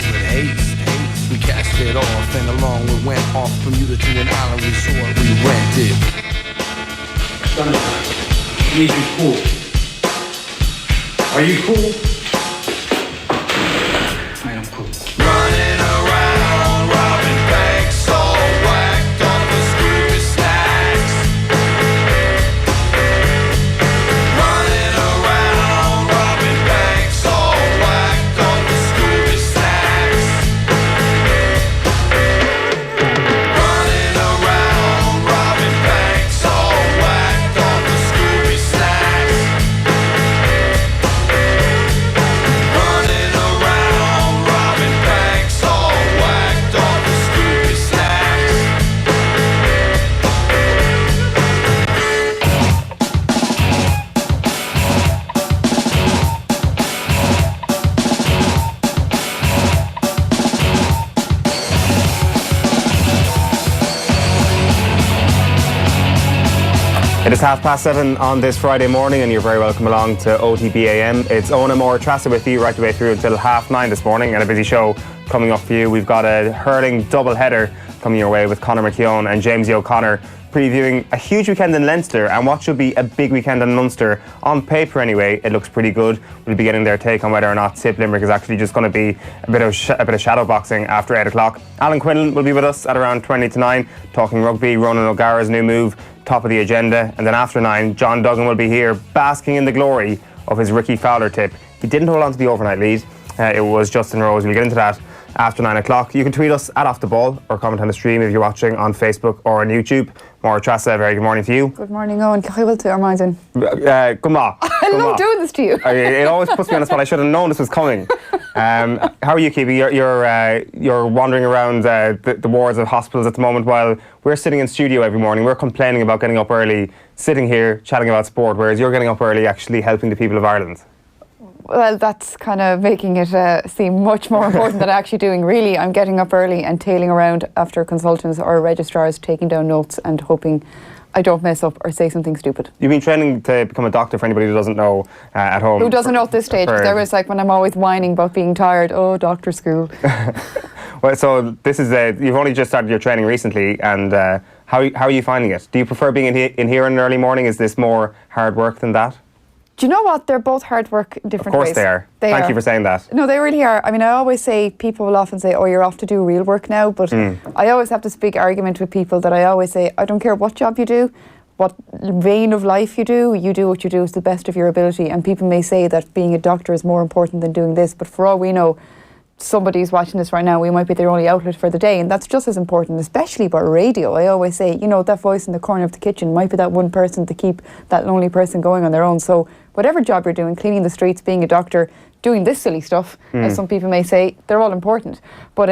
with haste. We cast it off and along we went off Bermuda to an island resort we rented. I need you cool. Are you cool? I am cool. Running around, robbing banks, all whacked on the Scooby snacks. Running around, robbing banks, all whacked on the Scooby snacks. Running around, robbing banks, all whacked on the Scooby snacks. Running around, robbing banks, all whacked on the Scooby snacks. It is 7:30 on this Friday morning and you're very welcome along to OTBAM. It's Eoin and Maire Trease with you right the way through until 9:30 this morning, and a busy show coming up for you. We've got a hurling double header coming your way with Conor McKeown and James O'Connor previewing a huge weekend in Leinster and what should be a big weekend in Munster. On paper anyway, it looks pretty good. We'll be getting their take on whether or not Tip Limerick is actually just going to be a bit of shadow boxing after 8 o'clock. Alan Quinlan will be with us at around 20 to 9 talking rugby. Ronan O'Gara's new move, top of the agenda. And then after 9, John Duggan will be here basking in the glory of his Ricky Fowler tip. He didn't hold on to the overnight lead. It was Justin Rose. We'll get into that after 9 o'clock. You can tweet us at Off The Ball or comment on the stream if you're watching on Facebook or on YouTube. Maire Trease, very good morning to you. Good morning, Eoin. Cahill to Armagin. Come on. I love doing this to you. It always puts me on the spot. I should have known this was coming. How are you, Keepy? You're wandering around the wards of hospitals at the moment while we're sitting in studio every morning. We're complaining about getting up early, sitting here chatting about sport, whereas you're getting up early actually helping the people of Ireland. Well, that's kind of making it seem much more important than actually doing. Really, I'm getting up early and tailing around after consultants or registrars, taking down notes and hoping I don't mess up or say something stupid. You've been training to become a doctor, for anybody who doesn't know at home. Who doesn't know at this stage? There was like when I'm always whining about being tired, oh, doctor school. Well, so this is you've only just started your training recently, and how are you finding it? Do you prefer being in here in the early morning? Is this more hard work than that? Do you know what? They're both hard work in different ways. Of course they are. Thank you for saying that. No, they really are. I mean, I always say, people will often say, oh, you're off to do real work now. But I always have this big argument with people that I always say, I don't care what job you do, what vein of life you do what you do to the best of your ability. And people may say that being a doctor is more important than doing this. But for all we know, somebody's watching this right now, we might be their only outlet for the day, and that's just as important, especially about radio. I always say, you know, that voice in the corner of the kitchen might be that one person to keep that lonely person going on their own. So whatever job you're doing, cleaning the streets, being a doctor, doing this silly stuff, as some people may say, they're all important. But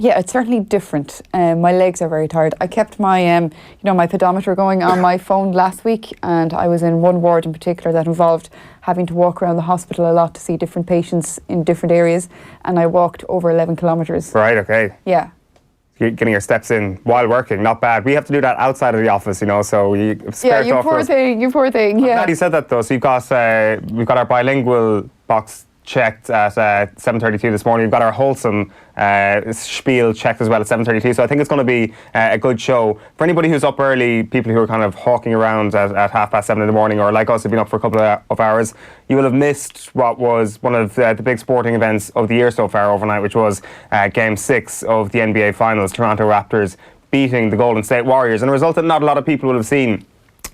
yeah, it's certainly different. My legs are very tired. I kept my my pedometer going on my phone last week, and I was in one ward in particular that involved having to walk around the hospital a lot to see different patients in different areas, and I walked over 11 kilometres. Right, okay. Yeah. You're getting your steps in while working, not bad. We have to do that outside of the office, you know, so you poor thing, you poor thing, yeah. I'm glad you said that though. So we've got our bilingual box checked at 7:32 this morning. We've got our wholesome spiel checked as well at 7:32. So I think it's going to be a good show. For anybody who's up early, people who are kind of hawking around at 7:30 in the morning, or like us who've been up for a couple of hours, you will have missed what was one of the big sporting events of the year so far overnight, which was Game 6 of the NBA Finals. Toronto Raptors beating the Golden State Warriors, and a result that not a lot of people will have seen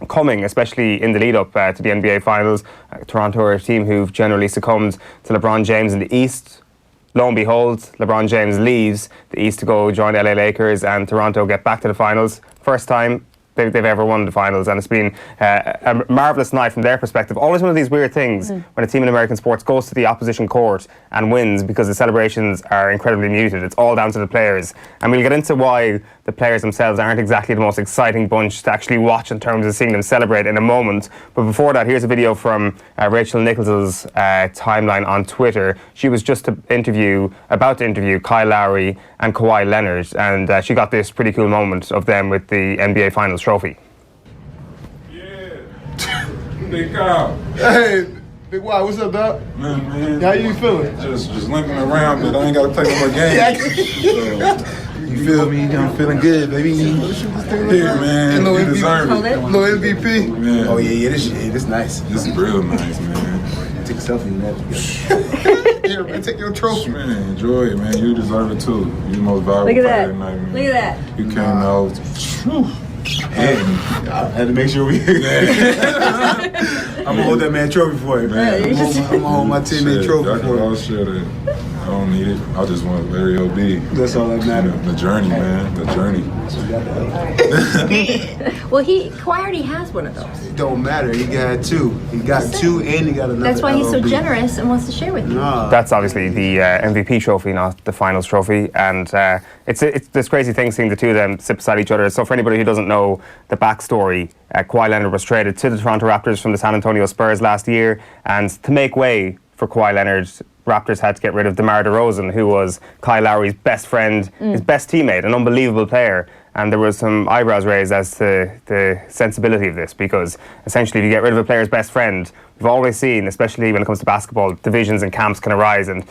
coming, especially in the lead up to the NBA Finals. Toronto are a team who've generally succumbed to LeBron James in the East. Lo and behold, LeBron James leaves the East to go join LA Lakers, and Toronto get back to the finals. First time they've ever won the finals, and it's been a marvellous night from their perspective. Always one of these weird things when a team in American sports goes to the opposition court and wins, because the celebrations are incredibly muted. It's all down to the players, and we'll get into why the players themselves aren't exactly the most exciting bunch to actually watch in terms of seeing them celebrate in a moment. But before that, here's a video from Rachel Nichols' timeline on Twitter. She was just about to interview Kyle Lowry and Kawhi Leonard, and she got this pretty cool moment of them with the NBA Finals trophy. Yeah. Big Kyle. Hey, Big Y, what's up, dog? Man. How you feeling? Just limping around, but I ain't got to play no more games. You feel me? I'm feeling good, baby. Here, man. You deserve it. Little MVP. Man. Oh yeah, this nice. This is real nice, man. Take a selfie and that together. Here, man, take your trophy. Man, enjoy it, man. You deserve it too. You the most valuable Look at player that. tonight, man. Look at that. You came out. Hey, I had to make sure we. I'm gonna hold that man trophy for you, man. I'm gonna hold my teammate trophy I for can you. all share that. I don't need it. I just want Larry OB. That's all that matters. The journey, man. The journey. Well, Kawhi already has one of those. It don't matter. He got two. He got two, and he got another. That's why he's so LOB. generous and wants to share with you. Nah. That's obviously the MVP trophy, not the finals trophy. And it's this crazy thing seeing the two of them sit beside each other. So for anybody who doesn't know the backstory, Kawhi Leonard was traded to the Toronto Raptors from the San Antonio Spurs last year. And to make way for Kawhi Leonard, Raptors had to get rid of DeMar DeRozan, who was Kyle Lowry's best friend, his best teammate, an unbelievable player. And there was some eyebrows raised as to the sensibility of this, because essentially if you get rid of a player's best friend, we've always seen, especially when it comes to basketball, divisions and camps can arise. And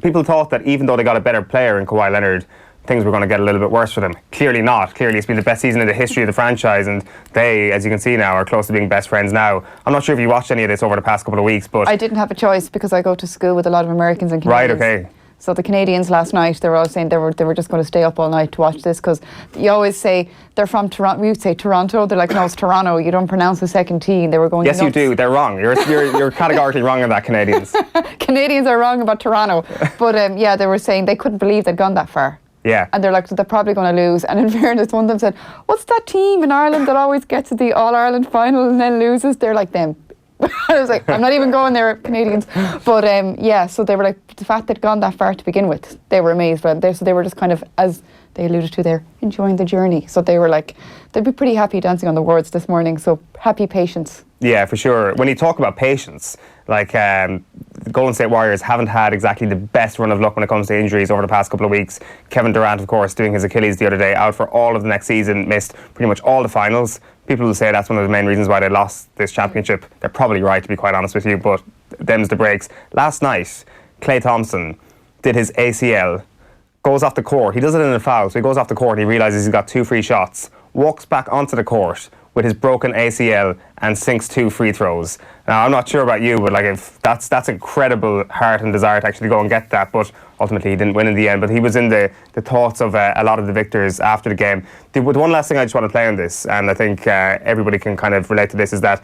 people thought that even though they got a better player in Kawhi Leonard, things were going to get a little bit worse for them. Clearly not. Clearly it's been the best season in the history of the franchise, and they, as you can see now, are close to being best friends now. I'm not sure if you watched any of this over the past couple of weeks, but... I didn't have a choice because I go to school with a lot of Americans and Canadians. Right, okay. So the Canadians last night, they were all saying they were just going to stay up all night to watch this, because you always say they're from Toronto. We would say Toronto. They're like, no, it's Toronto. You don't pronounce the second T. And they were going. Yes, nuts. you do. They're wrong. You're categorically wrong on that, Canadians. Canadians are wrong about Toronto, but yeah, they were saying they couldn't believe they'd gone that far. Yeah. And they're like, they're probably going to lose. And in fairness, one of them said, what's that team in Ireland that always gets to the All-Ireland final and then loses? They're like them. I was like, I'm not even going there, Canadians. But yeah, so they were like, the fact they'd gone that far to begin with, they were amazed. But so they were just kind of, as they alluded to there, enjoying the journey. So they were like, they'd be pretty happy dancing on the words this morning. So happy patience. Yeah, for sure. When you talk about patience, like the Golden State Warriors haven't had exactly the best run of luck when it comes to injuries over the past couple of weeks. Kevin Durant, of course, doing his Achilles the other day, out for all of the next season, missed pretty much all the finals. People will say that's one of the main reasons why they lost this championship. They're probably right, to be quite honest with you, but them's the breaks. Last night, Klay Thompson did his ACL, goes off the court. He does it in a foul, so he goes off the court and he realises he's got 2 free shots, walks back onto the court with his broken ACL and sinks 2 free throws. Now, I'm not sure about you, but like, if that's incredible heart and desire to actually go and get that, but ultimately he didn't win in the end. But he was in the thoughts of a lot of the victors after the game. The one last thing I just want to play on this, and I think everybody can kind of relate to this, is that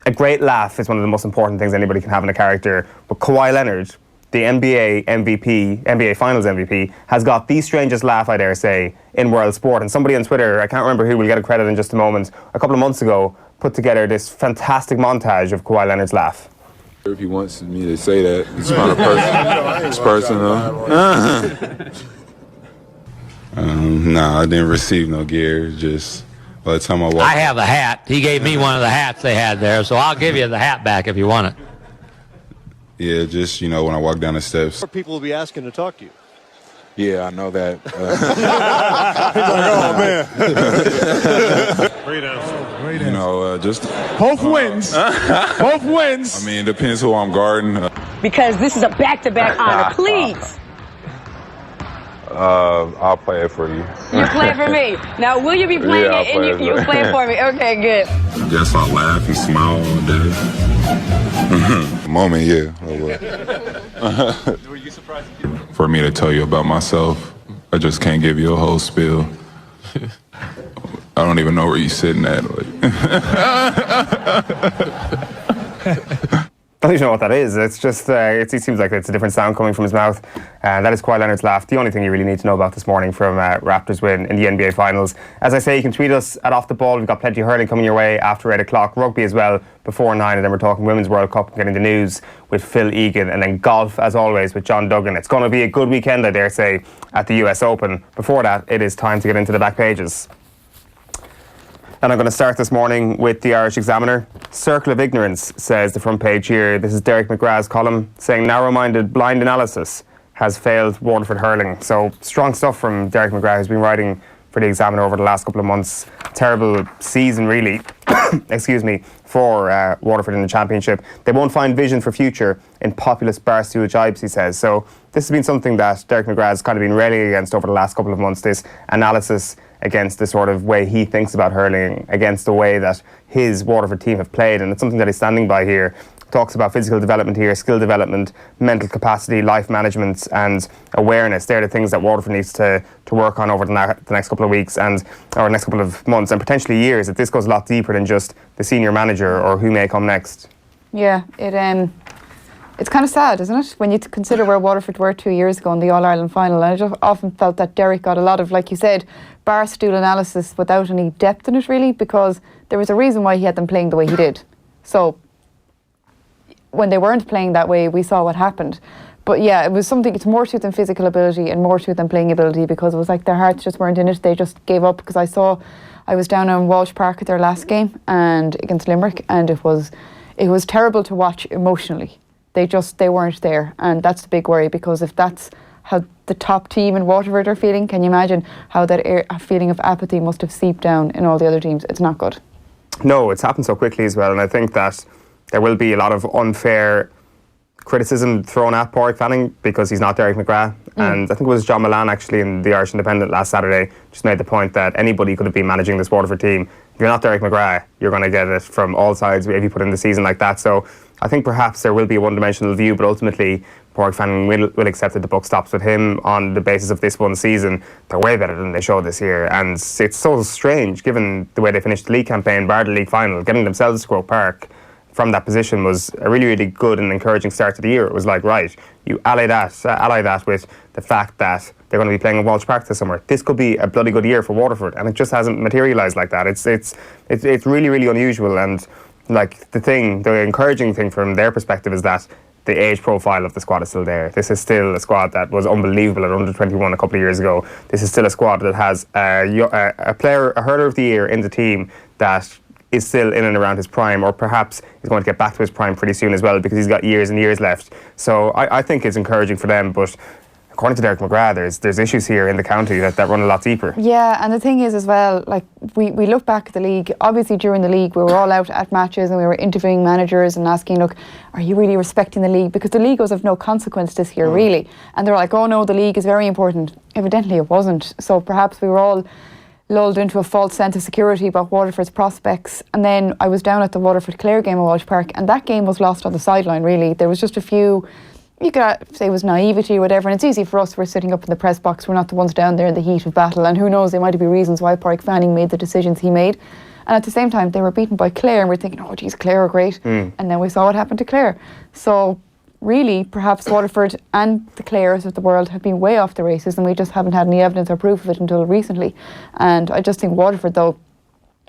a great laugh is one of the most important things anybody can have in a character. But Kawhi Leonard, the NBA MVP, NBA Finals MVP, has got the strangest laugh, I dare say, in world sport. And somebody on Twitter, I can't remember who, will get a credit in just a moment, a couple of months ago, put together this fantastic montage of Kawhi Leonard's laugh. If he wants me to say that, it's kind of personal. Nah, I didn't receive no gear. Just by the time I walked. I have a hat. He gave me one of the hats they had there, so I'll give you the hat back if you want it. Yeah, just, when I walk down the steps. People will be asking to talk to you. Yeah, I know that. Just Both wins. Both wins. I mean, it depends who I'm guarding. Because this is a back-to-back honor. Please. I'll play it for you. You play for me. Now, will you be playing Yeah, I'll it and play you it. play it for me? Okay, good. I guess I'll laugh and smile all day. Moment, yeah. Were you surprised? For me to tell you about myself, I just can't give you a whole spiel. I don't even know where you're sitting at. I don't even know what that is. It's just, it seems like it's a different sound coming from his mouth. That is Kawhi Leonard's laugh. The only thing you really need to know about this morning from Raptors win in the NBA Finals. As I say, you can tweet us at Off The Ball. We've got plenty of hurling coming your way after 8 o'clock. Rugby as well before 9. And then we're talking Women's World Cup and getting the news with Phil Egan. And then golf, as always, with John Duggan. It's going to be a good weekend, I dare say, at the US Open. Before that, it is time to get into the back pages. And I'm going to start this morning with the Irish Examiner. Circle of Ignorance, says the front page here. This is Derek McGrath's column saying narrow-minded blind analysis has failed Waterford hurling. So strong stuff from Derek McGrath, who's been writing for the Examiner over the last couple of months. Terrible season, really, excuse me, for Waterford in the Championship. They won't find vision for future in populist barstool jibes, he says. So this has been something that Derek McGrath has kind of been railing against over the last couple of months, this analysis against the sort of way he thinks about hurling, against the way that his Waterford team have played, and it's something that he's standing by here. Talks about physical development here, skill development, mental capacity, life management and awareness. They're the things that Waterford needs to work on over the next couple of weeks or next couple of months and potentially years, that this goes a lot deeper than just the senior manager or who may come next. Yeah, it's kind of sad, isn't it, when you consider where Waterford were 2 years ago in the All-Ireland final. And I just often felt that Derek got a lot of, like you said, barstool analysis without any depth in it, really, because there was a reason why he had them playing the way he did. So when they weren't playing that way, we saw what happened. But yeah, it was something, it's more to it than physical ability and more to it than playing ability, because it was like their hearts just weren't in it. They just gave up, because I was down on Walsh Park at their last game and against Limerick, and it was terrible to watch emotionally. They weren't there, and that's the big worry, because if that's how the top team in Waterford are feeling, can you imagine how that feeling of apathy must have seeped down in all the other teams? It's not good. No, it's happened so quickly as well, and I think that there will be a lot of unfair criticism thrown at Pádraig Fanning because he's not Derek McGrath. And I think it was John Milan actually in the Irish Independent last Saturday just made the point that anybody could have been managing this Waterford team. If you're not Derek McGrath, you're going to get it from all sides if you put in the season like that. So I think perhaps there will be a one-dimensional view, but ultimately Pádraig Fanning will accept that the buck stops with him on the basis of this one season. They're way better than they showed this year, and it's so strange given the way they finished the league campaign, bar the league final, getting themselves to Croke Park from that position was a really, really good and encouraging start to the year. It was like, right, you ally that with the fact that they're going to be playing in Walsh Park this summer. This could be a bloody good year for Waterford, and it just hasn't materialised like that. It's really, really unusual, and like the encouraging thing from their perspective is that the age profile of the squad is still there. This is still a squad that was unbelievable at under 21 a couple of years ago. This is still a squad that has a hurler of the year in the team that is still in and around his prime, or perhaps he's going to get back to his prime pretty soon as well, because he's got years and years left. So I think it's encouraging for them, but according to Derek McGrath, there's issues here in the county that run a lot deeper. Yeah, and the thing is as well, like we look back at the league, obviously during the league we were all out at matches and we were interviewing managers and asking, look, are you really respecting the league? Because the league was of no consequence this year, really. And they were like, oh no, the league is very important. Evidently it wasn't. So perhaps we were all lulled into a false sense of security about Waterford's prospects. And then I was down at the Waterford-Clare game at Walsh Park, and that game was lost on the sideline, really. There was just a few, you could say it was naivety or whatever, and it's easy for us, we're sitting up in the press box, we're not the ones down there in the heat of battle, and who knows, there might be reasons why Pádraig Fanning made the decisions he made. And at the same time, they were beaten by Clare, and we're thinking, oh geez, Clare are great. And then we saw what happened to Clare. So really, perhaps Waterford and the Clares of the world have been way off the races, and we just haven't had any evidence or proof of it until recently. And I just think Waterford, though,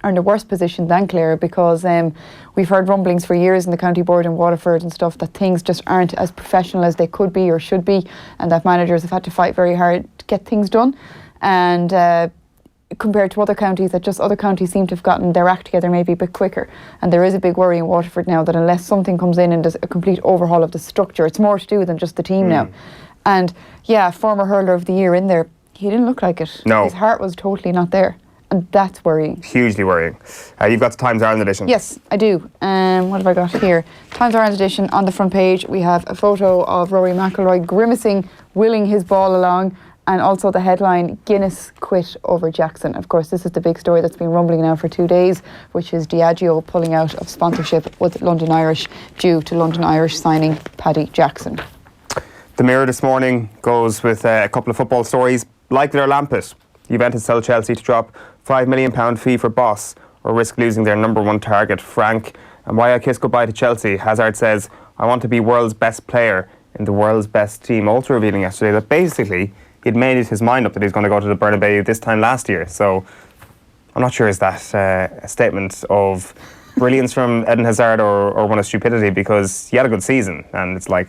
are in a worse position than Clare, because we've heard rumblings for years in the county board in Waterford and stuff that things just aren't as professional as they could be or should be, and that managers have had to fight very hard to get things done. And compared to other counties, that just other counties seem to have gotten their act together maybe a bit quicker. And there is a big worry in Waterford now that unless something comes in and does a complete overhaul of the structure, it's more to do than just the team now. And yeah, former hurler of the year in there, he didn't look like it. No. His heart was totally not there. And that's worrying. Hugely worrying. You've got the Times Ireland edition. Yes, I do. What have I got here? Times Ireland edition. On the front page, we have a photo of Rory McIlroy grimacing, willing his ball along, and also the headline, Guinness quit over Jackson. Of course, this is the big story that's been rumbling now for 2 days, which is Diageo pulling out of sponsorship with London Irish due to London Irish signing Paddy Jackson. The Mirror this morning goes with a couple of football stories, like their Lampet. Juventus tell Chelsea to drop £5 million fee for Boss or risk losing their number one target, Frank. And why I kiss goodbye to Chelsea. Hazard says, I want to be world's best player in the world's best team. Also revealing yesterday that basically he'd made his mind up that he's going to go to the Bernabeu this time last year. So I'm not sure is that a statement of brilliance from Eden Hazard or one of stupidity, because he had a good season, and it's like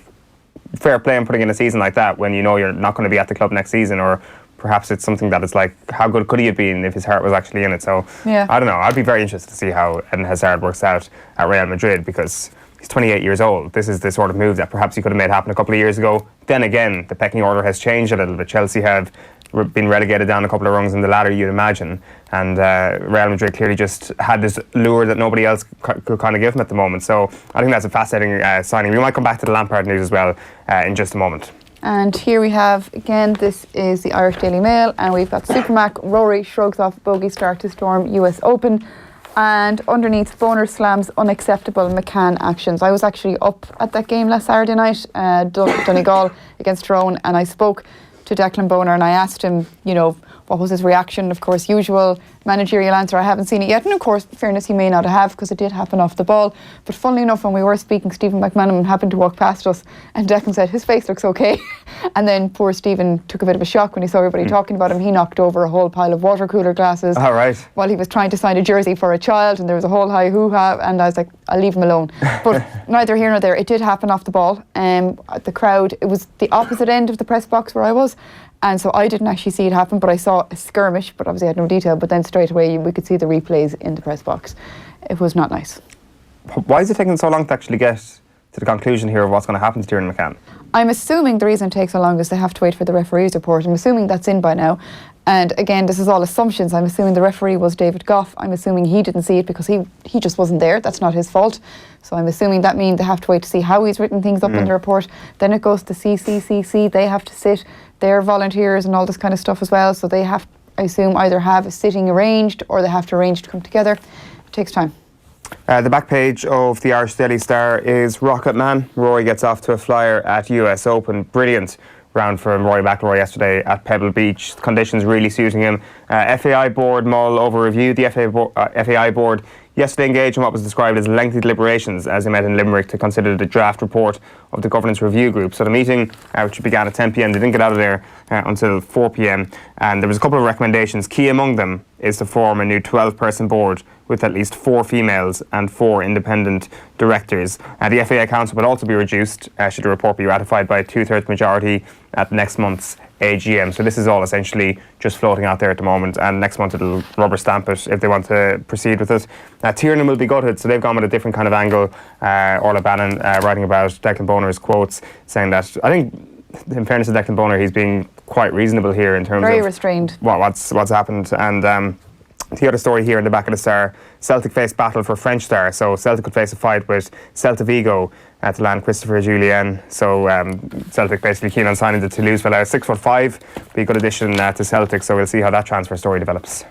fair play in putting in a season like that when you know you're not going to be at the club next season, or perhaps it's something that it's like, how good could he have been if his heart was actually in it? So yeah. I don't know. I'd be very interested to see how Eden Hazard works out at Real Madrid, because he's 28 years old. This is the sort of move that perhaps he could have made happen a couple of years ago. Then again, the pecking order has changed a little bit. Chelsea have been relegated down a couple of rungs in the ladder, you'd imagine. And Real Madrid clearly just had this lure that nobody else could kind of give them at the moment. So I think that's a fascinating signing. We might come back to the Lampard news as well in just a moment. And here we have, again, this is the Irish Daily Mail, and we've got Supermac, Rory shrugs off bogey start to storm US Open, and underneath, Boner slams unacceptable McCann actions. I was actually up at that game last Saturday night, Donegal against Tyrone, and I spoke to Declan Boner and I asked him, you know, what was his reaction? Of course, usual managerial answer, I haven't seen it yet. And of course, in fairness, he may not have, because it did happen off the ball. But funnily enough, when we were speaking, Stephen McManaman happened to walk past us and Declan said, his face looks okay. And then poor Stephen took a bit of a shock when he saw everybody talking about him. He knocked over a whole pile of water cooler glasses while he was trying to sign a jersey for a child, and there was a whole high hoo-ha, and I was like, I'll leave him alone. But neither here nor there, it did happen off the ball. The crowd, it was the opposite end of the press box where I was, and so I didn't actually see it happen, but I saw a skirmish, but obviously I had no detail. But then straight away we could see the replays in the press box. It was not nice. Why is it taking so long to actually get to the conclusion here of what's going to happen to Tiernan McCann? I'm assuming the reason it takes so long is they have to wait for the referee's report. I'm assuming that's in by now. And again, this is all assumptions. I'm assuming the referee was David Goff. I'm assuming he didn't see it because he just wasn't there. That's not his fault. So I'm assuming that means they have to wait to see how he's written things up in the report. Then it goes to CCCC. They have to sit. They're volunteers and all this kind of stuff as well. So they have, I assume, either have a sitting arranged or they have to arrange to come together. It takes time. The back page of the Irish Daily Star is Rocket Man. Rory gets off to a flyer at US Open. Brilliant round for Rory McIlroy yesterday at Pebble Beach. Conditions really suiting him. FAI board mull over review. The FAI board yesterday engaged in what was described as lengthy deliberations as they met in Limerick to consider the draft report of the governance review group. So the meeting, which began at 10 p.m, they didn't get out of there until 4 p.m, and there was a couple of recommendations. Key among them is to form a new 12-person board with at least 4 females and 4 independent directors. The FAI Council will also be reduced should the report be ratified by a 2/3 majority at next month's AGM. So this is all essentially just floating out there at the moment, and next month it'll rubber stamp it if they want to proceed with it. Tiernan will be gutted, so they've gone with a different kind of angle. Orla Bannon writing about Declan Boner's quotes, saying that, I think, in fairness to Declan Boner, he's been quite reasonable here in terms Very of restrained. what's happened. And the other story here in the back of the Star, Celtic face battle for French star. So Celtic could face a fight with Celta Vigo to land Christopher Jullien. So Celtic basically keen on signing the Toulouse fellow. 6'5", be a good addition to Celtic. So we'll see how that transfer story develops.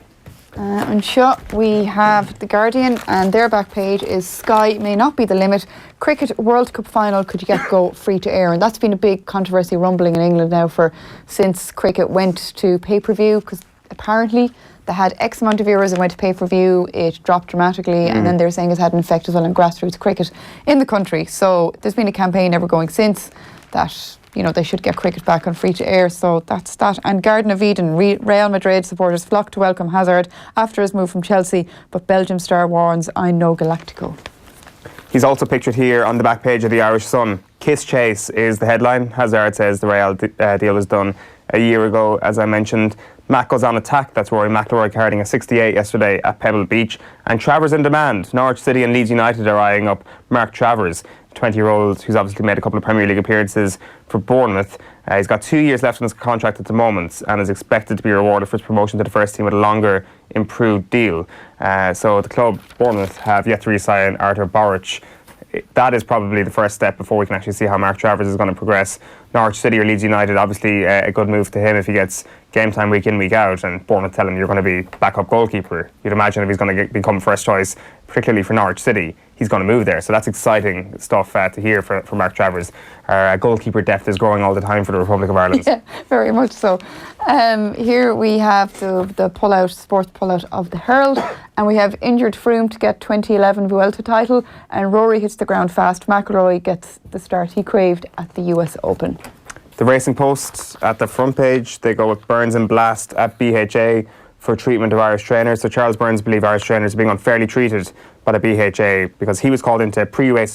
And sure, we have The Guardian, and their back page is Sky may not be the limit. Cricket World Cup final could yet go free to air, and that's been a big controversy rumbling in England now since cricket went to pay-per-view, because apparently they had X amount of viewers and went to pay-per-view, it dropped dramatically, and then they're saying it's had an effect as well on grassroots cricket in the country. So there's been a campaign ever going since that, you know, they should get cricket back on free to air. So that's that. And Garden of Eden, Real Madrid supporters flock to welcome Hazard after his move from Chelsea, but Belgium star warns, I know Galactico. He's also pictured here on the back page of the Irish Sun. Kiss Chase is the headline. Hazard says the Real deal was done a year ago, as I mentioned. Mac goes on attack. That's Rory McIlroy carrying a 68 yesterday at Pebble Beach. And Travers in demand. Norwich City and Leeds United are eyeing up Mark Travers, 20-year-old who's obviously made a couple of Premier League appearances for Bournemouth. He's got 2 years left on his contract at the moment and is expected to be rewarded for his promotion to the first team with a longer, improved deal. So the club, Bournemouth, have yet to re-sign Artur Boruc. That is probably the first step before we can actually see how Mark Travers is going to progress. Norwich City or Leeds United, obviously a good move to him if he gets game time week in, week out, and Bournemouth tell him you're going to be backup goalkeeper. You'd imagine if he's going to become first choice, particularly for Norwich City, he's going to move there. So that's exciting stuff to hear for Mark Travers. Our goalkeeper depth is growing all the time for the Republic of Ireland. Yeah, very much so. Here we have the sports pullout of the Herald, and we have injured Froome to get 2011 Vuelta title, and Rory hits the ground fast. McIlroy gets the start he craved at the US Open. The Racing Post at the front page, they go with Burns and Blast at BHA for treatment of Irish trainers. So Charles Burns believes Irish trainers are being unfairly treated by the BHA because he was called into a pre-race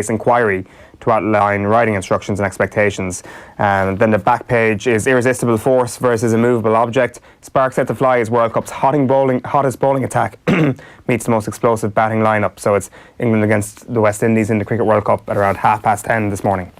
inquiry to outline riding instructions and expectations. And then the back page is Irresistible Force versus Immovable Object. Sparks set to fly as World Cup's hottest bowling attack meets the most explosive batting lineup. So it's England against the West Indies in the Cricket World Cup at around 10:30 this morning.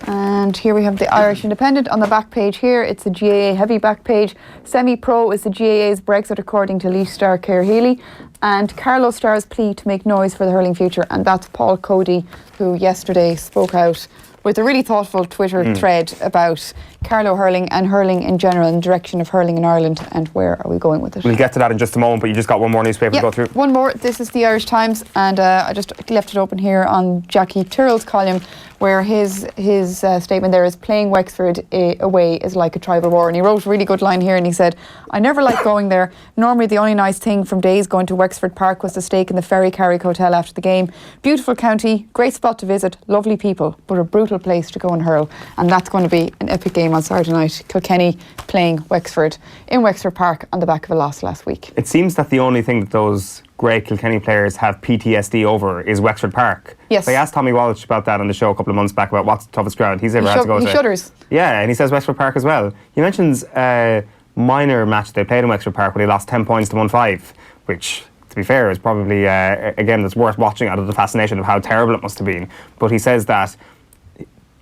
And here we have the Irish Independent on the back page here. It's the GAA heavy back page. Semi-pro is the GAA's Brexit according to Leash star Claire Healy. And Carlo Starr's plea to make noise for the hurling future. And that's Paul Cody, who yesterday spoke out with a really thoughtful Twitter thread about Carlo hurling and hurling in general and direction of hurling in Ireland and where are we going with it. We'll get to that in just a moment, but you just got one more newspaper to go through. One more. This is the Irish Times, and I just left it open here on Jackie Tyrrell's column, where his statement there is playing Wexford away is like a tribal war. And he wrote a really good line here, and he said, I never liked going there. Normally the only nice thing from days going to Wexford Park was to stake in the Ferry Carrick Hotel after the game. Beautiful county, great spot to visit, lovely people, but a brutal place to go and hurl. And that's going to be an epic game on Saturday night. Kilkenny playing Wexford in Wexford Park on the back of a loss last week. It seems that the only thing that those great Kilkenny players have PTSD over is Wexford Park. Yes. I asked Tommy Walsh about that on the show a couple of months back about what's the toughest ground he's ever had to go to. He shudders. Yeah, and he says Wexford Park as well. He mentions a minor match they played in Wexford Park where they lost 10 points to 1-5, which, to be fair, is probably, again, that's worth watching out of the fascination of how terrible it must have been. But he says that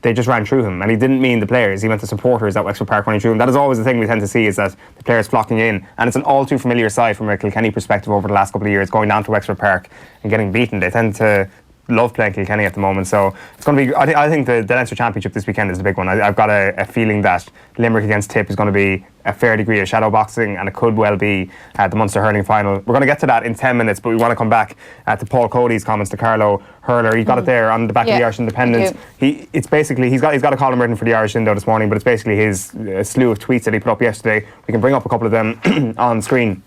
they just ran through him, and he didn't mean the players, he meant the supporters at Wexford Park running through him. That is always the thing we tend to see, is that the players flocking in, and it's an all too familiar sight from a Kilkenny perspective over the last couple of years, going down to Wexford Park and getting beaten. They tend to love playing Kilkenny at the moment, so it's going to be, I think the Leinster Championship this weekend is the big one. I've got a feeling that Limerick against Tip is going to be a fair degree of shadow boxing, and it could well be the Munster hurling final. We're going to get to that in 10 minutes, but we want to come back to Paul Cody's comments to Carlo Hurler. You've got it there on the back of the Irish Independent. It's basically, he's got a column written for the Irish Indo this morning, but it's basically his slew of tweets that he put up yesterday. We can bring up a couple of them on screen.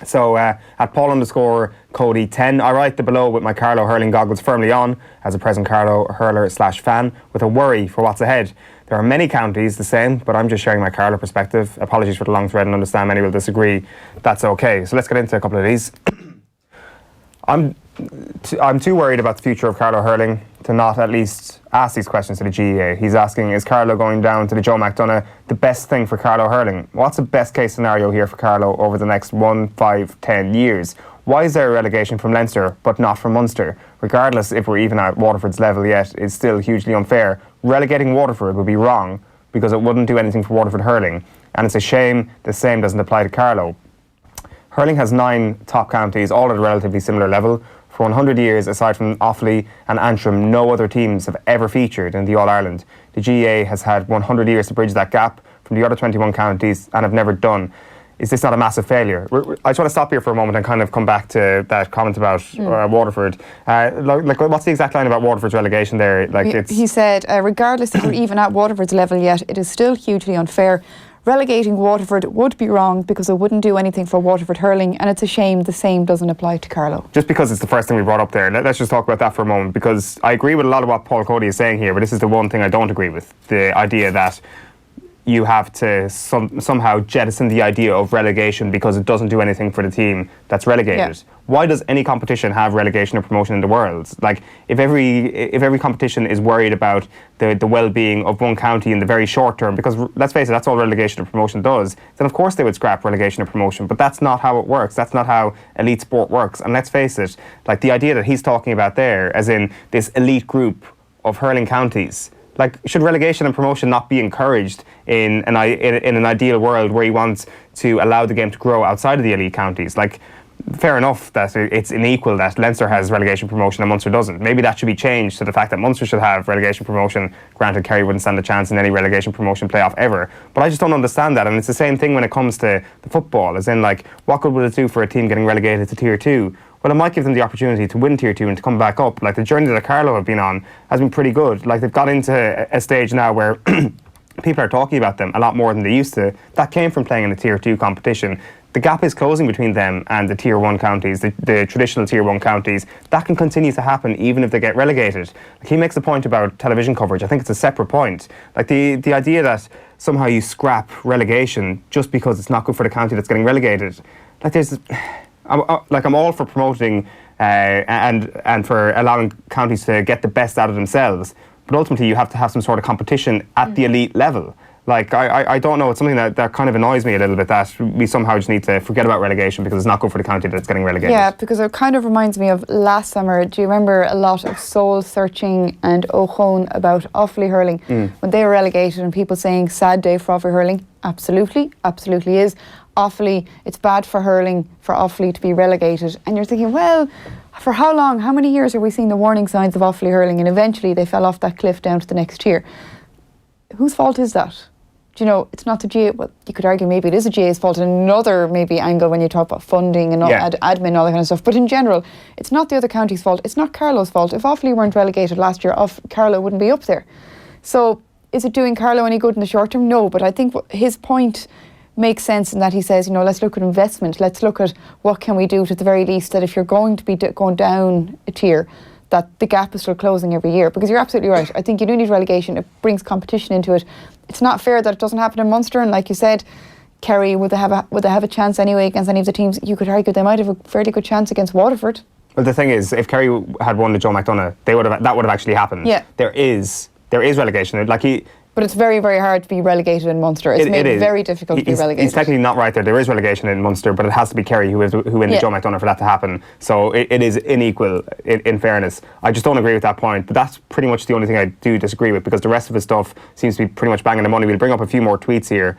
So at Paul_Cody 10, I write the below with my Carlo hurling goggles firmly on as a present Carlo hurler / fan with a worry for what's ahead. There are many counties the same, but I'm just sharing my Carlo perspective. Apologies for the long thread and understand many will disagree. That's okay. So let's get into a couple of these. I'm too worried about the future of Carlo hurling to not at least ask these questions to the GAA. He's asking, is Carlo going down to the Joe McDonagh the best thing for Carlo hurling? What's the best case scenario here for Carlo over the next 1, 5, 10 years? Why is there a relegation from Leinster but not from Munster? Regardless if we're even at Waterford's level yet, it's still hugely unfair. Relegating Waterford would be wrong because it wouldn't do anything for Waterford hurling, and it's a shame the same doesn't apply to Carlo. Hurling has 9 top counties, all at a relatively similar level. For 100 years, aside from Offaly and Antrim, no other teams have ever featured in the All-Ireland. The GAA has had 100 years to bridge that gap from the other 21 counties and have never done. Is this not a massive failure? I just want to stop here for a moment and kind of come back to that comment about Waterford. What's the exact line about Waterford's relegation there? He said, regardless if we're even at Waterford's level yet, it is still hugely unfair. Relegating Waterford would be wrong because it wouldn't do anything for Waterford hurling, and it's a shame the same doesn't apply to Carlo. Just because it's the first thing we brought up there, let's just talk about that for a moment, because I agree with a lot of what Paul Cody is saying here, but this is the one thing I don't agree with. The idea that you have to somehow jettison the idea of relegation because it doesn't do anything for the team that's relegated. Yeah. Why does any competition have relegation or promotion in the world? Like, if every competition is worried about the well-being of one county in the very short term, because let's face it, that's all relegation or promotion does, then of course they would scrap relegation or promotion. But that's not how it works. That's not how elite sport works. And let's face it, like the idea that he's talking about there, as in this elite group of hurling counties, like, should relegation and promotion not be encouraged in an ideal world where he wants to allow the game to grow outside of the elite counties? Like, fair enough that it's unequal that Leinster has relegation promotion and Munster doesn't. Maybe that should be changed to the fact that Munster should have relegation promotion. Granted, Kerry wouldn't stand a chance in any relegation promotion playoff ever. But I just don't understand that. And it's the same thing when it comes to the football, as in, like, what good would it do for a team getting relegated to Tier 2? Well, it might give them the opportunity to win Tier 2 and to come back up. Like, the journey that Carlo have been on has been pretty good. Like, they've got into a stage now where people are talking about them a lot more than they used to. That came from playing in a Tier 2 competition. The gap is closing between them and the Tier 1 counties, the traditional Tier 1 counties. That can continue to happen even if they get relegated. Like, he makes a point about television coverage. I think it's a separate point. Like, the idea that somehow you scrap relegation just because it's not good for the county that's getting relegated. Like, I'm all for promoting and for allowing counties to get the best out of themselves, but ultimately you have to have some sort of competition at the elite level. Like, I don't know, it's something that kind of annoys me a little bit, that we somehow just need to forget about relegation because it's not good for the county that's getting relegated. Yeah, because it kind of reminds me of last summer. Do you remember a lot of soul searching and O'Chone about Offaly Hurling when they were relegated, and people saying sad day for Offaly Hurling? Absolutely is. Offaly, it's bad for Hurling, for Offaly to be relegated. And you're thinking, well, for how long, how many years are we seeing the warning signs of Offaly Hurling, and eventually they fell off that cliff down to the next tier? Whose fault is that? Do you know, it's not the GA, well, you could argue maybe it is the GA's fault in another maybe angle when you talk about funding and admin and all that kind of stuff. But in general, it's not the other county's fault. It's not Carlow's fault. If Offaly weren't relegated last year, Carlow wouldn't be up there. So is it doing Carlow any good in the short term? No, but I think his point makes sense in that he says, let's look at investment. Let's look at what can we do to, at the very least, that if you're going to be going down a tier, that the gap is still closing every year. Because you're absolutely right. I think you do need relegation. It brings competition into it. It's not fair that it doesn't happen in Munster. And like you said, Kerry, would they have a chance anyway against any of the teams? You could argue they might have a fairly good chance against Waterford. Well, the thing is, if Kerry had won the Joe McDonagh, that would have actually happened. Yeah. There is relegation. But it's very, very hard to be relegated in Munster. It's made very difficult to be relegated. He's technically not right there. There is relegation in Munster, but it has to be Kerry who win the Joe McDonagh for that to happen. So it is unequal in fairness. I just don't agree with that point. But that's pretty much the only thing I do disagree with, because the rest of his stuff seems to be pretty much banging the money. We'll bring up a few more tweets here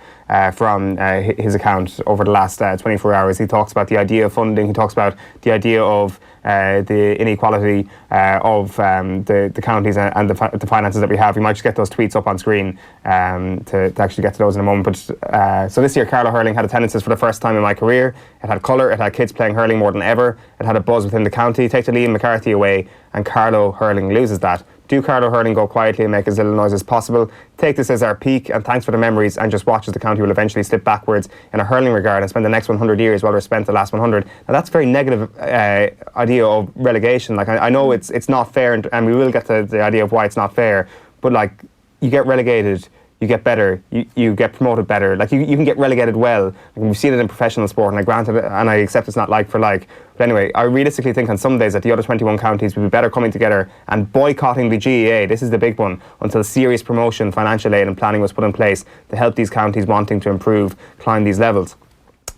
from his account over the last 24 hours. He talks about the idea of funding. He talks about the idea of the inequality of the counties and the finances that we have. We might just get those tweets up on screen to actually get to those in a moment. But so this year, Carlow Hurling had attendances for the first time in my career. It had colour. It had kids playing hurling more than ever. It had a buzz within the county. Take the Liam McCarthy away, and Carlow Hurling loses that. Do Carlow Hurling go quietly and make as little noise as possible? Take this as our peak, and thanks for the memories, and just watch as the county will eventually slip backwards in a hurling regard and spend the next 100 years while they're spent the last 100. Now that's a very negative idea of relegation. Like, I know it's not fair, and we will get to the idea of why it's not fair, but like, you get relegated, you get better, you get promoted better. Like, you can get relegated well. Like, we've seen it in professional sport, and I accept it's not like for like. But anyway, I realistically think on some days that the other 21 counties would be better coming together and boycotting the GAA, this is the big one, until serious promotion, financial aid and planning was put in place to help these counties wanting to improve climb these levels.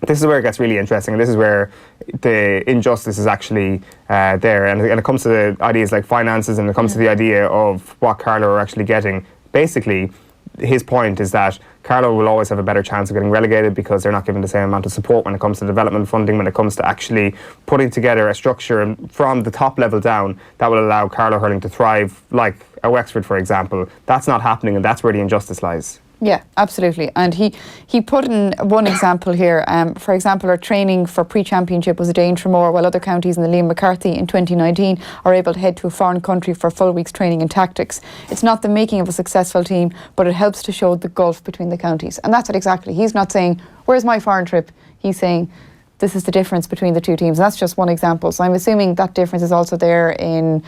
This is where it gets really interesting, and this is where the injustice is actually there. And it comes to the ideas like finances, and it comes to the idea of what Carlow are actually getting. Basically, his point is that Carlow will always have a better chance of getting relegated because they're not given the same amount of support when it comes to development funding, when it comes to actually putting together a structure from the top level down that will allow Carlow Hurling to thrive, like a Wexford, for example. That's not happening, and that's where the injustice lies. Yeah, absolutely. And he put in one example here. For example, our training for pre-championship was a day in Tramore, while other counties in the Liam McCarthy in 2019 are able to head to a foreign country for a full week's training and tactics. It's not the making of a successful team, but it helps to show the gulf between the counties. And that's it exactly. He's not saying, where's my foreign trip? He's saying, this is the difference between the two teams. And that's just one example. So I'm assuming that difference is also there in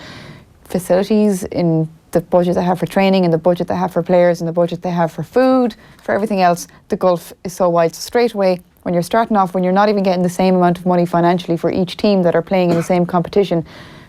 facilities, in the budget they have for training, and the budget they have for players, and the budget they have for food, for everything else. The gulf is so wide. So straight away, when you're starting off, when you're not even getting the same amount of money financially for each team that are playing in the same competition,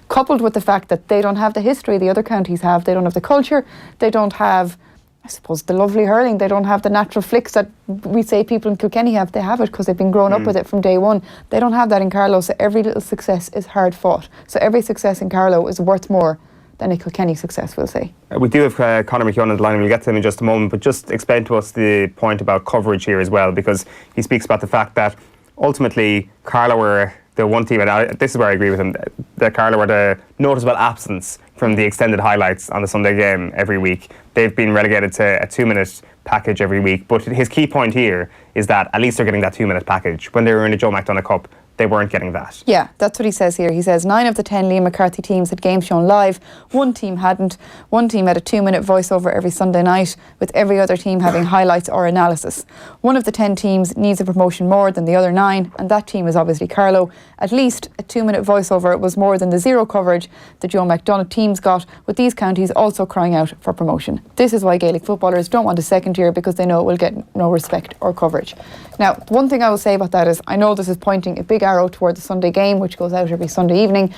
coupled with the fact that they don't have the history the other counties have, they don't have the culture, they don't have, I suppose, the lovely hurling, they don't have the natural flicks that we say people in Kilkenny have. They have it because they've been grown up with it from day one. They don't have that in Carlow, so every little success is hard fought. So every success in Carlow is worth more than a Kilkenny success, we'll say. We do have Conor McKeown on the line, and we'll get to him in just a moment, but just explain to us the point about coverage here as well, because he speaks about the fact that ultimately Carlow were the one team, and this is where I agree with him, that Carlow were the noticeable absence from the extended highlights on the Sunday game every week. They've been relegated to a 2-minute package every week, but his key point here is that at least they're getting that 2-minute package. When they were in the Joe McDonagh Cup, they weren't getting that. Yeah, that's what he says here. He says 9 of the 10 Liam McCarthy teams had games shown live. One team hadn't. One team had a 2-minute voiceover every Sunday night, with every other team having highlights or analysis. One of the 10 teams needs a promotion more than the other 9, and that team is obviously Carlow. At least a 2-minute voiceover was more than the zero coverage the Joe McDonagh teams got, with these counties also crying out for promotion. This is why Gaelic footballers don't want a second tier, because they know it will get no respect or coverage. Now, one thing I will say about that is, I know this is pointing a big arrow toward the Sunday game, which goes out every Sunday evening.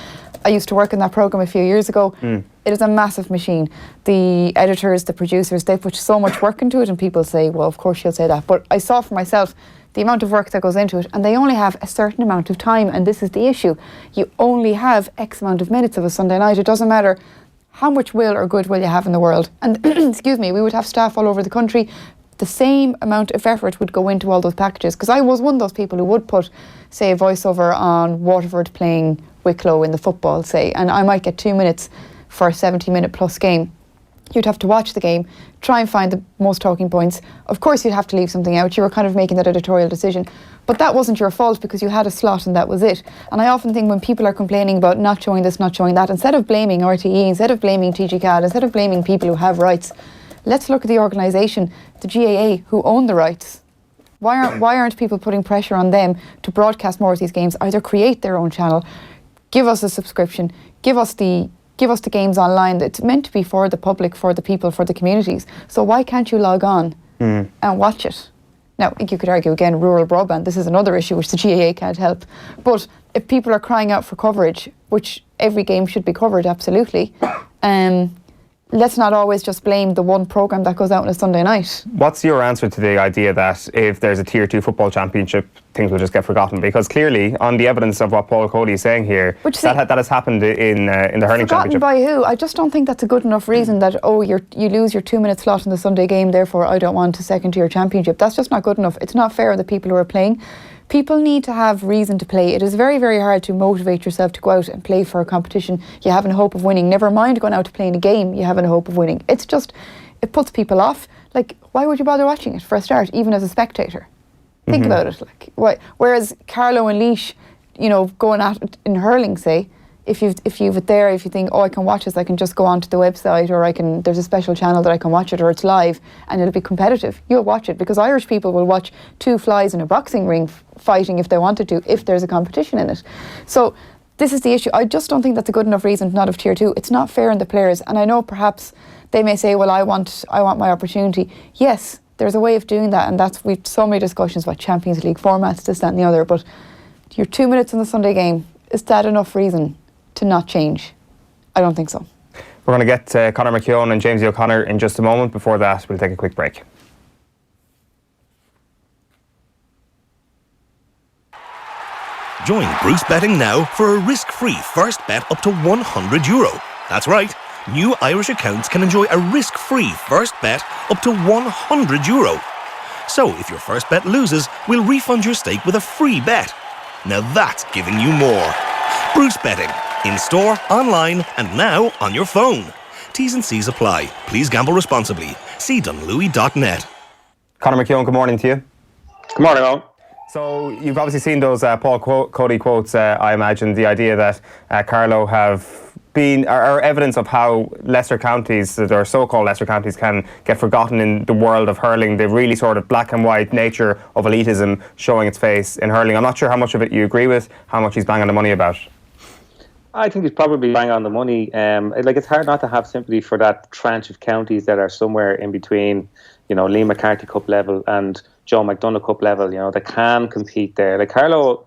I used to work in that programme a few years ago. It is a massive machine. The editors, the producers, they put so much work into it, and people say, well, of course you'll say that. But I saw for myself the amount of work that goes into it, and they only have a certain amount of time, and this is the issue. You only have X amount of minutes of a Sunday night. It doesn't matter how much will or goodwill you have in the world. And excuse me, we would have staff all over the country. The same amount of effort would go into all those packages. Because I was one of those people who would put, say, a voiceover on Waterford playing Wicklow in the football, say, and I might get 2 minutes for a 70-minute plus game. You'd have to watch the game, try and find the most talking points. Of course, you'd have to leave something out. You were kind of making that editorial decision. But that wasn't your fault because you had a slot and that was it. And I often think when people are complaining about not showing this, not showing that, instead of blaming RTE, instead of blaming TG4, instead of blaming people who have rights, let's look at the organisation, the GAA, who own the rights. Why aren't people putting pressure on them to broadcast more of these games? Either create their own channel, give us a subscription, give us the games online. It's meant to be for the public, for the people, for the communities. So why can't you log on and watch it? Now, you could argue again, rural broadband, this is another issue which the GAA can't help. But if people are crying out for coverage, which every game should be covered, absolutely, let's not always just blame the one programme that goes out on a Sunday night. What's your answer to the idea that if there's a Tier 2 football championship, things will just get forgotten? Because clearly, on the evidence of what Paul Cody is saying here, that has happened in the hurling championship. Forgotten by who? I just don't think that's a good enough reason that, you lose your 2-minute slot in the Sunday game, therefore I don't want a second-tier championship. That's just not good enough. It's not fair on the people who are playing. People need to have reason to play. It is very, very hard to motivate yourself to go out and play for a competition. You have a hope of winning. Never mind going out to play in a game, you have a hope of winning. It's just, it puts people off. Like, why would you bother watching it for a start, even as a spectator? Think about it. Like, why? Whereas Carlow and Laois, going at it in hurling, say, if you think, I can watch this, I can just go onto the website, or there's a special channel that I can watch it, or it's live, and it'll be competitive. You'll watch it, because Irish people will watch two flies in a boxing ring fighting if they wanted to, if there's a competition in it. So this is the issue. I just don't think that's a good enough reason to not have Tier 2. It's not fair on the players, and I know perhaps they may say, well, I want my opportunity. Yes, there's a way of doing that, and we've so many discussions about Champions League formats, this, that and the other, but your 2 minutes in the Sunday game, is that enough reason to not change? I don't think so. We're going to get Conor McKeown and Jamesy O'Connor in just a moment. Before that, we'll take a quick break. Join Bruce Betting now for a risk-free first bet up to €100. That's right. New Irish accounts can enjoy a risk-free first bet up to €100. So if your first bet loses, we'll refund your stake with a free bet. Now that's giving you more. Bruce Betting. In store, online, and now on your phone. T's and C's apply. Please gamble responsibly. See dunlewy.net. Conor McKeown, good morning to you. Good morning, all. So you've obviously seen those Paul Cody quotes, I imagine, the idea that Carlow are evidence of how lesser counties, or so-called lesser counties, can get forgotten in the world of hurling, the really sort of black and white nature of elitism showing its face in hurling. I'm not sure how much of it you agree with, how much he's banging the money about. I think he's probably bang on the money. It's hard not to have sympathy for that tranche of counties that are somewhere in between, Liam McCarthy Cup level and Joe McDonagh Cup level, that can compete there. Like Carlow,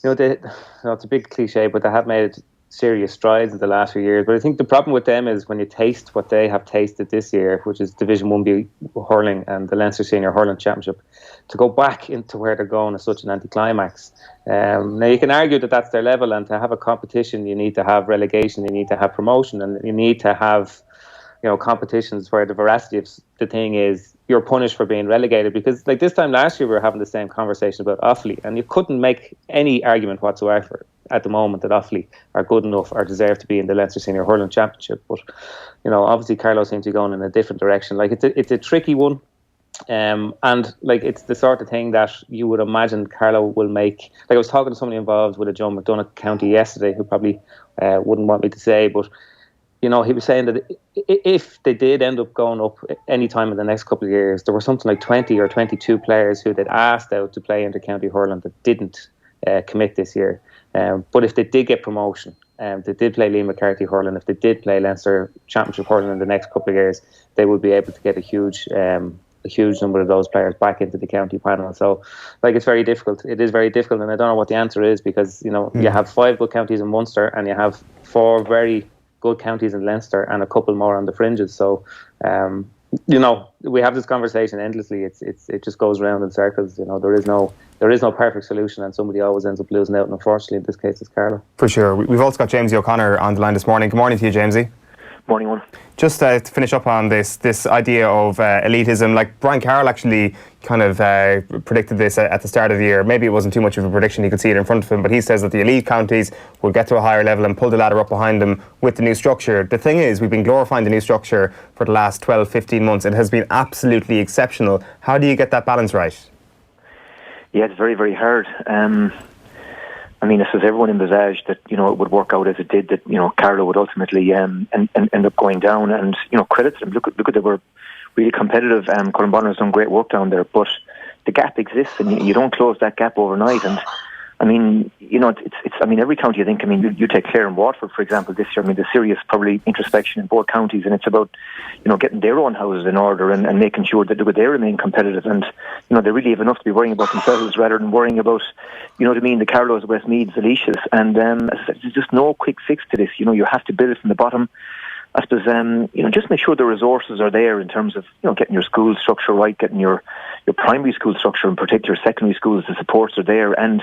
it's a big cliche, but they have made serious strides in the last few years. But I think the problem with them is when you taste what they have tasted this year, which is Division 1B hurling and the Leinster Senior Hurling Championship, to go back into where they're going is such an anticlimax. Now you can argue that that's their level, and to have a competition you need to have relegation, you need to have promotion, and you need to have competitions where the veracity of the thing is you're punished for being relegated. Because like this time last year we were having the same conversation about Offaly, and you couldn't make any argument whatsoever at the moment that Offaly are good enough or deserve to be in the Leinster Senior Hurling Championship. But obviously Carlow seems to be going in a different direction. Like it's a tricky one, and like it's the sort of thing that you would imagine Carlow will make. Like I was talking to somebody involved with a Joe McDonagh county yesterday who probably wouldn't want me to say, but he was saying that if they did end up going up any time in the next couple of years, there were something like 20 or 22 players who they'd asked out to play inter-county hurling that didn't commit this year. But if they did get promotion, they did play Liam McCarthy hurling, if they did play Leinster Championship hurling in the next couple of years, they would be able to get a a huge number of those players back into the county panel. So, like, it's very difficult. It is very difficult, and I don't know what the answer is, because you have 5 good counties in Munster, and you have 4 very good counties in Leinster, and a couple more on the fringes. So, we have this conversation endlessly. It just goes round in circles. There is no perfect solution, and somebody always ends up losing out. And unfortunately, in this case, it's Carlow. For sure. We've also got Jamesy O'Connor on the line this morning. Good morning to you, Jamesy. Morning, one. Just to finish up on this idea of elitism, like Brian Carroll actually kind of predicted this at the start of the year. Maybe it wasn't too much of a prediction, he could see it in front of him, but he says that the elite counties will get to a higher level and pull the ladder up behind them with the new structure. The thing is, we've been glorifying the new structure for the last 12, 15 months. It has been absolutely exceptional. How do you get that balance right? Yeah, it's very, very hard. I mean, this was everyone envisaged that, it would work out as it did, that, Carlow would ultimately end up going down. And, credit to them. Look at they were really competitive. Colin Bonner's done great work down there, but the gap exists, and you don't close that gap overnight. And I mean, it's every county, I think, you take Clare and Waterford, for example, this year. There's serious probably introspection in both counties, and it's about, getting their own houses in order and making sure that they remain competitive. And, they really have enough to be worrying about themselves rather than worrying about, the Carlows, Westmeads, the Laois. And there's just no quick fix to this. You have to build it from the bottom. I suppose, just make sure the resources are there in terms of, getting your school structure right, getting your primary school structure, in particular secondary schools, the supports are there, and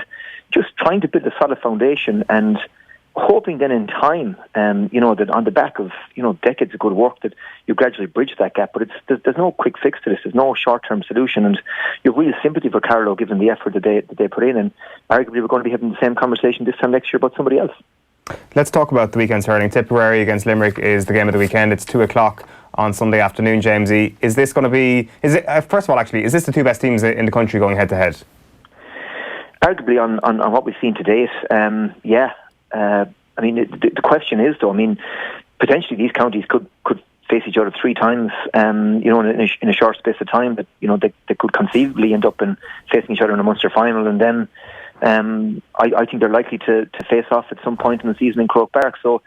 just trying to build a solid foundation, and hoping then in time, that on the back of, decades of good work, that you gradually bridge that gap. But there's no quick fix to this. There's no short-term solution, and you have real sympathy for Carlow given the effort that they put in, and arguably we're going to be having the same conversation this time next year about somebody else. Let's talk about the weekend's hurling. Tipperary against Limerick is the game of the weekend. It's 2:00 on Sunday afternoon, Jamesy. Is this going to be... first of all, actually, is this the 2 best teams in the country going head-to-head? Arguably, on what we've seen to date, yeah. The question is, though, potentially these counties could face each other 3 times, in a short space of time. That they could conceivably end up in facing each other in a Munster final, and then I think they're likely to face off at some point in the season in Croke Park. So,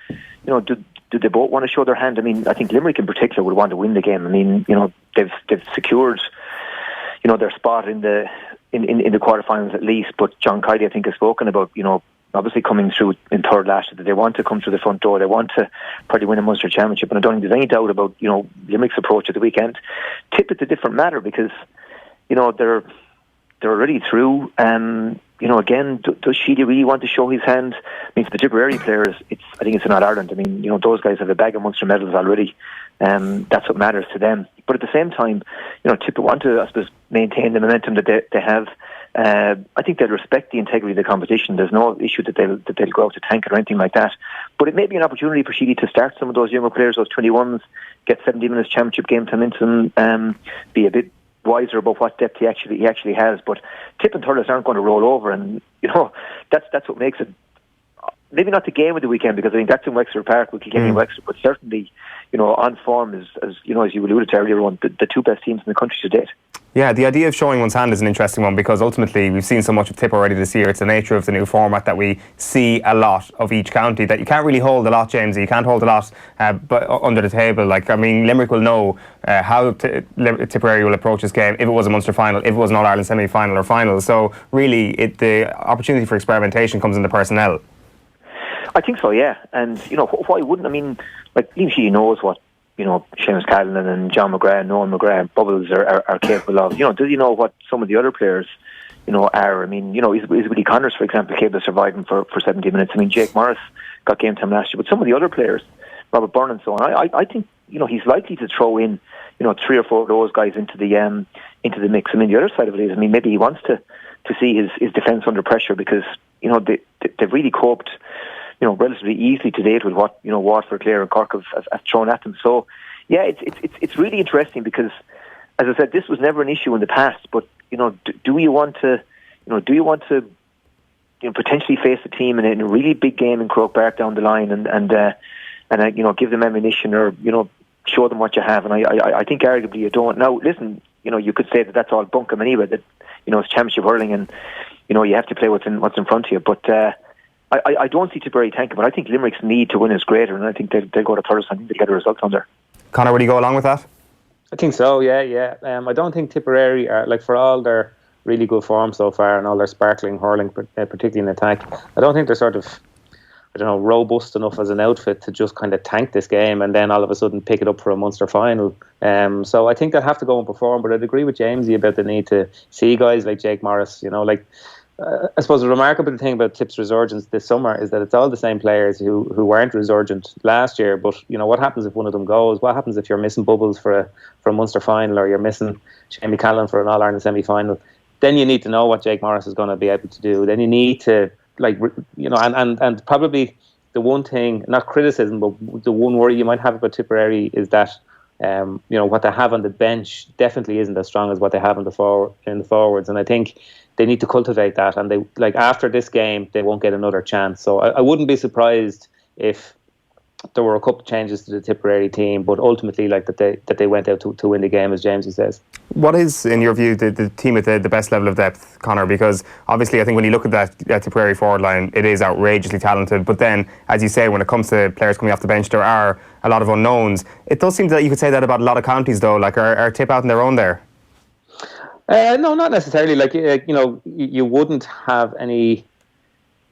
do they both want to show their hand? I think Limerick in particular would want to win the game. They've secured, their spot in the quarterfinals at least. But John Kiley, I think, has spoken about, obviously coming through in third last year, that they want to come through the front door. They want to probably win a Munster Championship, and I don't think there's any doubt about, Limerick's approach at the weekend. Tip, it's a different matter because, they're already through. Again, does Sheedy really want to show his hand? For the Tipperary players, I think it's in All-Ireland. Those guys have a bag of Munster medals already. That's what matters to them. But at the same time, Tipper want to, I suppose, maintain the momentum that they have. I think they'll respect the integrity of the competition. There's no issue that they'll go out to tank it or anything like that. But it may be an opportunity for Sheedy to start some of those younger players, those 21s, get 70 minutes championship game time into them, be a bit wiser about what depth he actually has. But Tip and Thurles aren't going to roll over, and that's what makes it maybe not the game of the weekend, because I think that's in Wexford Park with Kilkenny and Wexford, but certainly on form is, as you alluded to earlier on, the 2 best teams in the country to date. Yeah, the idea of showing one's hand is an interesting one, because ultimately we've seen so much of Tip already this year. It's the nature of the new format that we see a lot of each county, that you can't really hold a lot, James. You can't hold a lot but under the table. Limerick will know how Tipperary will approach this game if it was a Munster final, if it was an All-Ireland semi-final or final. So really, the opportunity for experimentation comes in the personnel. I think so, yeah. And, why wouldn't? Liam Sheahan knows what, Seamus Callanan and John McGrath, Noel McGrath and Bubbles are capable of. Does he know what some of the other players, are? Is Willie Connors, for example, capable of surviving for 70 minutes? Jake Morris got game time last year. But some of the other players, Robert Byrne and so on, I think, he's likely to throw in, 3 or 4 of those guys into the mix. The other side of it is, maybe he wants to see his defence under pressure, because, they've really coped, relatively easily to date with what, Waterford, Clare and Cork have thrown at them. So, yeah, it's really interesting, because, as I said, this was never an issue in the past. But, do you want to potentially face a team in a really big game in Croke Park down the line and give them ammunition, or, show them what you have? And I think arguably you don't. Now, listen, you could say that that's all bunkum anyway, that, it's championship hurling and, you have to play what's in front of you. But, I don't see Tipperary tanking, but I think Limerick's need to win is greater, and I think they'll go to Thurles. I think they'll get a result on there. Conor, would you go along with that? I think so, yeah. I don't think Tipperary are, like, for all their really good form so far and all their sparkling hurling, particularly in attack, I don't think they're sort of, I don't know, robust enough as an outfit to just kind of tank this game and then all of a sudden pick it up for a Munster final. So I think they'll have to go and perform, but I'd agree with Jamesy about the need to see guys like Jake Morris, I suppose the remarkable thing about Tip's resurgence this summer is that it's all the same players who weren't resurgent last year. But what happens if one of them goes? What happens if you're missing Bubbles for a Munster final, or you're missing Jamie Callan for an All Ireland semi final? Then you need to know what Jake Morris is going to be able to do. Then you need to and probably the one thing, not criticism, but the one worry you might have about Tipperary is that what they have on the bench definitely isn't as strong as what they have in the forwards, and I think they need to cultivate that, and they after this game they won't get another chance. So I wouldn't be surprised if there were a couple of changes to the Tipperary team, but ultimately that they went out to win the game, as Jamesy says. What is, in your view, the team at the best level of depth, Conor? Because obviously I think when you look at that Tipperary forward line, it is outrageously talented, but then, as you say, when it comes to players coming off the bench, there are a lot of unknowns. It does seem that you could say that about a lot of counties, though. Are Tip out on their own there? No, not necessarily. You wouldn't have any.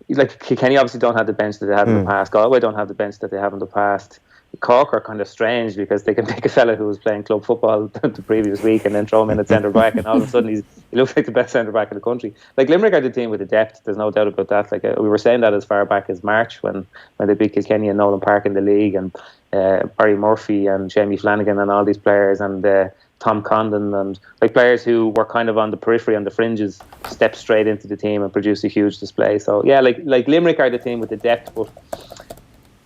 Kilkenny obviously don't have the bench that they have in the past. Galway don't have the bench that they have in the past. Cork are kind of strange because they can pick a fella who was playing club football the previous week and then throw him in at centre back, and all of a sudden he looks like the best centre back in the country. Limerick are the team with the depth. There's no doubt about that. We were saying that as far back as March when they beat Kilkenny and Nolan Park in the league, and Barry Murphy and Jamie Flanagan and all these players, and Tom Condon, and players who were kind of on the periphery, on the fringes, stepped straight into the team and produced a huge display. So yeah, Limerick are the team with the depth, but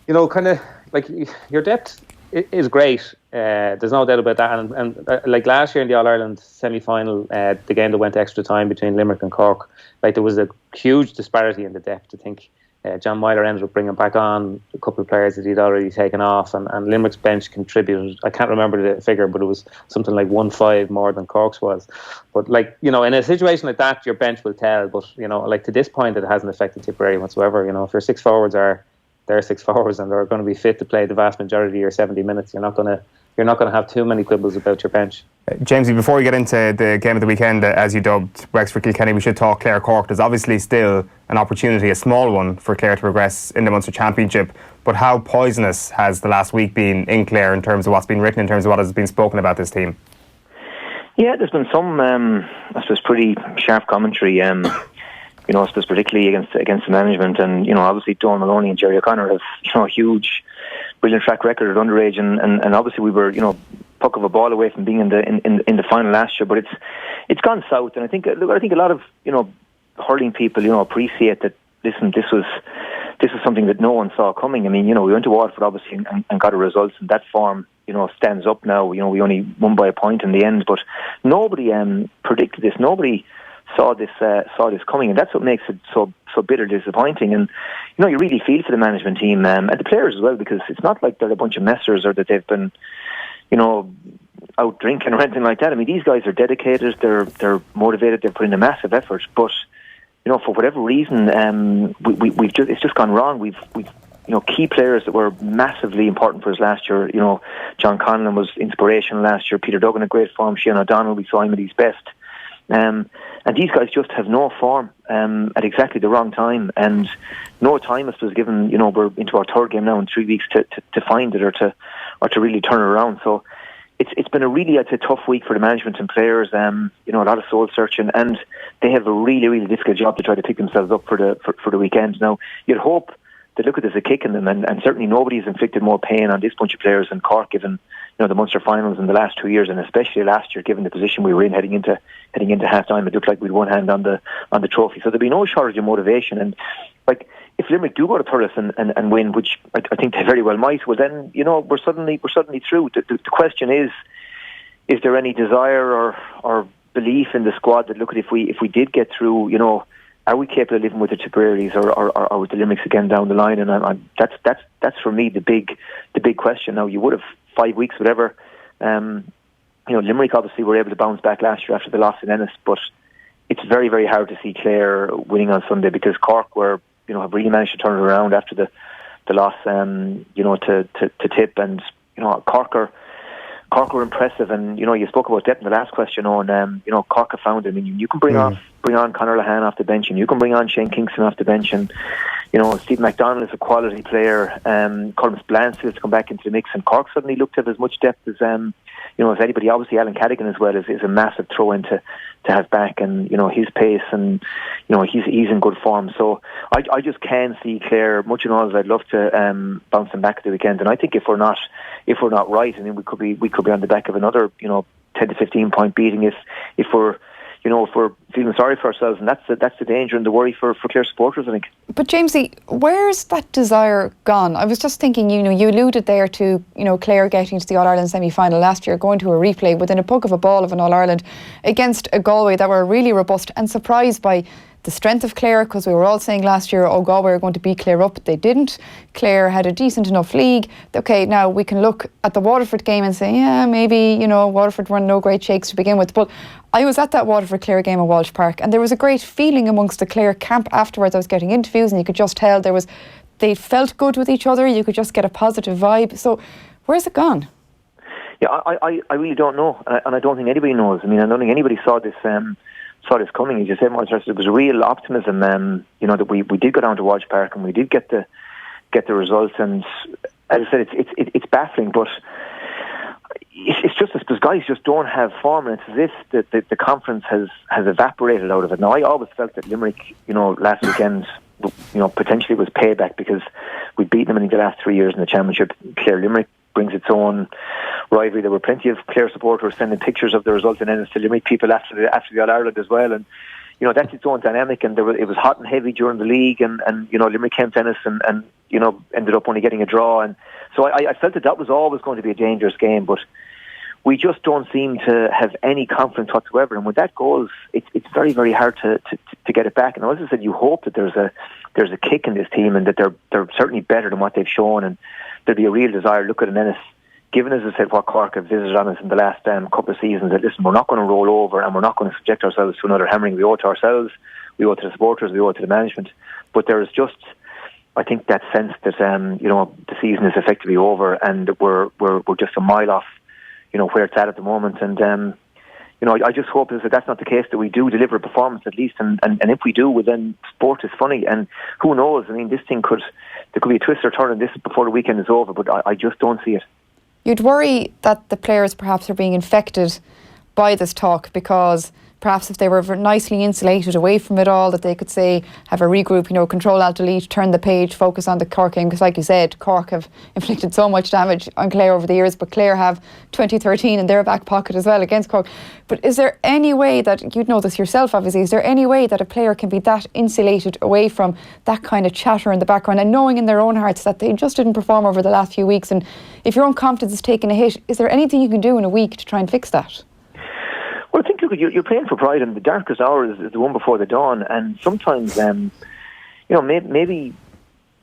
your depth is great. There's no doubt about that. And last year in the All Ireland semi-final, the game that went to extra time between Limerick and Cork, there was a huge disparity in the depth. I think John Myler ended up bringing back on a couple of players that he'd already taken off, and Limerick's bench contributed. I can't remember the figure, but it was something like 1-5 more than Cork's was. But in a situation like that, your bench will tell. But to this point, it hasn't affected Tipperary whatsoever. If your six forwards are their six forwards and they're going to be fit to play the vast majority of your 70 minutes, you're not going to have too many quibbles about your bench. Jamesy, before we get into the game of the weekend, as you dubbed Wexford Kilkenny, we should talk Clare Cork. There's obviously still an opportunity, a small one, for Clare to progress in the Munster Championship. But how poisonous has the last week been in Clare in terms of what's been written, in terms of what has been spoken about this team? Yeah, there's been some, I suppose, pretty sharp commentary. I suppose particularly against the management, and obviously Dawn Maloney and Jerry O'Connor have a huge, brilliant track record at underage, and obviously we were puck of a ball away from being in the final last year, but it's gone south, and I think a lot of hurling people appreciate that. Listen, this was something that no one saw coming. I mean, we went to Waterford obviously and got a result, and that form stands up now. We only won by a point in the end, but nobody predicted this. Nobody saw this coming, and that's what makes it so bitter disappointing. And you really feel for the management team and the players as well, because it's not like they're a bunch of messers or that they've been out drinking or anything like that. I mean, these guys are dedicated, they're motivated, they're putting a massive effort, but for whatever reason, it's just gone wrong. We've key players that were massively important for us last year. John Conlon was inspirational last year. Peter Duggan, a great form. Sheahan O'Donnell, we saw him at his best. And these guys just have no form at exactly the wrong time, and no time was given. We're into our third game now in 3 weeks to find it or to really turn it around. So it's been a tough week for the management and players. A lot of soul searching, and they have a really, really difficult job to try to pick themselves up for the weekend. Now you'd hope they look at this as a kick in them, and certainly nobody's inflicted more pain on this bunch of players than Cork, given the Munster finals in the last 2 years, and especially last year, given the position we were in heading into half time. It looked like we'd one hand on the trophy, so there'd be no shortage of motivation. And if Limerick do go to Thurles and win, which I think they very well might, well then we're suddenly through. The question is there any desire or belief in the squad that look at if we did get through, are we capable of living with the Tipperaries or with the Limericks again down the line? And that's for me the big question. Now you would have 5 weeks, whatever. Limerick obviously were able to bounce back last year after the loss in Ennis, but it's very, very hard to see Clare winning on Sunday, because Cork have really managed to turn it around after the loss to Tip, and Cork Cork were impressive, and you spoke about depth in the last question on Cork have found it. I mean, you can bring on Conor Lahan off the bench, and you can bring on Shane Kingston off the bench, and Steve McDonald is a quality player. Colm Spillane has come back into the mix, and Cork suddenly looked to have as much depth as as anybody. Obviously, Alan Cadigan as well is a massive throw in to have back, and his pace, and he's in good form. So I just can see Clare, much and all as I'd love to bounce them back at the weekend. And I think if we're not right, I mean we could be on the back of another 10 to 15 point beating if we're feeling sorry for ourselves, and that's the danger and the worry for Clare supporters, I think. But Jamesy, where's that desire gone? I was just thinking, you alluded there to Clare getting to the All-Ireland semi-final last year, going to a replay within a puck of a ball of an All-Ireland against a Galway that were really robust, and surprised by the strength of Clare, because we were all saying last year, Galway are going to beat Clare up. They didn't. Clare had a decent enough league. Okay, now we can look at the Waterford game and say, yeah, maybe, Waterford were in no great shakes to begin with. But I was at that Waterford-Clare game at Walsh Park, and there was a great feeling amongst the Clare camp afterwards. I was getting interviews, and you could just tell they felt good with each other. You could just get a positive vibe. So where's it gone? Yeah, I really don't know, and I don't think anybody knows. I mean, I don't think anybody saw this coming. As you said, there was real optimism, that we did go down to Walsh Park and we did get the results. And as I said, it's baffling, but it's just as guys just don't have form, and it's as if the conference has evaporated out of it. Now, I always felt that Limerick, last weekend, potentially was payback, because we'd beaten them in the last 3 years in the championship. Clare Limerick brings its own rivalry. There were plenty of Clare supporters sending pictures of the result, and then to Limerick people after the All-Ireland as well, and that's its own dynamic. And it was hot and heavy during the league, and Limerick came to Ennis and ended up only getting a draw, and so I felt that was always going to be a dangerous game, but we just don't seem to have any confidence whatsoever. And when that goes, it's very, very hard to get it back. And as I said, you hope that there's a kick in this team, and that they're certainly better than what they've shown, and there'll be a real desire. Look at an Ennis, given, as I said, what Cork have visited on us in the last couple of seasons, that listen, we're not going to roll over, and we're not going to subject ourselves to another hammering. We owe it to ourselves, we owe it to the supporters, we owe it to the management. But there is just, I think, that sense that the season is effectively over, and we're just a mile off where it's at the moment. And I just hope that that's not the case, that we do deliver a performance at least, and if we do, well, then sport is funny, and who knows, I mean, there could be a twist or turn in this before the weekend is over, but I just don't see it. You'd worry that the players perhaps are being infected by this talk, because perhaps if they were nicely insulated away from it all, that they could say, have a regroup, control, alt, delete, turn the page, focus on the Cork game. Because like you said, Cork have inflicted so much damage on Clare over the years, but Clare have 2013 in their back pocket as well against Cork. But is there any way that, you'd know this yourself obviously, is there any way that a player can be that insulated away from that kind of chatter in the background, and knowing in their own hearts that they just didn't perform over the last few weeks, and if your own confidence is taking a hit, is there anything you can do in a week to try and fix that? Well, I think, look, you're playing for pride, and the darkest hour is the one before the dawn. And sometimes, maybe,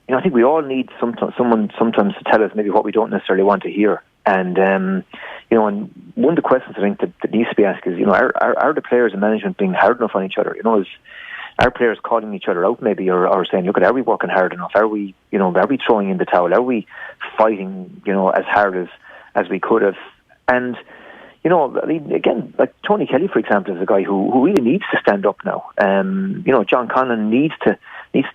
I think we all need someone sometimes to tell us maybe what we don't necessarily want to hear. And and one of the questions I think that needs to be asked is, are the players and management being hard enough on each other? Is our players calling each other out maybe, or saying, look, are we working hard enough? Are we throwing in the towel? Are we fighting, as hard as we could have? And again, like Tony Kelly, for example, is a guy who really needs to stand up now. John Conlon needs to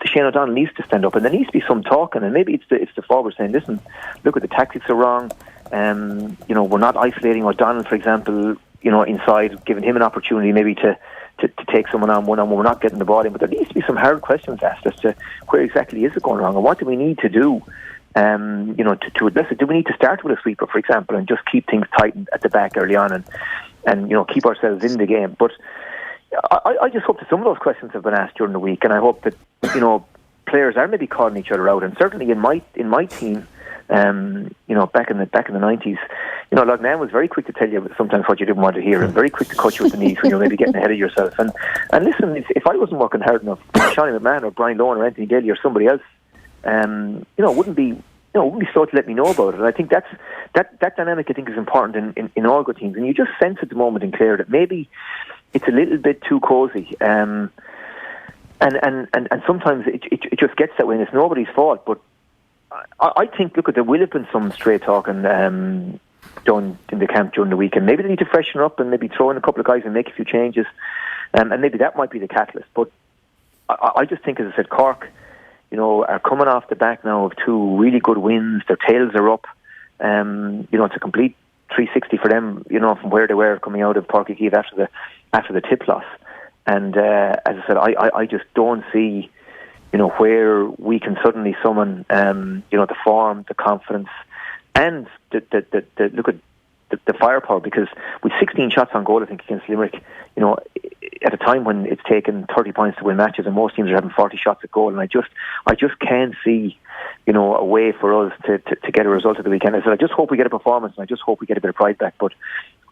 Shane O'Donnell needs to stand up, and there needs to be some talking, and maybe it's the forward saying, listen, look, at the tactics are wrong. We're not isolating O'Donnell, for example, inside, giving him an opportunity maybe to take someone on one-on-one. We're not getting the ball in, but there needs to be some hard questions asked as to where exactly is it going wrong, and what do we need to do to address it. Do we need to start with a sweeper, for example, and just keep things tight at the back early on, and keep ourselves in the game? But I just hope that some of those questions have been asked during the week, and I hope that players are maybe calling each other out. And certainly in my team, back in the 90s, Lognan was very quick to tell you sometimes what you didn't want to hear, and very quick to cut you with the knees when you're maybe getting ahead of yourself. And listen, if I wasn't working hard enough, Shawnee McMahon or Brian Lohan or Anthony Daly or somebody else, wouldn't be slow to let me know about it. And I think that dynamic, I think, is important in all good teams. And you just sense at the moment in Clare that maybe it's a little bit too cosy, and sometimes it just gets that way, and it's nobody's fault. But I think, look, there will have been some straight talking done in the camp during the weekend. Maybe they need to freshen up and maybe throw in a couple of guys and make a few changes, and maybe that might be the catalyst. But I just think, as I said, Cork, are coming off the back now of 2 really good wins. Their tails are up. It's a complete 360 for them, from where they were coming out of Páirc Uí Chaoimh after the tip loss. And as I said, I just don't see, where we can suddenly summon, the form, the confidence, and the look at the firepower, because with 16 shots on goal, I think, against Limerick, at a time when it's taken 30 points to win matches, and most teams are having 40 shots at goal, and I just can't see, a way for us to get a result at the weekend. I said, I just hope we get a performance, and I just hope we get a bit of pride back. But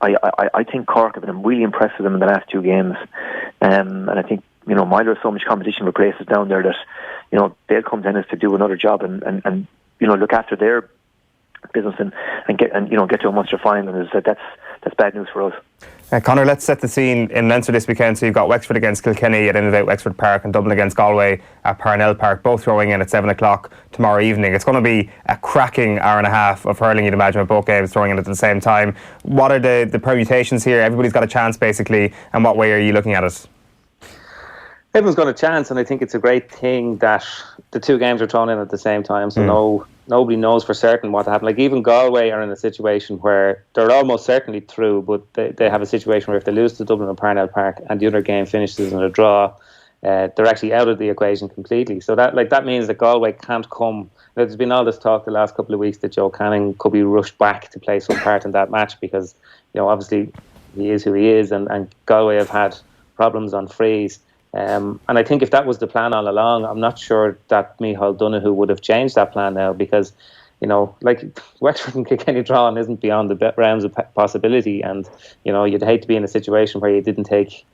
I think Cork have been really impressed with them in the last 2 games, and I think while there's so much competition with places down there that they'll come to us to do another job and look after their business and get to a Munster final. And that's bad news for us. Conor, let's set the scene in Leinster this weekend. So you've got Wexford against Kilkenny at Innovate Wexford Park and Dublin against Galway at Parnell Park, both throwing in at 7 o'clock tomorrow evening. It's going to be a cracking hour and a half of hurling, you'd imagine, with both games throwing in at the same time. What are the permutations here? Everybody's got a chance, basically, and what way are you looking at it? Everyone's got a chance, and I think it's a great thing that the 2 games are thrown in at the same time, so nobody knows for certain what happened. Like, even Galway are in a situation where they're almost certainly through, but they have a situation where if they lose to Dublin and Parnell Park and the other game finishes in a draw, they're actually out of the equation completely. So that means that Galway can't come. There's been all this talk the last couple of weeks that Joe Canning could be rushed back to play some part in that match because, obviously he is who he is, and Galway have had problems on frees. And I think if that was the plan all along, I'm not sure that Micheál Donoghue would have changed that plan now, because Wexford and Kilkenny drawing isn't beyond the realms of possibility, and you'd hate to be in a situation where you didn't take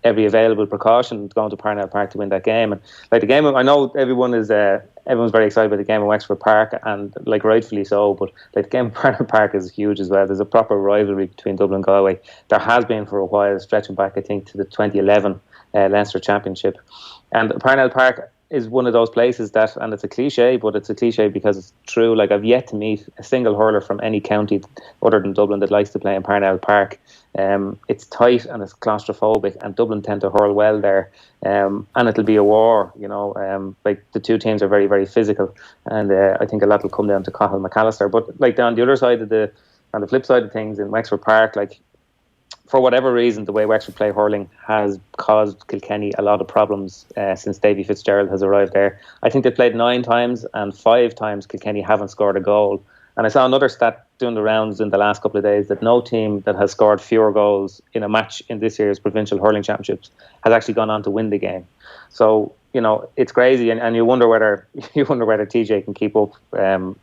every available precaution going to Parnell Park to win that game. And the game, I know everyone's very excited about the game at Wexford Park, and rightfully so, but the game at Parnell Park is huge as well. There's a proper rivalry between Dublin and Galway. There has been for a while, stretching back I think to the 2011 Leinster Championship. And Parnell Park is one of those places that, and it's a cliche, but it's a cliche because it's true. I've yet to meet a single hurler from any county other than Dublin that likes to play in Parnell Park. It's tight and it's claustrophobic, and Dublin tend to hurl well there, and it'll be a war. The 2 teams are very, very physical, and I think a lot will come down to Cathal McAllister. But on the other side of on the flip side of things, in Wexford Park, for whatever reason, the way Wexford play hurling has caused Kilkenny a lot of problems since Davy Fitzgerald has arrived there. I think they played 9 times, and 5 times Kilkenny haven't scored a goal. And I saw another stat doing the rounds in the last couple of days that no team that has scored fewer goals in a match in this year's Provincial Hurling Championships has actually gone on to win the game. So, it's crazy, and you wonder whether TJ can keep up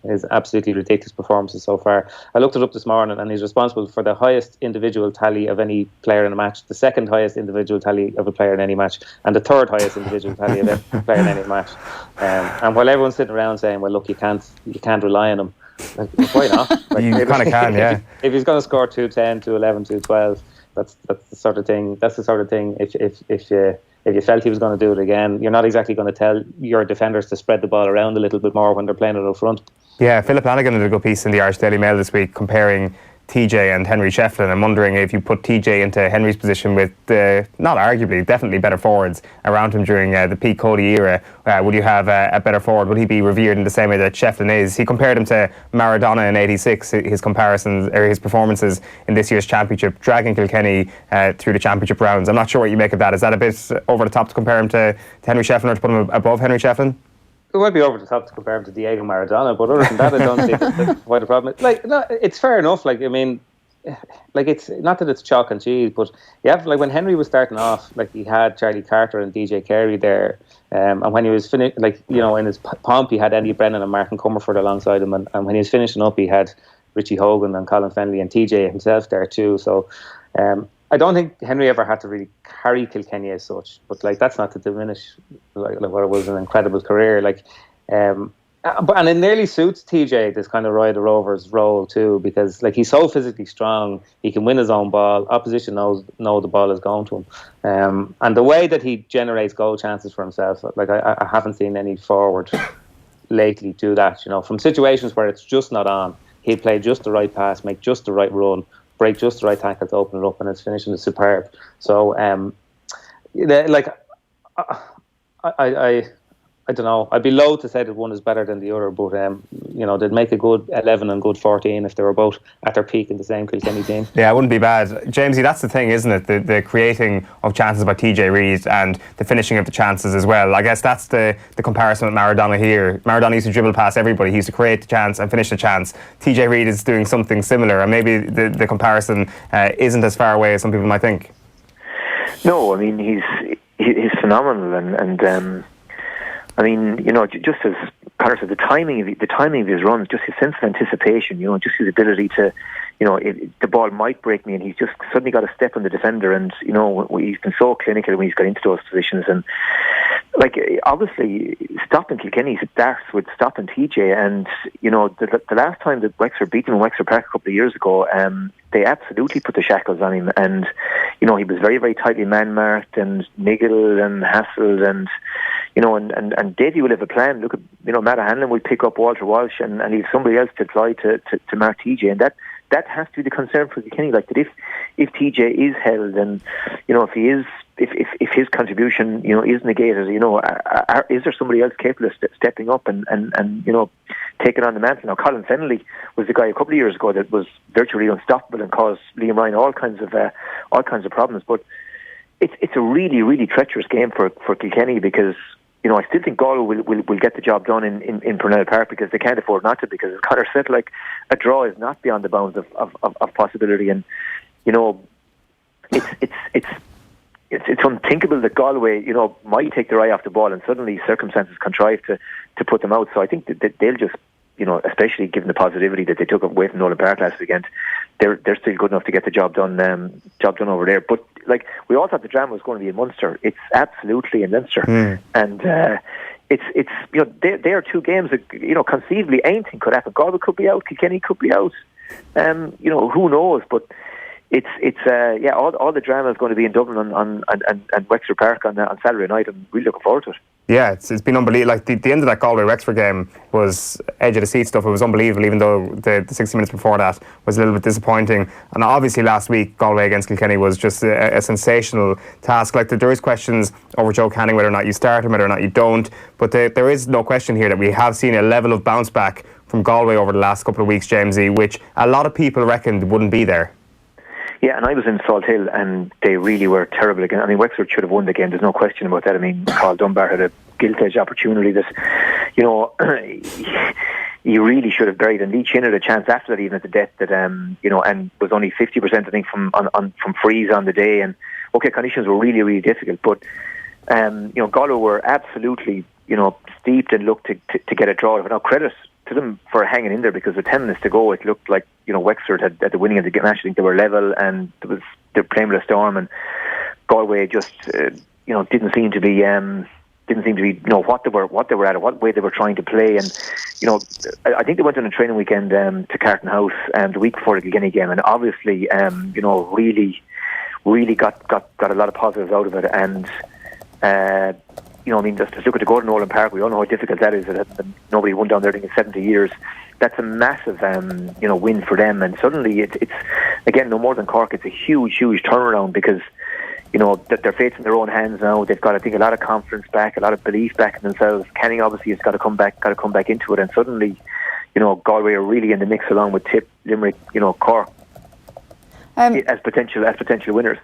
his absolutely ridiculous performances so far. I looked it up this morning, and he's responsible for the highest individual tally of any player in a match, the 2nd highest individual tally of a player in any match, and the 3rd highest individual tally of a player in any match. And while everyone's sitting around saying, "Well, look, you can't rely on him," why not? You kind of can, yeah. If he's going to score 210, 211, 212, that's the sort of thing. That's the sort of thing. If you felt he was going to do it again, you're not exactly going to tell your defenders to spread the ball around a little bit more when they're playing it up front. Yeah, Philip Lanigan did a good piece in the Irish Daily Mail this week comparing TJ and Henry Shefflin. I'm wondering if you put TJ into Henry's position with not arguably, definitely better forwards around him during the Pete Cody era, would you have a better forward? Would he be revered in the same way that Shefflin is? He compared him to Maradona in '86, his comparisons or his performances in this year's championship, dragging Kilkenny through the championship rounds. I'm not sure what you make of that. Is that a bit over the top to compare him to Henry Shefflin, or to put him above Henry Shefflin? It would be over the top to compare him to Diego Maradona, but other than that, I don't think that's quite a problem. It's fair enough. It's not that it's chalk and cheese, but when Henry was starting off, he had Charlie Carter and DJ Carey there, and when he was finished, in his pomp, he had Andy Brennan and Martin Comerford alongside him, and when he was finishing up, he had Richie Hogan and Colin Fennelly and TJ himself there too. So I don't think Henry ever had to really carry Kilkenny as such, but that's not to diminish what it was an incredible career. And it nearly suits TJ, this kind of Roy the Rovers role too, because he's so physically strong, he can win his own ball. Opposition know the ball is going to him, and the way that he generates goal chances for himself, I haven't seen any forward lately do that. From situations where it's just not on, he'll play just the right pass, make just the right run, break just the right tackle to open it up, and his finishing is superb. So, I don't know. I'd be loath to say that one is better than the other, but they'd make a good 11 and good 14 if they were both at their peak in the same Kilkenny team. Yeah, it wouldn't be bad. Jamesy, that's the thing, isn't it? The creating of chances by TJ Reid and the finishing of the chances as well. I guess that's the comparison with Maradona here. Maradona used to dribble past everybody. He used to create the chance and finish the chance. TJ Reid is doing something similar, and maybe the comparison isn't as far away as some people might think. No, I mean, he's phenomenal, and I mean, just as Conor said, the timing of his runs, just his sense of anticipation, just his ability to, the ball might break me, and he's just suddenly got a step on the defender, and he's been so clinical when he's got into those positions, and obviously stopping Kilkenny starts with stopping TJ, and the last time that Wexford beat him in Wexford Park a couple of years ago, they absolutely put the shackles on him, and he was very, very tightly man-marked and niggled and hassled, and and Davy will have a plan. Look at Matt Hanlon will pick up Walter Walsh and leave somebody else to try to mark TJ, and that has to be the concern for Kilkenny. Like that, if TJ is held, and if he is, if his contribution is negated, is there somebody else capable of stepping up and taking on the mantle? Now, Colin Fennelly was the guy a couple of years ago that was virtually unstoppable and caused Liam Ryan all kinds of problems. But it's a really, really treacherous game for Kilkenny, because I still think Galway will get the job done in Purnell Park, because they can't afford not to, because as Conor said, like, a draw is not beyond the bounds of possibility, and it's unthinkable that Galway might take their eye off the ball and suddenly circumstances contrive to put them out. So I think that they'll just, especially given the positivity that they took away from Nolan Park last weekend, they're still good enough to get the job done over there. But like, we all thought the drama was going to be in Munster. It's absolutely in Leinster, and it's they are two games that conceivably anything could happen. Galway could be out, Kilkenny could be out. Who knows? But it's all the drama is going to be in Dublin on Wexford Park on Saturday night. I'm really looking forward to it. Yeah, it's been unbelievable. Like the end of that Galway-Wexford game was edge of the seat stuff. It was unbelievable, even though the 60 minutes before that was a little bit disappointing. And obviously last week, Galway against Kilkenny was just a sensational task. Like there is questions over Joe Canning, whether or not you start him, whether or not you don't. But there is no question here that we have seen a level of bounce back from Galway over the last couple of weeks, Jamesy, which a lot of people reckoned wouldn't be there. Yeah, and I was in Salt Hill, and they really were terrible again. I mean, Wexford should have won the game. There's no question about that. I mean, Paul Dunbar had a gilt-edged opportunity that, you really should have buried. And Lee Chin had a chance after that, even at the death, that and was only 50%, I think, from frees on the day. And okay, conditions were really, really difficult, but Galway were absolutely steeped and looked to get a draw. Now, credit to them for hanging in there, because with 10 minutes to go, it looked like Wexford had the winning of the match. I think they were level, and they were playing with a storm, and Galway just didn't seem to be what they were at, or what way they were trying to play. And I think they went on a training weekend to Carton House the week before the Kilkenny game, and obviously really got a lot of positives out of it. And just look at the Gordon Nolan Park. We all know how difficult that is. Nobody won down there in 70 years. That's a massive, win for them. And suddenly, it's again no more than Cork. It's a huge, huge turnaround, because that their fate's in their own hands now. They've got, I think, a lot of confidence back, a lot of belief back in themselves. Canning obviously has got to come back into it. And suddenly, Galway are really in the mix, along with Tip, Limerick, Cork, as potential winners.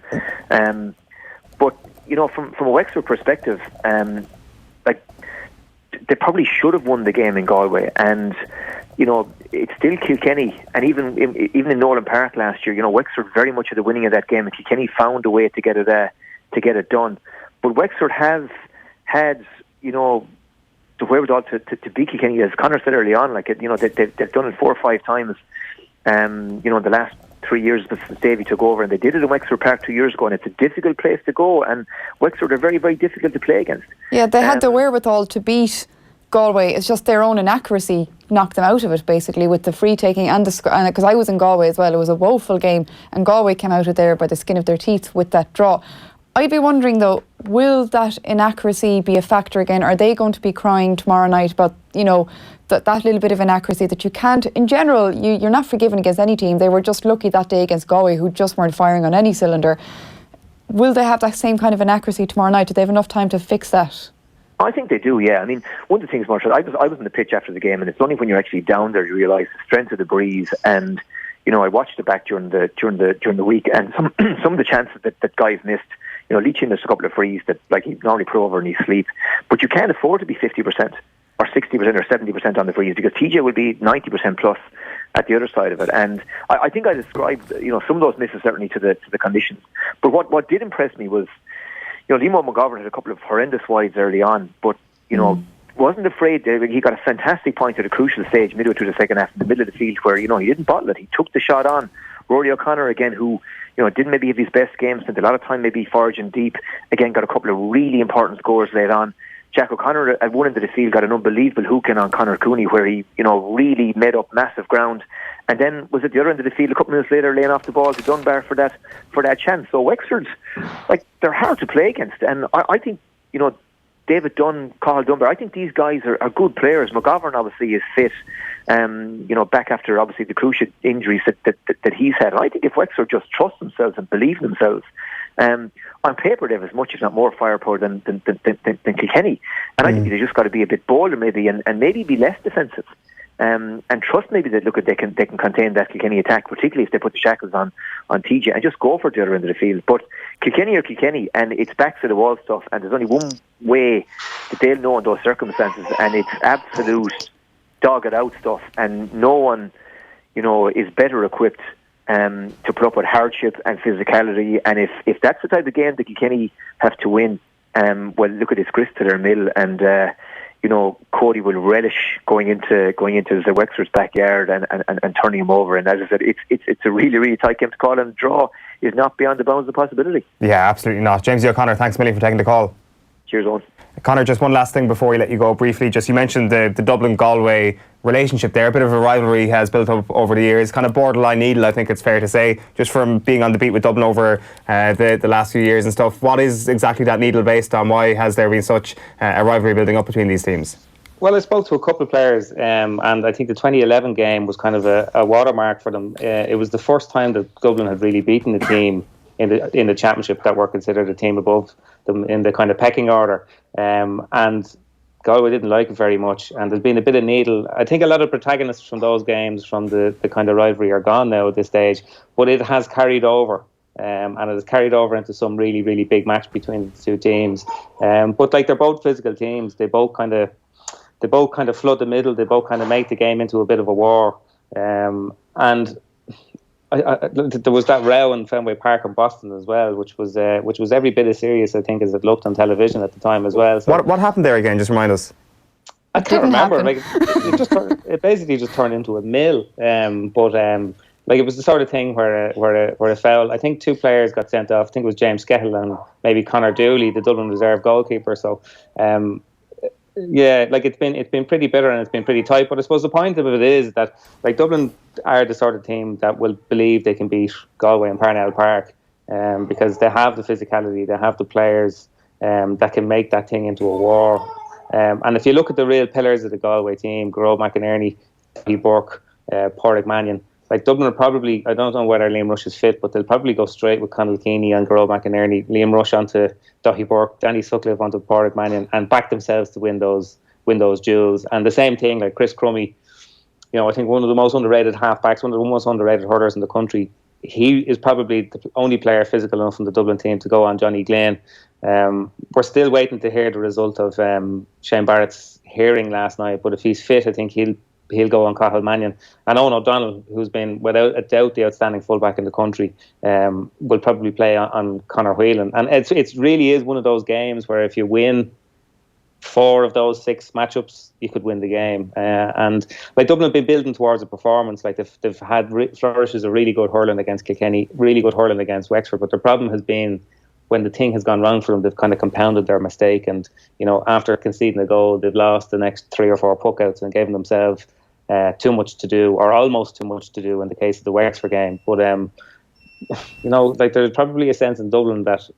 But from a Wexford perspective, they probably should have won the game in Galway, and it's still Kilkenny. And even in Nolan Park last year, Wexford very much at the winning of that game, and Kilkenny found a way to get it done. But Wexford have had the wherewithal to beat Kilkenny, as Conor said early on. They've done it 4 or 5 times. The last 3 years since Davy took over, and they did it in Wexford Park 2 years ago, and it's a difficult place to go, and Wexford are very, very difficult to play against. Yeah, they had the wherewithal to beat Galway. It's just their own inaccuracy knocked them out of it, basically, with the free taking and because I was in Galway as well. It was a woeful game, and Galway came out of there by the skin of their teeth with that draw. I'd be wondering though, will that inaccuracy be a factor again? Are they going to be crying tomorrow night about, that little bit of inaccuracy that you can't, in general, you're not forgiven against any team. They were just lucky that day against Galway, who just weren't firing on any cylinder. Will they have that same kind of inaccuracy tomorrow night? Do they have enough time to fix that? I think they do, yeah. I mean, one of the things, Marshall, I was on the pitch after the game, and it's only when you're actually down there you realise the strength of the breeze. And I watched it back during the week, and some of the chances that guys missed. Leachy missed a couple of frees that, like, he'd normally put over in his sleep. But you can't afford to be 50% or 60% or 70% on the frees, because TJ will be 90% plus at the other side of it. And I think I described, some of those misses certainly to the conditions. But what did impress me was, Liam McGovern had a couple of horrendous wides early on, but, wasn't afraid. He got a fantastic point at a crucial stage, midway through the second half, in the middle of the field, where, he didn't bottle it. He took the shot on. Rory O'Connor, again, who, didn't maybe have his best game, spent a lot of time maybe foraging deep, again, got a couple of really important scores late on. Jack O'Connor at one end of the field got an unbelievable hook in on Conor Cooney, where he, really made up massive ground. And then was at the other end of the field a couple minutes later, laying off the ball to Dunbar for that chance. So Wexford, they're hard to play against. And I think, David Dunn, Cathal Dunbar, I think these guys are good players. McGovern obviously is fit, back after obviously the crucial injuries that he's had. And I think if Wexford just trust themselves and believe in themselves, on paper they have as much, if not more, firepower than Kilkenny. And I think they just got to be a bit bolder maybe, and maybe be less defensive. And trust maybe that they can contain that Kilkenny attack, particularly if they put the shackles on TJ and just go for the other end of the field. But Kilkenny are Kilkenny, and it's back to the wall stuff, and there's only one way that they'll know in those circumstances, and it's absolute dogged out stuff, and no one is better equipped to put up with hardship and physicality. And if that's the type of game that Kilkenny have to win, well, look at this grist to their mill, and Cody will relish going into the Wexford's backyard and turning him over. And as I said, it's a really, really tight game to call, and the draw is not beyond the bounds of possibility. Yeah, absolutely not. James O'Connor, thanks a million for taking the call. Cheers, Owen. Connor, just one last thing before we let you go briefly. Just, you mentioned the Dublin-Galway relationship there. A bit of a rivalry has built up over the years, kind of borderline needle, I think it's fair to say, just from being on the beat with Dublin over the last few years and stuff. What is exactly that needle based on? Why has there been such a rivalry building up between these teams? Well, I spoke to a couple of players, and I think the 2011 game was kind of a watermark for them. It was the first time that Dublin had really beaten the team in the championship that were considered a team above them in the kind of pecking order. And Galway didn't like it very much, and there's been a bit of needle. I think a lot of protagonists from those games, from the kind of rivalry, are gone now at this stage, but it has carried over. And it has carried over into some really, really big match between the two teams. But they're both physical teams. They both kind of flood the middle. They both kind of make the game into a bit of a war. And there was that row in Fenway Park in Boston as well, which was every bit as serious, I think, as it looked on television at the time as well. So what happened there again? Just remind us. I can't remember. It basically just turned into a mill. It was the sort of thing where a foul. I think two players got sent off. I think it was James Skettle and maybe Conor Dooley, the Dublin reserve goalkeeper. So, it's been pretty bitter and it's been pretty tight. But I suppose the point of it is that Dublin are the sort of team that will believe they can beat Galway in Parnell Park, because they have the physicality, they have the players that can make that thing into a war. And if you look at the real pillars of the Galway team, Gerard McInerney, Paddy Burke, Pádraig Mannion, Dublin are probably, I don't know whether Liam Rush is fit, but they'll probably go straight with Conal Keaney and Gerard McInerney, Liam Rush onto Daithí Burke, Danny Sutcliffe onto Pádraig Mannion, and back themselves to win those duels. And the same thing, Chris Crummey, I think one of the most underrated halfbacks, one of the most underrated hurlers in the country. He is probably the only player physical enough in the Dublin team to go on Johnny Glenn. We're still waiting to hear the result of Shane Barrett's hearing last night, but if he's fit, I think he'll go on Cathal Mannion. And Eoin O'Donnell, who's been without a doubt the outstanding fullback in the country, will probably play on Conor Whelan. And it really is one of those games where if you win 4 of those 6 matchups, you could win the game. And Dublin have been building towards a performance. They've had flourishes of really good hurling against Kilkenny, really good hurling against Wexford. But the problem has been when the thing has gone wrong for them, they've kind of compounded their mistake. And after conceding a goal, they've lost the next 3 or 4 puckouts and given themselves too much to do, or almost too much to do in the case of the Wexford game. But there's probably a sense in Dublin that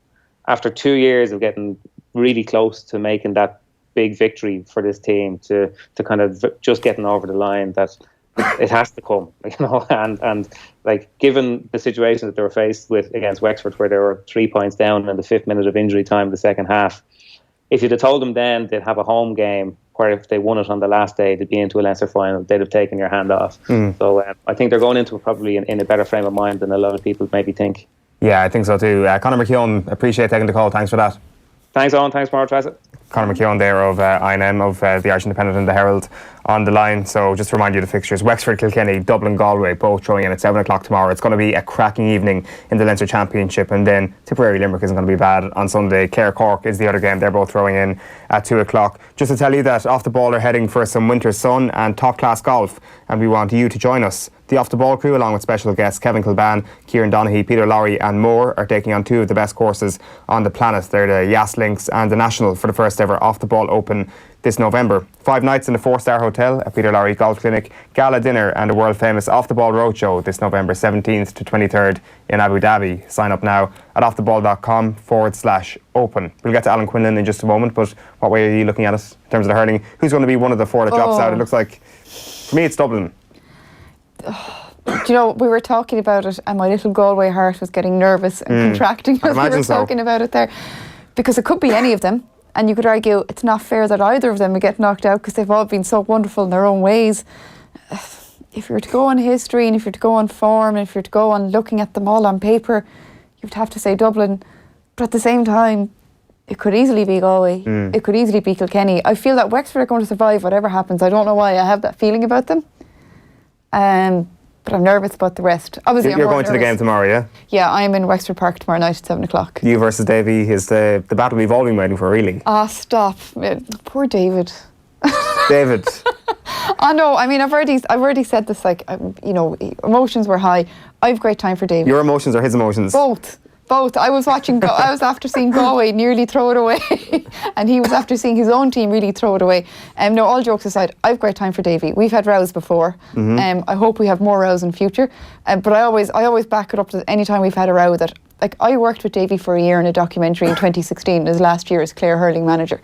after 2 years of getting really close to making that big victory for this team, to kind of just getting over the line, that it has to come, and like, given the situation that they were faced with against Wexford, where they were 3 points down in the 5th minute of injury time of the second half, if you'd have told them then they'd have a home game where if they won it on the last day they'd be into a Leinster final, they'd have taken your hand off. So I think they're going into it probably in a better frame of mind than a lot of people maybe think. Yeah, I think so too. Conor McKeown, appreciate taking the call. Thanks for that. Thanks, Owen. Thanks, Maire Trease. Conor McKeown there of INM, of the Irish Independent and the Herald on the line. So just to remind you of the fixtures: Wexford, Kilkenny, Dublin, Galway, both throwing in at 7 o'clock tomorrow. It's going to be a cracking evening in the Leinster Championship, and then Tipperary Limerick isn't going to be bad on Sunday. Clare Cork is the other game. They're both throwing in at 2 o'clock. Just to tell you that Off the Ball are heading for some winter sun and top class golf, and we want you to join us. The Off the Ball crew, along with special guests Kevin Kilban, Kieran Donaghy, Peter Lowry and more, are taking on 2 of the best courses on the planet. They're the Yas Links and the National for the first ever Off the Ball Open this November. 5 nights in a 4-star hotel, a Peter Lowry golf clinic, gala dinner and a world famous Off the Ball roadshow this November 17th to 23rd in Abu Dhabi. Sign up now at offtheball.com/open. We'll get to Alan Quinlan in just a moment, but what way are you looking at it in terms of the hurling? Who's going to be one of the 4 that drops out? It looks like, for me, it's Dublin. Do you know, we were talking about it and my little Galway heart was getting nervous and contracting as we were talking about it there, because it could be any of them, and you could argue it's not fair that either of them would get knocked out because they've all been so wonderful in their own ways. If you were to go on history, and if you were to go on form, and if you were to go on looking at them all on paper, you'd have to say Dublin. But at the same time, it could easily be Galway. It could easily be Kilkenny. I feel that Wexford are going to survive whatever happens. I don't know why I have that feeling about them. But I'm nervous about the rest. Obviously, you're going to the game tomorrow, yeah? Yeah, I'm in Wexford Park tomorrow night at 7 o'clock. You versus Davy is the battle we've all been waiting for, really. Stop. Poor David. David. No, I mean, I've already said this, like, emotions were high. I have great time for David. Your emotions or his emotions? Both. I was watching, I was after seeing Galway nearly throw it away, and he was after seeing his own team really throw it away. No, all jokes aside, I have great time for Davy. We've had rows before. I hope we have more rows in future. But I always back it up to any time we've had a row that, like, I worked with Davy for a year in a documentary in 2016, his last year as Clare hurling manager.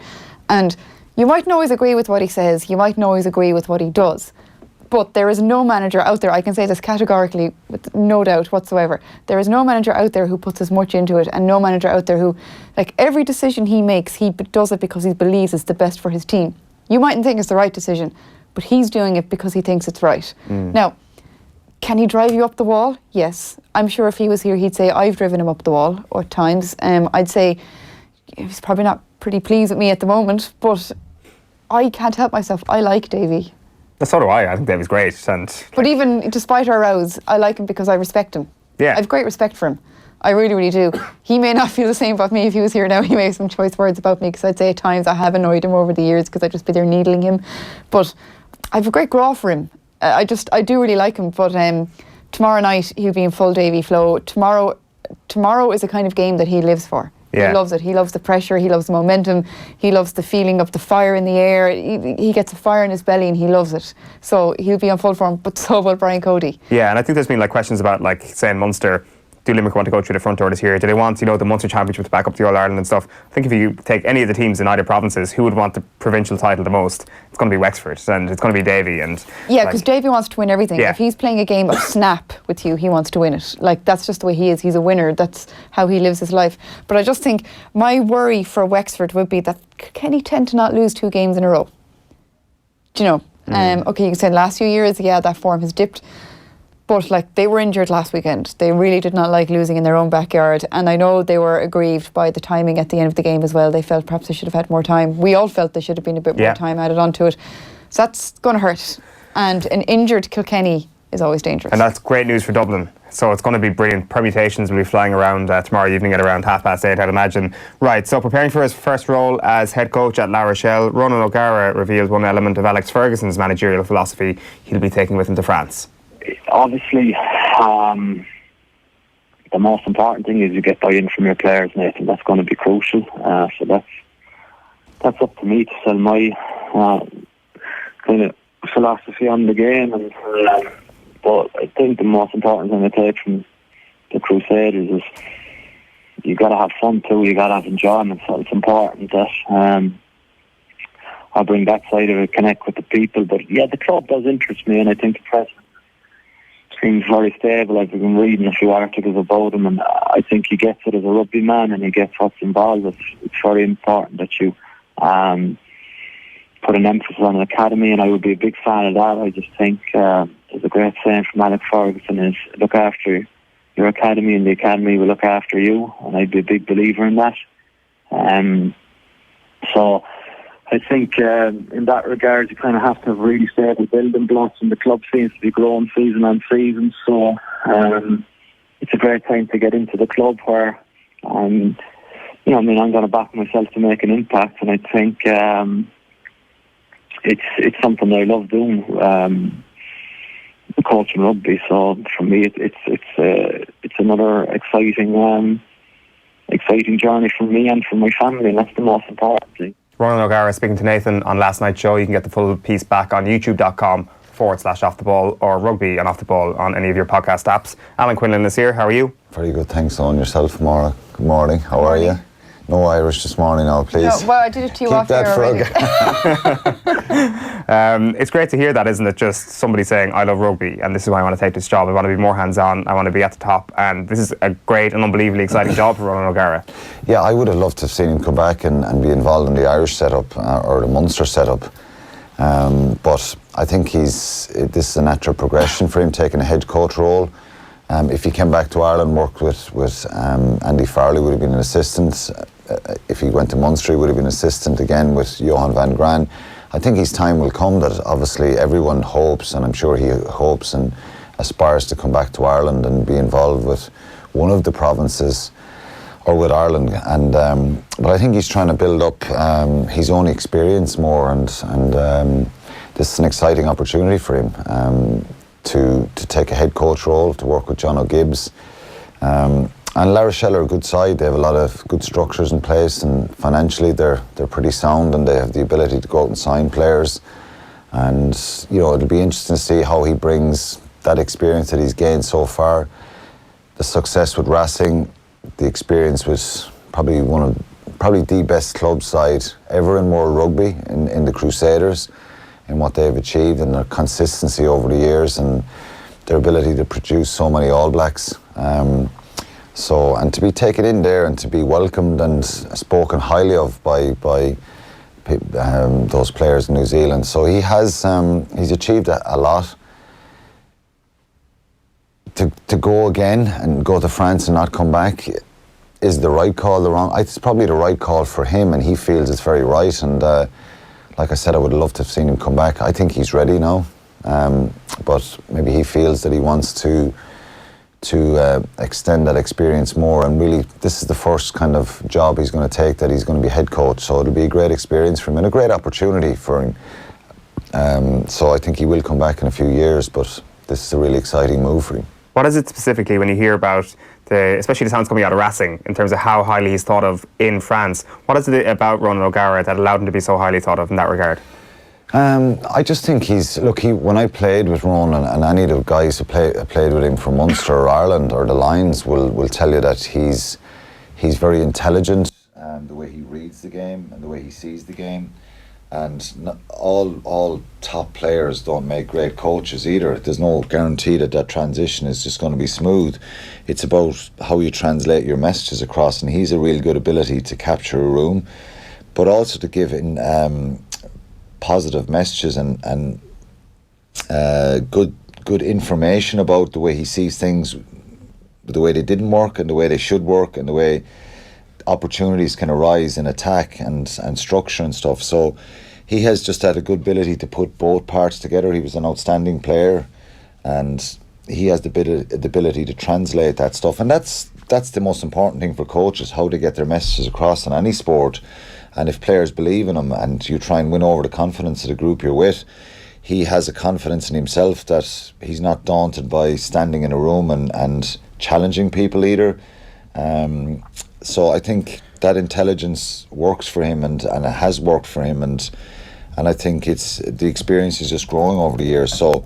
And you mightn't always agree with what he says, you mightn't always agree with what he does. But there is no manager out there, I can say this categorically with no doubt whatsoever, there is no manager out there who puts as much into it, and no manager out there who, like, every decision he makes, he does it because he believes it's the best for his team. You mightn't think it's the right decision, but he's doing it because he thinks it's right. Now, can he drive you up the wall? Yes. I'm sure if he was here, he'd say I've driven him up the wall at times. I'd say he's probably not pretty pleased with me at the moment, but I can't help myself. I like Davy. So do I. I think Davy's great. But even despite our rows, I like him because I respect him. Yeah. I have great respect for him. I really, really do. He may not feel the same about me if he was here now. He may have some choice words about me, because I'd say at times I have annoyed him over the years because I'd just be there needling him. But I have a great graw for him. I do really like him. But tomorrow night he'll be in full Davy flow. Tomorrow is a kind of game that he lives for. Yeah. He loves it. He loves the pressure. He loves the momentum. He loves the feeling of the fire in the air. He gets a fire in his belly and he loves it. So he'll be on full form, but so will Brian Cody. Yeah, and I think there's been questions about, say, in Munster, do Limerick want to go through the front door this year? Do they want, the Munster Championship to back up the All-Ireland and stuff? I think if you take any of the teams in either provinces, who would want the provincial title the most? It's going to be Wexford, and it's going to be Davy. Yeah, because Davy wants to win everything. Yeah. If he's playing a game of snap with you, he wants to win it. That's just the way he is. He's a winner. That's how he lives his life. But I just think my worry for Wexford would be that Kenny tend to not lose 2 games in a row. Do you know? Okay, you can say the last few years, that form has dipped. But they were injured last weekend. They really did not like losing in their own backyard. And I know they were aggrieved by the timing at the end of the game as well. They felt perhaps they should have had more time. We all felt they should have been a bit more time added onto it. So that's going to hurt. And an injured Kilkenny is always dangerous. And that's great news for Dublin. So it's going to be brilliant. Permutations will be flying around tomorrow evening at around 8:30, I'd imagine. Right, so preparing for his first role as head coach at La Rochelle, Ronan O'Gara revealed one element of Alex Ferguson's managerial philosophy he'll be taking with him to France. Obviously, the most important thing is you get buy-in from your players, Nathan. That's going to be crucial. So that's up to me to sell my kind of philosophy on the game. But I think the most important thing I take from the Crusaders is you got to have fun too. You got to have enjoyment. So it's important that I bring that side of it, connect with the people. But yeah, the club does interest me, and I think the president seems very stable. I've been reading a few articles about him, and I think he gets it as a rugby man, and he gets what's involved. It's very important that you put an emphasis on an academy, and I would be a big fan of that. I just think there's a great saying from Alex Ferguson is, look after your academy and the academy will look after you, and I'd be a big believer in that. So I think in that regard you kind of have to have really stable building blocks, and the club seems to be growing season on season, so it's a great time to get into the club where I'm going to back myself to make an impact, and I think it's something that I love doing, coaching rugby. So for me, it's another exciting journey for me and for my family, and that's the most important thing. Ronan O'Gara speaking to Nathan on last night's show. You can get the full piece back on youtube.com/Off the Ball or Rugby and Off the Ball on any of your podcast apps. Alan Quinlan is here. How are you? Very good, thanks. On yourself, Maura. Good morning. How are you? No Irish this morning now, please. No, well, I did it to you off that already. It's great to hear that, isn't it? Just somebody saying, I love rugby and this is why I want to take this job. I want to be more hands-on. I want to be at the top. And this is a great and unbelievably exciting job for Ronan O'Gara. Yeah, I would have loved to have seen him come back and be involved in the Irish setup or the Munster setup. But I think this is a natural progression for him, taking a head coach role. If he came back to Ireland, worked with Andy Farley, would have been an assistant. If he went to Munster, he would have been assistant again with Johan van Graan. I think his time will come that obviously everyone hopes, and I'm sure he hopes and aspires to come back to Ireland and be involved with one of the provinces or with Ireland. And but I think he's trying to build up his own experience more, and this is an exciting opportunity for him to take a head coach role, to work with John O'Gibbs. And La Rochelle are a good side. They have a lot of good structures in place, and financially they're pretty sound, and they have the ability to go out and sign players. And it'll be interesting to see how he brings that experience that he's gained so far, the success with Racing, the experience with probably the best club side ever in world rugby in the Crusaders, in what they've achieved and their consistency over the years and their ability to produce so many All Blacks. And to be taken in there and to be welcomed and spoken highly of by those players in New Zealand. So he's achieved a lot. To go again and go to France and not come back is the right call, it's probably the right call for him, and he feels it's very right. And like I said, I would love to have seen him come back. I think he's ready now, but maybe he feels that he wants to extend that experience more, and really this is the first kind of job he's going to take, that he's going to be head coach, so it'll be a great experience for him and a great opportunity for him. So I think he will come back in a few years, but this is a really exciting move for him. What is it specifically when you hear about especially the sounds coming out of Racing in terms of how highly he's thought of in France? What is it about Ronan O'Gara that allowed him to be so highly thought of in that regard? I just think when I played with Ronan, and any of the guys who played with him from Munster or Ireland or the Lions will tell you that he's very intelligent, the way he reads the game and the way he sees the game. And not all top players don't make great coaches either. There's no guarantee that transition is just going to be smooth. It's about how you translate your messages across, and he's a real good ability to capture a room, but also to give in positive messages and good information about the way he sees things, the way they didn't work and the way they should work, and the way opportunities can arise in attack and structure and stuff. So he has just had a good ability to put both parts together. He was an outstanding player, and he has the ability to translate that stuff. And that's the most important thing for coaches, how to get their messages across in any sport. And if players believe in him and you try and win over the confidence of the group you're with, he has a confidence in himself that he's not daunted by standing in a room and challenging people either. So I think that intelligence works for him, and it has worked for him, and I think the experience is just growing over the years. So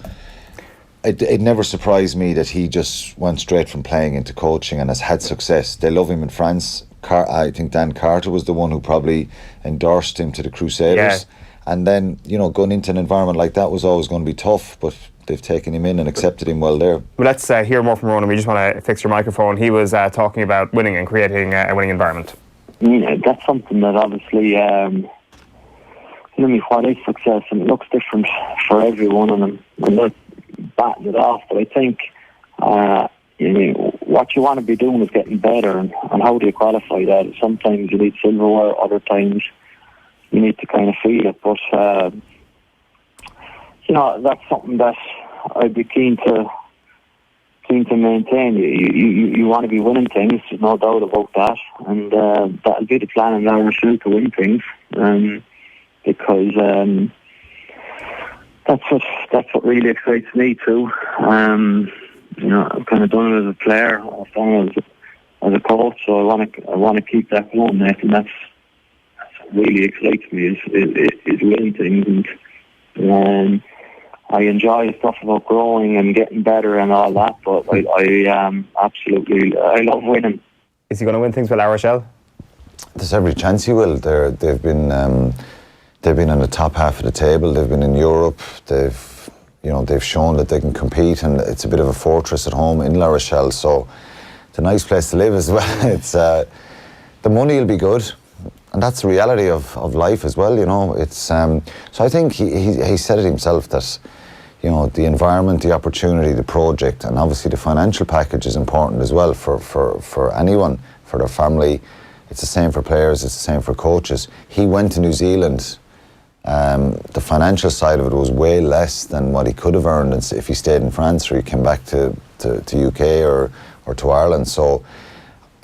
it never surprised me that he just went straight from playing into coaching and has had success. They love him in France. I think Dan Carter was the one who probably endorsed him to the Crusaders. And then, going into an environment like that was always going to be tough, but they've taken him in and accepted him well there. Well, let's hear more from Ronan. We just want to fix your microphone. He was talking about winning and creating a winning environment. That's something that obviously, what is success, and it looks different for everyone, and I'm not batting it off, but I think what you want to be doing is getting better, and how do you qualify that? Sometimes you need silverware, other times you need to kind of feel it, but that's something that I'd be keen to maintain. You want to be winning things, there's no doubt about that, and that'll be the plan in our show, to win things, because that's what really excites me too. I've kind of done it as a player, I've done it as a coach, so I want to keep that going, Nick, and that's what really excites me is winning things, and I enjoy stuff about growing and getting better and all that, but I love winning. Is he going to win things with La Rochelle? There's every chance he will. They've been in the top half of the table. They've been in Europe. They've shown that they can compete, and it's a bit of a fortress at home in La Rochelle. So it's a nice place to live as well. It's the money will be good, and that's the reality of life as well. It's so I think he said it himself that the environment, the opportunity, the project, and obviously the financial package is important as well for anyone, for their family. It's the same for players. It's the same for coaches. He went to New Zealand. The financial side of it was way less than what he could have earned if he stayed in France or he came back to UK or to Ireland. So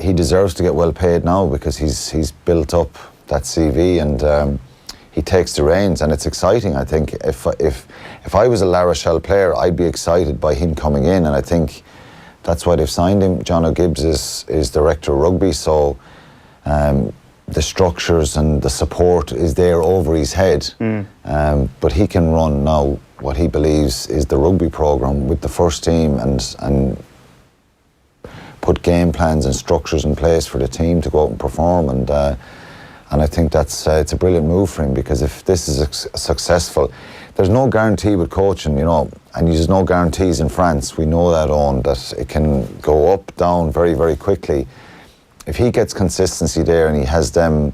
he deserves to get well paid now because he's built up that CV and he takes the reins, and it's exciting. I think if I was a La Rochelle player, I'd be excited by him coming in, and I think that's why they've signed him. John O'Gibbs is director of rugby, so the structures and the support is there over his head, but he can run now what he believes is the rugby programme with the first team and put game plans and structures in place for the team to go out and perform, and I think that's it's a brilliant move for him, because if this is successful, there's no guarantee with coaching, and there's no guarantees in France. We know that, Owen, that it can go up, down very, very quickly. If he gets consistency there and he has them,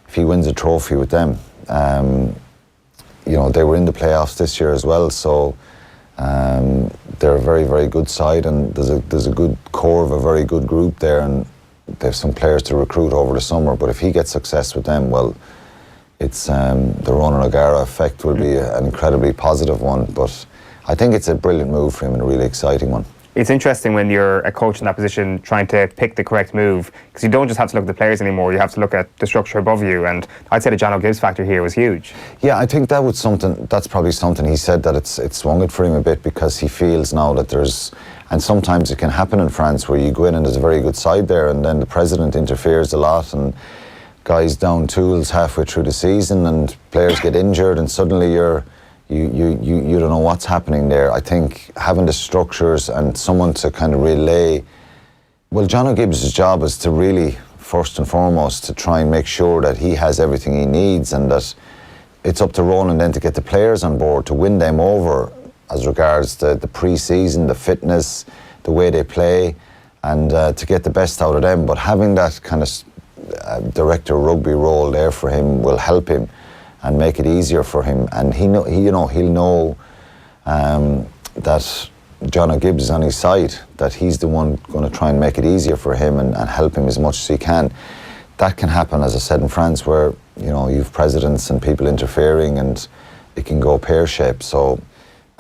if he wins a trophy with them, they were in the playoffs this year as well, so they're a very, very good side, and there's a good core of a very good group there, and they have some players to recruit over the summer. But if he gets success with them, well, it's the Ronan O'Gara effect will be an incredibly positive one. But I think it's a brilliant move for him and a really exciting one. It's interesting when you're a coach in that position trying to pick the correct move, because you don't just have to look at the players anymore, you have to look at the structure above you, and I'd say the John O'Gibbs factor here was huge. Yeah, I think that's probably something he said, that it's swung it for him a bit, because he feels now that there's, and sometimes it can happen in France where you go in and there's a very good side there, and then the president interferes a lot and guys down tools halfway through the season and players get injured and suddenly you don't know what's happening there. I think having the structures and someone to kind of relay, well, John O'Gibbs' job is to really, first and foremost, to try and make sure that he has everything he needs, and that it's up to Ronan then to get the players on board, to win them over as regards the pre-season, the fitness, the way they play, and to get the best out of them. But having that kind of director rugby role there for him will help him and make it easier for him, and he'll know that John O'Gibbs is on his side, that he's the one going to try and make it easier for him and help him as much as he can. That can happen, as I said, in France, where you've presidents and people interfering, and it can go pear-shaped. So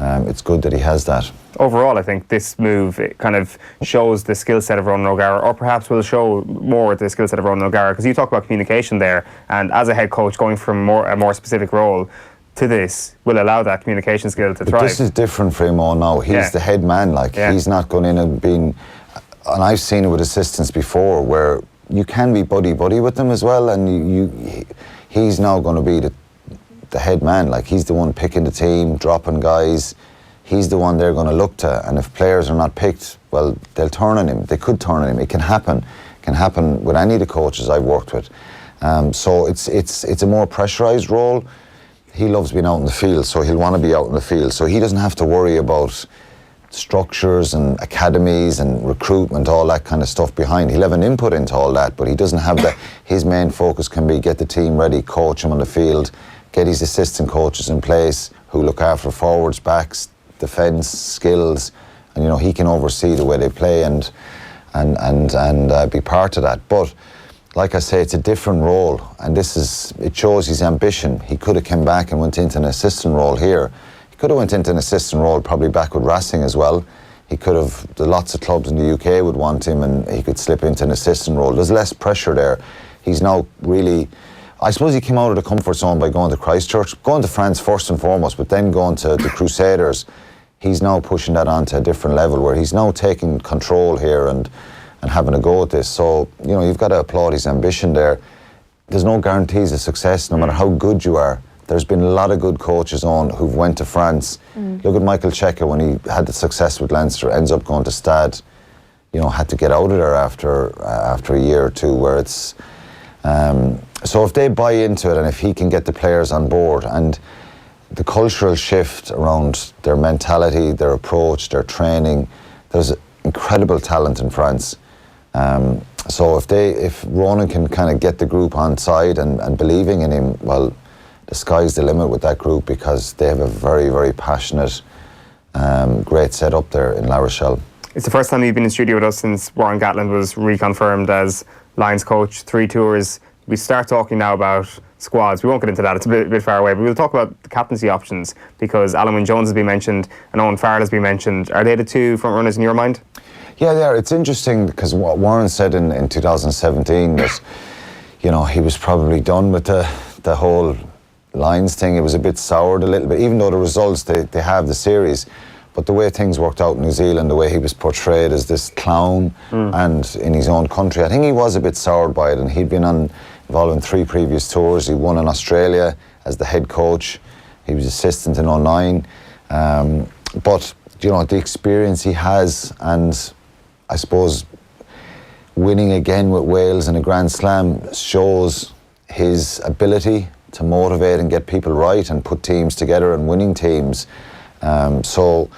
it's good that he has that. Overall, I think this move, it kind of shows the skill set of Ronan O'Gara, or perhaps will show more the skill set of Ronan O'Gara, because you talk about communication there, and as a head coach, going from a more specific role to this will allow that communication skill to thrive. This is different for him all now. He's the head man, he's not going in and being, and I've seen it with assistants before, where you can be buddy-buddy with them as well, and he's now going to be the head man, he's the one picking the team, dropping guys. he's the one they're going to look to. And if players are not picked, well, they'll turn on him. They could turn on him. It can happen. It can happen with any of the coaches I've worked with. So it's a more pressurised role. He loves being out in the field, so he'll want to be out in the field. So he doesn't have to worry about structures and academies and recruitment, all that kind of stuff behind. He'll have an input into all that, but he doesn't have that. His main focus can be get the team ready, coach them on the field, get his assistant coaches in place who look after forwards, backs, defence, skills, and you know he can oversee the way they play and be part of that. But like I say, it's a different role, and it shows his ambition. He could have come back and went into an assistant role here. He could have went into an assistant role probably back with Racing as well. He could have, lots of clubs in the UK would want him, and he could slip into an assistant role. There's less pressure there. He's now really, I suppose he came out of the comfort zone by going to Christchurch, going to France first and foremost, but then going to the Crusaders. He's now pushing that on to a different level where he's now taking control here and having a go at this. So, you know, you've got to applaud his ambition there. There's no guarantees of success, no matter how good you are. There's been a lot of good coaches on who've went to France. Look at Michael Cheika when he had the success with Leinster, ends up going to Stade, you know, had to get out of there after a year or two, where it's... so if they buy into it and if he can get the players on board and the cultural shift around their mentality, their approach, their training, there's incredible talent in France. So if Ronan can kind of get the group on side and believing in him, well, the sky's the limit with that group because they have a very, very passionate, great setup there in La Rochelle. It's the first time you've been in studio with us since Warren Gatland was reconfirmed as Lions coach, 3 tours. We start talking now about squads. We won't get into that, it's a bit far away, but we'll talk about the captaincy options because Alan Wynne-Jones has been mentioned and Owen Farrell has been mentioned. Are they the 2 front runners in your mind? Yeah, they are. It's interesting because what Warren said in 2017 that, you know, he was probably done with the whole Lions thing. It was a bit soured a little bit, even though the results, they have the series. But the way things worked out in New Zealand, the way he was portrayed as this clown and in his own country, I think he was a bit soured by it, and he'd been involved in 3 previous tours. He won in Australia as the head coach. He was assistant in 2009. But, you know, the experience he has, and I suppose winning again with Wales in a Grand Slam shows his ability to motivate and get people right and put teams together and winning teams. So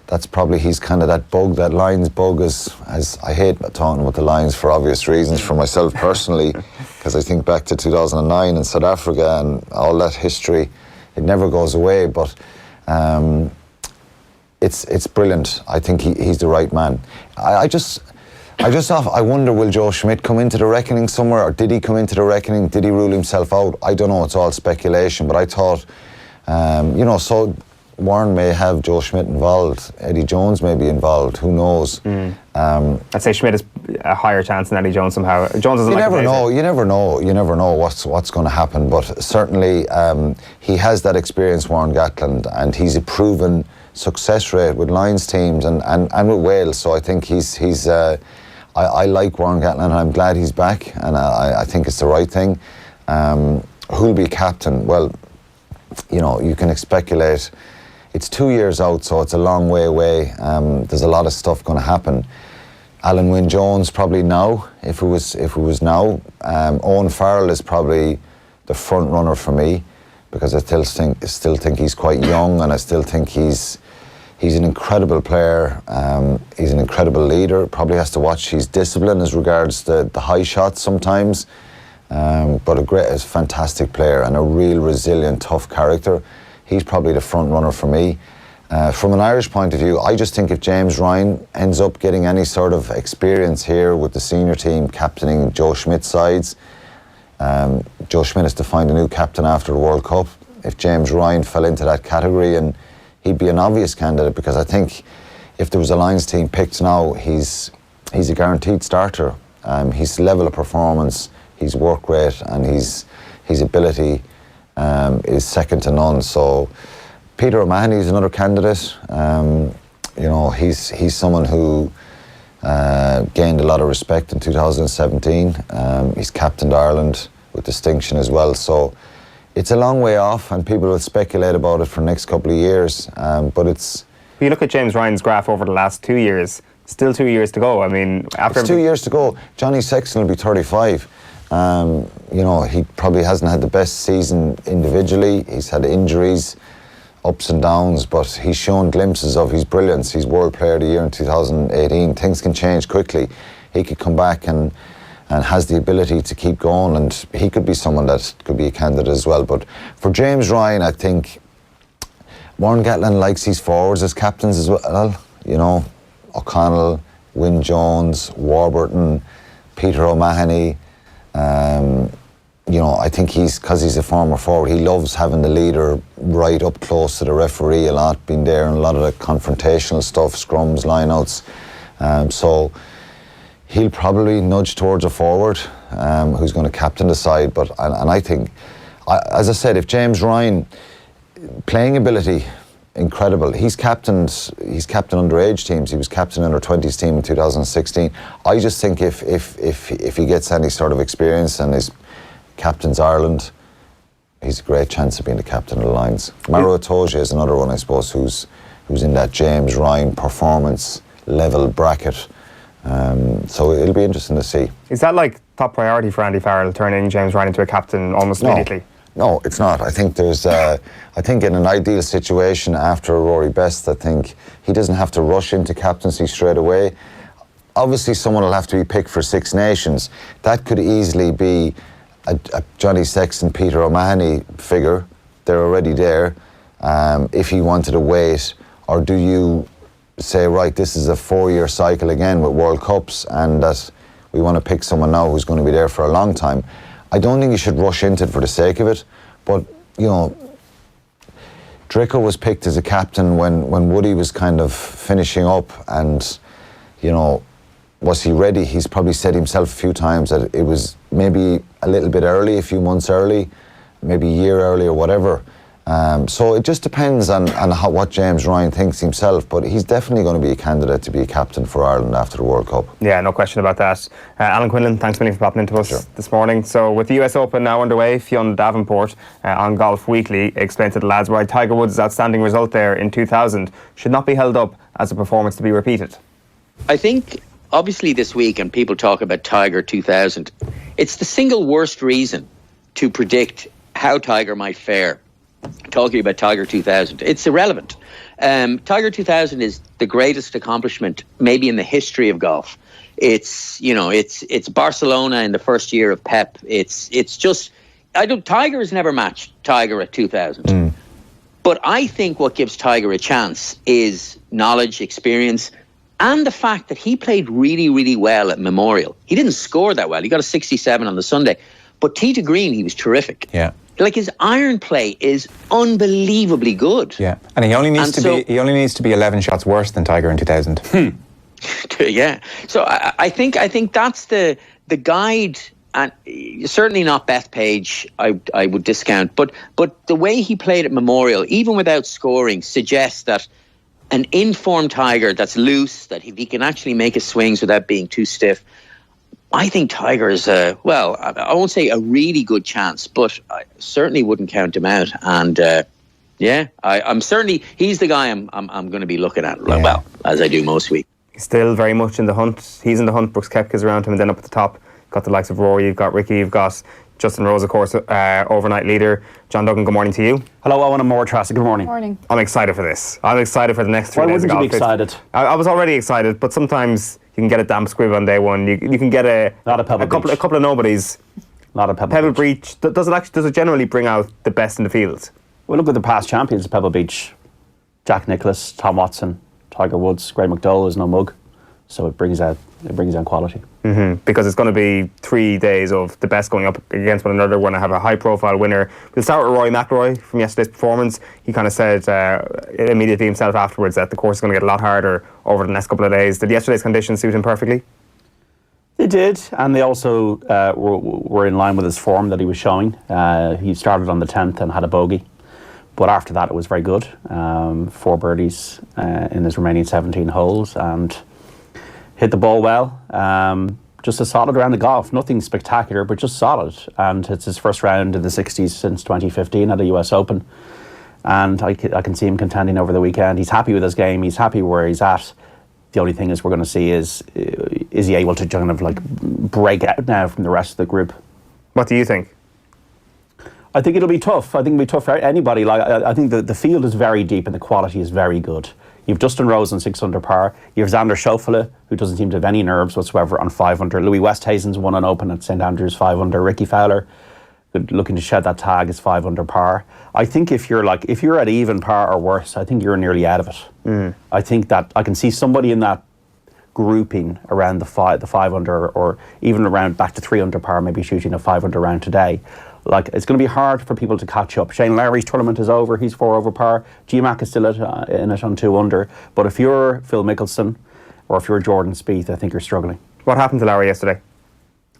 that's probably he's kind of that bug, that Lions bug, as I hate talking about the Lions for obvious reasons for myself personally, because I think back to 2009 in South Africa and all that history, it never goes away, but it's brilliant. I think he's the right man. I wonder, will Joe Schmidt come into the reckoning somewhere, or did he come into the reckoning? Did he rule himself out? I don't know, it's all speculation, but I thought, you know, so Warren may have Joe Schmidt involved, Eddie Jones may be involved, who knows? I'd say Schmidt is a higher chance than Eddie Jones somehow. Jones doesn't you like never know. You never know what's going to happen, but certainly he has that experience, Warren Gatland, and he's a proven success rate with Lions teams and with Wales, so I think he's I like Warren Gatland and I'm glad he's back, and I think it's the right thing. Who'll be captain? Well, you know, you can speculate. It's 2 years out, so it's a long way away. There's a lot of stuff going to happen. Alan Wynne-Jones probably now, if it was now. Owen Farrell is probably the front runner for me because I still think he's quite young, and I still think he's an incredible player. He's an incredible leader. Probably has to watch his discipline as regards the high shots sometimes. But a fantastic player and a real resilient, tough character. He's probably the front runner for me. From an Irish point of view, I just think if James Ryan ends up getting any sort of experience here with the senior team captaining Joe Schmidt's sides, Joe Schmidt has to find a new captain after the World Cup. If James Ryan fell into that category, and he'd be an obvious candidate, because I think if there was a Lions team picked now, he's a guaranteed starter. His level of performance, his work rate, and his ability is second to none. So Peter O'Mahony is another candidate. You know, he's someone who gained a lot of respect in 2017. He's captained Ireland with distinction as well. So it's a long way off, and people will speculate about it for the next couple of years. But it's You look at James Ryan's graph over the last 2 years, still 2 years to go. I mean, after... It's 2 years to go. Johnny Sexton will be 35. You know, he probably hasn't had the best season individually. He's had injuries, ups and downs, but he's shown glimpses of his brilliance. He's World Player of the Year in 2018. Things can change quickly. He could come back and has the ability to keep going, and he could be someone that could be a candidate as well. But for James Ryan, I think Warren Gatland likes his forwards as captains as well. You know, O'Connell, Wyn Jones, Warburton, Peter O'Mahony. You know, I think because he's a former forward, he loves having the leader right up close to the referee a lot, been there in a lot of the confrontational stuff, scrums, lineouts. So he'll probably nudge towards a forward who's going to captain the side. But and I think, as I said, if James Ryan, playing ability, incredible. He's captained underage teams. He was captain under 20s team in 2016. I just think if he gets any sort of experience and is captains Ireland, he's a great chance of being the captain of the Lions. Maire Trease is another one, I suppose, who's in that James Ryan performance level bracket. So it'll be interesting to see. Is that like top priority for Andy Farrell, turning James Ryan into a captain almost immediately? No, it's not. I think I think in an ideal situation after Rory Best, I think he doesn't have to rush into captaincy straight away. Obviously, someone will have to be picked for Six Nations. That could easily be a Johnny Sexton, Peter O'Mahony figure. They're already there. If he wanted to wait, or do you say, right, this is a 4-year cycle again with World Cups, and that we want to pick someone now who's going to be there for a long time? I don't think you should rush into it for the sake of it, but, you know, Dricker was picked as a captain when Woody was kind of finishing up, and, you know, was he ready? He's probably said himself a few times that it was maybe a little bit early, a few months early, maybe a year early or whatever. So it just depends on what James Ryan thinks himself, but he's definitely going to be a candidate to be a captain for Ireland after the World Cup. Yeah, no question about that. Alan Quinlan, thanks a million for popping into us this morning. So with the US Open now underway, Fionn Davenport on Golf Weekly explained to the lads why Tiger Woods' outstanding result there in 2000 should not be held up as a performance to be repeated. I think obviously this week, and people talk about Tiger 2000, it's the single worst reason to predict how Tiger might fare. Talking about Tiger 2000, it's irrelevant. Tiger 2000 is the greatest accomplishment maybe in the history of golf. It's, you know, it's Barcelona in the first year of Pep. It's just, Tiger has never matched Tiger at 2000. But I think what gives Tiger a chance is knowledge, experience, and the fact that he played really, really well at Memorial. He didn't score that well. He got a 67 on the Sunday, but tee to green, he was terrific. Yeah. Like, his iron play is unbelievably good. Yeah, and he only needs to be 11 shots worse than Tiger in 2000. Yeah. So I think that's the guide, and certainly not Bethpage. I would discount, but the way he played at Memorial, even without scoring, suggests that an informed Tiger that's loose, that he can actually make his swings without being too stiff. I think Tiger is I won't say a really good chance, but I certainly wouldn't count him out. And I'm certainly, he's the guy I'm going to be looking at. Yeah. Well, as I do most weeks. Still very much in the hunt. He's in the hunt. Brooks Koepka's around him, and then up at the top, got the likes of Rory. You've got Ricky. You've got Justin Rose, of course, overnight leader. John Duggan, good morning to you. Hello, Owen and Maire Trease. Good morning. Morning. I'm excited for this. I'm excited for the next 3 days of golf. Why wouldn't you be excited? I was already excited, but sometimes you can get a damp squib on day one. You can get a couple of nobodies. Not a Pebble Beach. Does it generally bring out the best in the field? Well, look at the past champions of Pebble Beach. Jack Nicklaus, Tom Watson, Tiger Woods, Graham McDowell is no mug. So it brings out quality. Because it's going to be 3 days of the best going up against one another. We're going to have a high-profile winner. We'll start with Rory McIlroy from yesterday's performance. He kind of said immediately himself afterwards that the course is going to get a lot harder over the next couple of days. Did yesterday's conditions suit him perfectly? They did, and they also were in line with his form that he was showing. He started on the 10th and had a bogey. But after that, it was very good. 4 birdies in his remaining 17 holes, and hit the ball well. Just a solid round of golf. Nothing spectacular, but just solid. And it's his first round in the 60s since 2015 at the US Open. and I can see him contending over the weekend. He's happy with his game. He's happy where he's at. The only thing is we're going to see is he able to kind of like break out now from the rest of the group. What do you think? I think it'll be tough. I think it'll be tough for anybody. Like I think the field is very deep and the quality is very good. You've Dustin Rose on 6 under par. You have Xander Schauffele, who doesn't seem to have any nerves whatsoever, on 5 under. Louis Westhuizen's won an Open at St Andrews 5 under. Ricky Fowler, looking to shed that tag, is 5 under par. I think if you're at even par or worse, I think you're nearly out of it. I think that I can see somebody in that grouping around the 5 under, or even around back to 3 under par, maybe shooting a 5 under round today. Like, it's going to be hard for people to catch up. Shane Lowry's tournament is over. He's 4 over par. G-Mac is still in it on 2 under. But if you're Phil Mickelson or if you're Jordan Spieth, I think you're struggling. What happened to Lowry yesterday?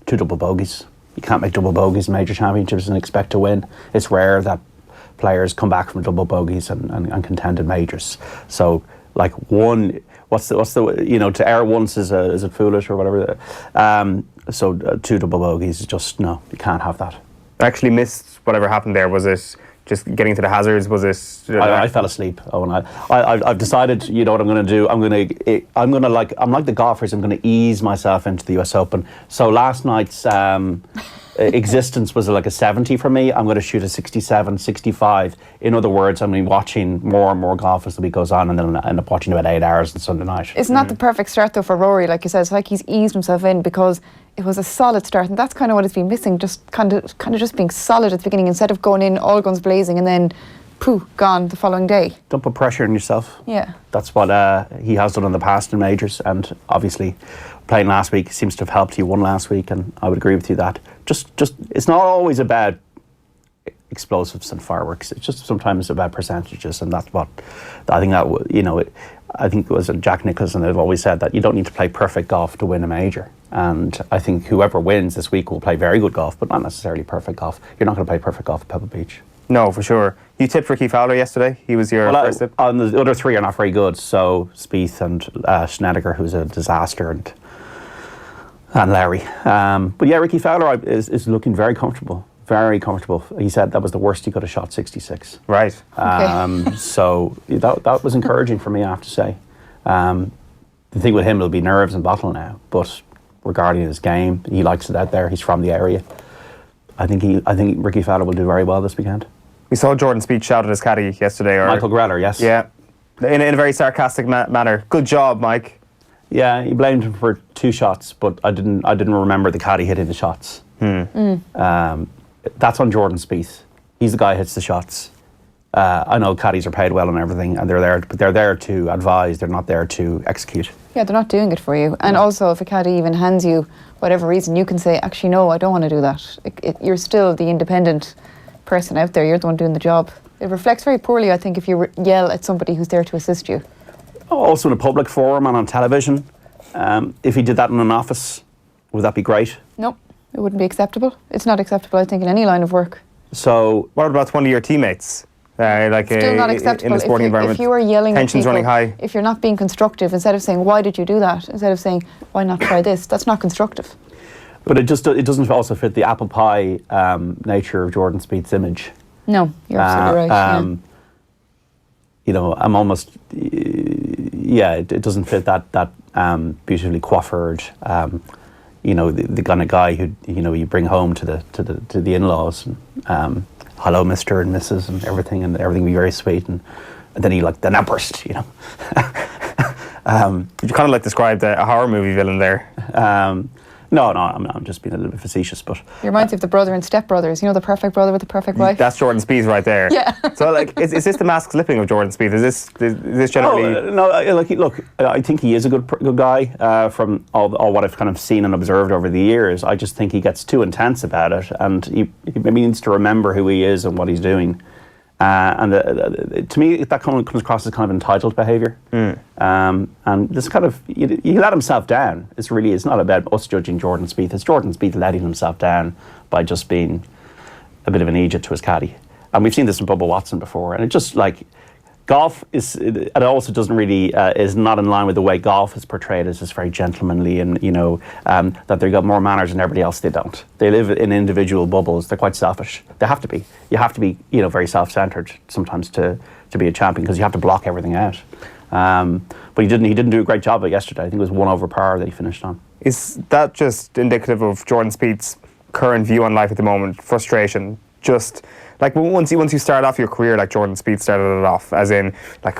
2 double bogeys. You can't make double bogeys in major championships and expect to win. It's rare that players come back from double bogeys and contend in majors. So, like, one... What's the you know, to err once is it foolish or whatever. So 2 double bogeys is just, no, you can't have that. I actually missed whatever happened there. Was it just getting to the hazards? Was it? I fell asleep. I've decided. You know what I'm going to do? I'm like the golfers. I'm going to ease myself into the US Open. So last night's existence was like a 70 for me. I'm going to shoot a 67, 65. In other words, I'm going to be watching more and more golf as the week goes on, and then I'll end up watching about 8 hours on Sunday night. It's not the perfect start though for Rory, like you said. It's like he's eased himself in because it was a solid start, and that's kind of what has been missing. Just kind of just being solid at the beginning instead of going in all guns blazing and then pooh, gone the following day. Don't put pressure on yourself. Yeah. That's what he has done in the past in majors, and obviously playing last week seems to have helped. He won last week, and I would agree with you that just it's not always about explosives and fireworks. It's just sometimes about percentages, and that's what I think that, you know, I think it was Jack Nicklaus, and they've always said that you don't need to play perfect golf to win a major. And I think whoever wins this week will play very good golf, but not necessarily perfect golf. You're not going to play perfect golf at Pebble Beach. No, for sure. You tipped Ricky Fowler yesterday. He was your first tip. And the other 3 are not very good. So Spieth and Schneider, who's a disaster, and Lowry. But yeah, Ricky Fowler is looking very comfortable. Very comfortable. He said that was the worst he could have shot, 66. Right. So that was encouraging for me, I have to say. The thing with him will be nerves and bottle now, but regarding his game, he likes it out there. He's from the area. I think Ricky Fowler will do very well this weekend. We saw Jordan Spieth shout at his caddy yesterday. Michael Greller, yes. Yeah, in a very sarcastic manner. Good job, Mike. Yeah, he blamed him for 2 shots, but I didn't remember the caddy hitting the shots. That's on Jordan Spieth. He's the guy who hits the shots. I know caddies are paid well and everything, and they're there to advise. They're not there to execute. Yeah, they're not doing it for you. And also, if a caddy even hands you whatever reason, you can say, actually, no, I don't want to do that. You're still the independent person out there. You're the one doing the job. It reflects very poorly, I think, if you yell at somebody who's there to assist you. Also in a public forum and on television. If he did that in an office, would that be great? No, it wouldn't be acceptable. It's not acceptable, I think, in any line of work. So, what about one of your teammates? Still not acceptable. In the sporting environment, if you are yelling tensions at people, running high. If you're not being constructive, instead of saying, why did you do that? Instead of saying, why not try this? That's not constructive. But it doesn't also fit the apple pie nature of Jordan Spieth's image. No, you're absolutely right. You know, I'm almost... it doesn't fit that beautifully coiffured, you know, the kind of guy who, you know, you bring home to the in-laws. And, hello, Mr. and Mrs. and everything be very sweet, and then he like the outburst, you know. You kind of like described a horror movie villain there. No, I'm just being a little bit facetious, but... He reminds you of the brother and stepbrothers, you know, the perfect brother with the perfect wife? That's Jordan Spieth right there. Yeah. So, like, is this the mask slipping of Jordan Spieth? Is this generally... Look, I think he is a good guy from all what I've kind of seen and observed over the years. I just think he gets too intense about it, and he maybe needs to remember who he is and what he's doing. And to me, that comes across as kind of entitled behaviour. And this kind of, he let himself down. It's not about us judging Jordan Spieth. It's Jordan Spieth letting himself down by just being a bit of an idiot to his caddy. And we've seen this in Bubba Watson before. And it's just like, golf is, it also doesn't really, is not in line with the way golf is portrayed as just very gentlemanly and, that they've got more manners than everybody else. They don't. They live in individual bubbles. They're quite selfish. They have to be. You have to be, very self-centered sometimes to be a champion because you have to block everything out. But he didn't do a great job of it yesterday. I think it was 1 over par that he finished on. Is that just indicative of Jordan Spieth's current view on life at the moment? Frustration? Just like once you start off your career like Jordan Spieth started it off, as in like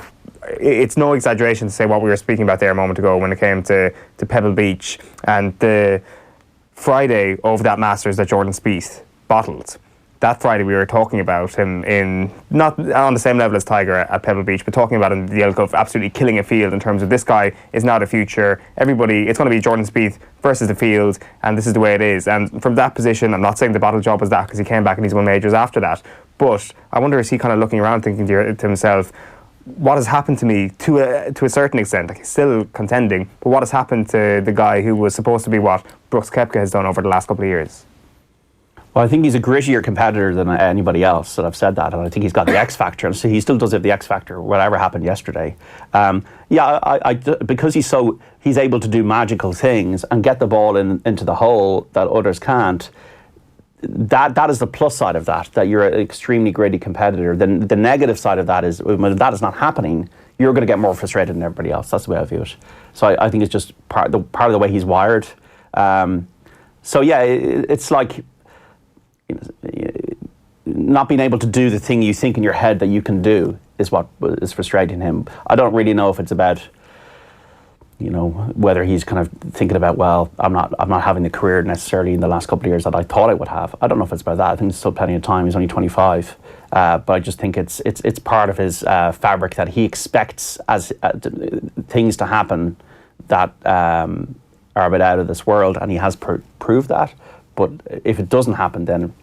it's no exaggeration to say what we were speaking about there a moment ago when it came to Pebble Beach and the Friday of that Masters that Jordan Spieth bottled. That Friday we were talking about him in, not on the same level as Tiger at Pebble Beach, but talking about him in the ilk of absolutely killing a field in terms of this guy is not a future. Everybody, it's going to be Jordan Spieth versus the field, and this is the way it is. And from that position, I'm not saying the bottle job was that because he came back and he's won majors after that, but I wonder, is he kind of looking around thinking to himself, what has happened to me to a certain extent? Like, he's still contending, but what has happened to the guy who was supposed to be what Brooks Koepka has done over the last couple of years? Well, I think he's a grittier competitor than anybody else, and I've said that, and I think he's got the X factor, and so he still does have the X factor, whatever happened yesterday. Because he's able to do magical things and get the ball into the hole that others can't. That is the plus side of that you're an extremely gritty competitor. Then the negative side of that is when that is not happening, you're going to get more frustrated than everybody else. That's the way I view it. So I think it's just part of the way he's wired. It's like, not being able to do the thing you think in your head that you can do is what is frustrating him. I don't really know if it's about, whether he's kind of thinking about, well, I'm not having the career necessarily in the last couple of years that I thought I would have. I don't know if it's about that. I think there's still plenty of time. He's only 25, but I just think it's part of his fabric that he expects as things to happen that are a bit out of this world, and he has proved that. But if it doesn't happen, then,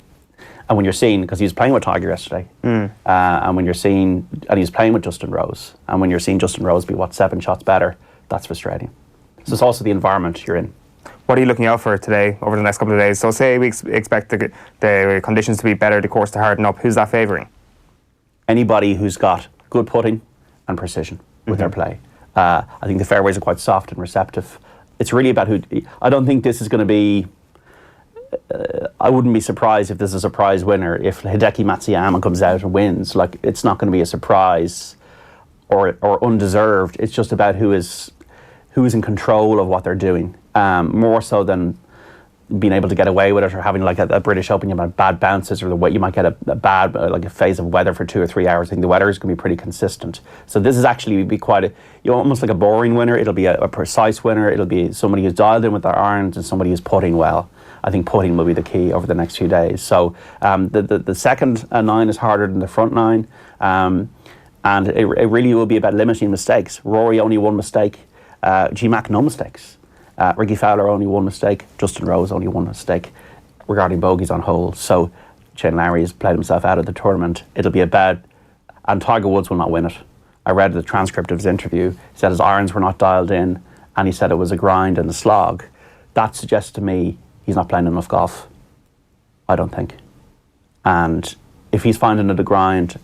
and when you're seeing, because he was playing with Tiger yesterday, and when you're seeing, and he's playing with Justin Rose, and when you're seeing Justin Rose be 7 shots better, that's frustrating. So it's also the environment you're in. What are you looking out for today over the next couple of days? So say we expect the conditions to be better, the course to harden up. Who's that favouring? Anybody who's got good putting and precision with their play. I think the fairways are quite soft and receptive. It's really about who. I don't think this is going to be. I wouldn't be surprised if this is a surprise winner. If Hideki Matsuyama comes out and wins, like, it's not going to be a surprise or undeserved. It's just about who is in control of what they're doing, more so than being able to get away with it, or having like a British Open, you have bad bounces, or the way you might get a bad like a phase of weather for 2 or 3 hours. I think the weather is going to be pretty consistent. So this is actually be quite almost like a boring winner. It'll be a precise winner. It'll be somebody who's dialed in with their irons and somebody who's putting well. I think putting will be the key over the next few days. So the second 9 is harder than the front 9, and it really will be about limiting mistakes. Rory only 1 mistake, G-Mac no mistakes. Ricky Fowler only 1 mistake, Justin Rose only 1 mistake regarding bogeys on holes. So Shane Lowry has played himself out of the tournament. It'll be about, and Tiger Woods will not win it. I read the transcript of his interview. He said his irons were not dialed in, and he said it was a grind and a slog. That suggests to me he's not playing enough golf, I don't think. And if he's finding it a grind,